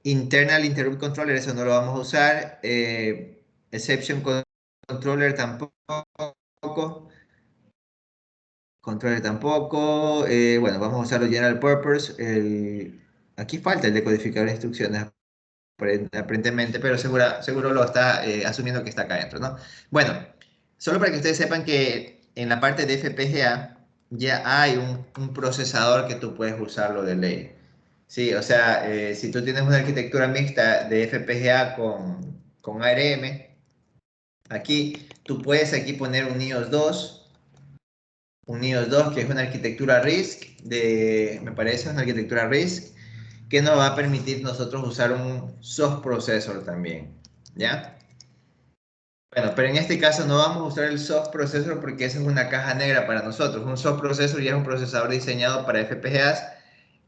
Internal Interrupt Controller, eso no lo vamos a usar. Exception Controller tampoco. Controller tampoco. Bueno, vamos a usar los General Purpose. Aquí falta el decodificador de instrucciones, aparentemente, pero seguro lo está asumiendo que está acá adentro, ¿no? Bueno, solo para que ustedes sepan que en la parte de FPGA ya hay un procesador que tú puedes usarlo de ley. Sí, o sea, si tú tienes una arquitectura mixta de FPGA con ARM, aquí tú puedes aquí poner un iOS 2 que es una arquitectura RISC, me parece una arquitectura RISC, que nos va a permitir nosotros usar un soft processor también, ¿ya? Bueno, pero en este caso no vamos a usar el soft processor porque esa es una caja negra para nosotros. Un soft processor ya es un procesador diseñado para FPGAs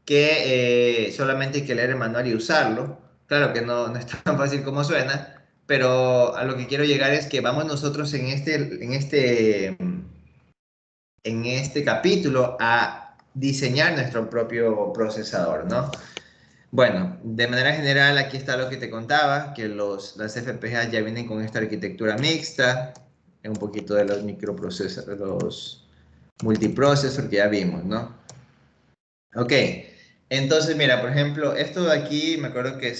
que solamente hay que leer el manual y usarlo. Claro que no es tan fácil como suena, pero a lo que quiero llegar es que vamos nosotros en este capítulo a diseñar nuestro propio procesador, ¿no? Bueno, de manera general aquí está lo que te contaba, que las FPGA ya vienen con esta arquitectura mixta, un poquito de los microprocesadores, los multiprocessor que ya vimos, ¿no? Ok, entonces mira, por ejemplo, esto de aquí me acuerdo que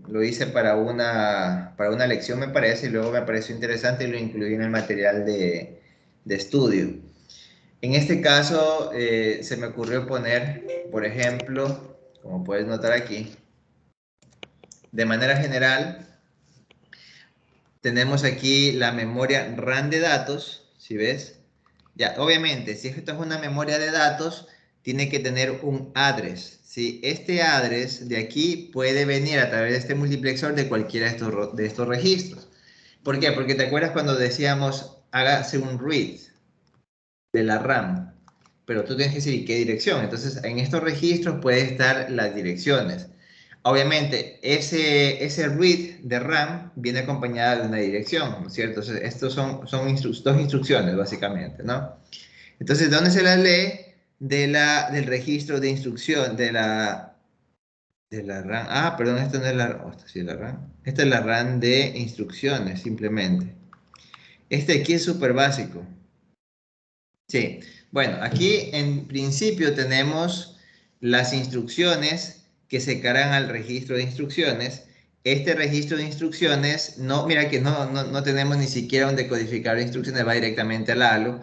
lo hice para una lección me parece, y luego me pareció interesante y lo incluí en el material de estudio. En este caso se me ocurrió poner, por ejemplo, como puedes notar aquí, de manera general, tenemos aquí la memoria RAM de datos, ¿sí ves? Ya, obviamente, si esto es una memoria de datos, tiene que tener un address, ¿sí? Este address de aquí puede venir a través de este multiplexor de cualquiera de estos registros. ¿Por qué? Porque te acuerdas cuando decíamos, hágase un read de la RAM, pero tú tienes que decir qué dirección. Entonces, en estos registros pueden estar las direcciones. Obviamente, ese read de RAM viene acompañada de una dirección, ¿no es cierto? Entonces, estos son dos instrucciones, básicamente, ¿no? Entonces, ¿dónde se las lee? Del registro de instrucción, de la RAM. Ah, perdón, esta no es esta sí es la RAM. Esta es la RAM de instrucciones, simplemente. Este aquí es súper básico. Sí, bueno, aquí en principio tenemos las instrucciones que se cargan al registro de instrucciones. Este registro de instrucciones, no, mira que no tenemos ni siquiera un decodificador de instrucciones, va directamente al ALU,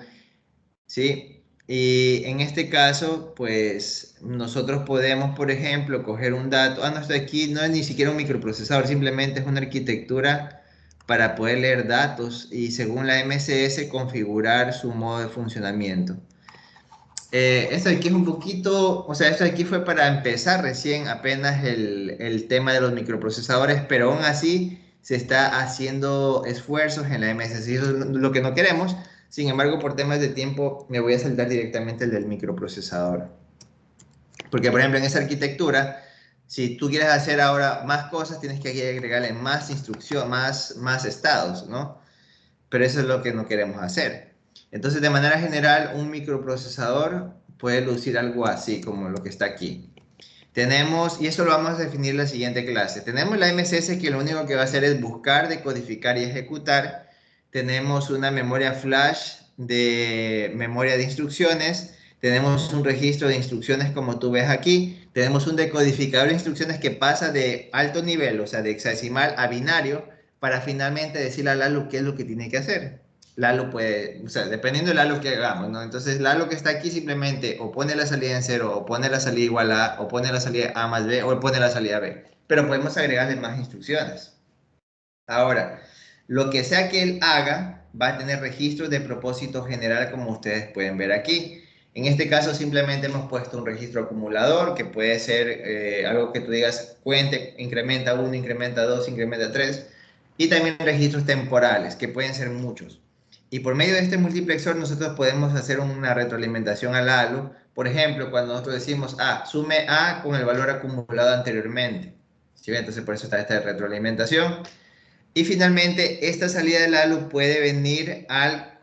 ¿sí? Y en este caso, pues nosotros podemos, por ejemplo, coger un dato. Ah, no, esto de aquí no es ni siquiera un microprocesador, simplemente es una arquitectura para poder leer datos y según la MSS configurar su modo de funcionamiento. Esto de aquí es un poquito, o sea, esto de aquí fue para empezar recién apenas el tema de los microprocesadores, pero aún así se está haciendo esfuerzos en la MSS y eso es lo que no queremos. Sin embargo, por temas de tiempo, me voy a saltar directamente el del microprocesador. Porque, por ejemplo, en esa arquitectura, si tú quieres hacer ahora más cosas, tienes que agregarle más instrucción, más estados, ¿no? Pero eso es lo que no queremos hacer. Entonces, de manera general, un microprocesador puede lucir algo así, como lo que está aquí. Tenemos, y eso lo vamos a definir en la siguiente clase. Tenemos la MSS que lo único que va a hacer es buscar, decodificar y ejecutar. Tenemos una memoria flash de memoria de instrucciones. Tenemos un registro de instrucciones como tú ves aquí. Tenemos un decodificador de instrucciones que pasa de alto nivel, o sea, de hexadecimal a binario, para finalmente decirle al ALU qué es lo que tiene que hacer. Lalo puede, o sea, dependiendo del Lalo que hagamos, ¿no? Entonces, Lalo que está aquí simplemente o pone la salida en cero, o pone la salida igual a, o pone la salida A más B, o pone la salida B. Pero podemos agregarle más instrucciones. Ahora, lo que sea que él haga, va a tener registros de propósito general, como ustedes pueden ver aquí. En este caso, simplemente hemos puesto un registro acumulador, que puede ser algo que tú digas, cuente, incrementa 1, incrementa 2, incrementa 3. Y también registros temporales, que pueden ser muchos. Y por medio de este multiplexor nosotros podemos hacer una retroalimentación al ALU. Por ejemplo, cuando nosotros decimos sume A con el valor acumulado anteriormente. ¿Sí? Entonces por eso está esta retroalimentación. Y finalmente esta salida del ALU puede venir al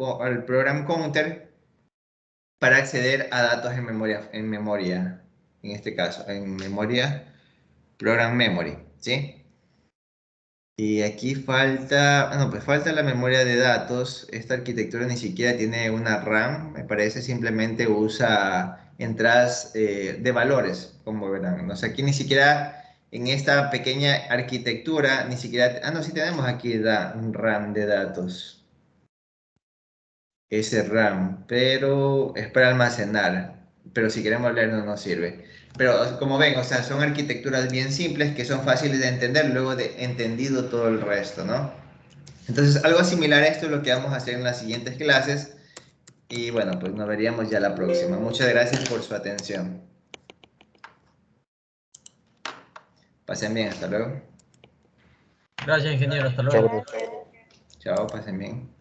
program counter para acceder a datos en memoria, en este caso, en memoria, program memory, ¿sí? Y aquí falta, bueno, pues falta la memoria de datos. Esta arquitectura ni siquiera tiene una RAM, me parece, simplemente usa entradas de valores, como verán. O sea, aquí ni siquiera en esta pequeña arquitectura, ni siquiera, no, sí tenemos aquí un RAM de datos. Ese RAM, pero es para almacenar. Pero si queremos leer no nos sirve. Pero como ven, o sea, son arquitecturas bien simples que son fáciles de entender luego de entendido todo el resto, ¿no? Entonces, algo similar a esto es lo que vamos a hacer en las siguientes clases. Y bueno, pues nos veríamos ya la próxima. Muchas gracias por su atención. Pasen bien, hasta luego. Gracias, ingeniero. Hasta luego. Chao, pasen bien.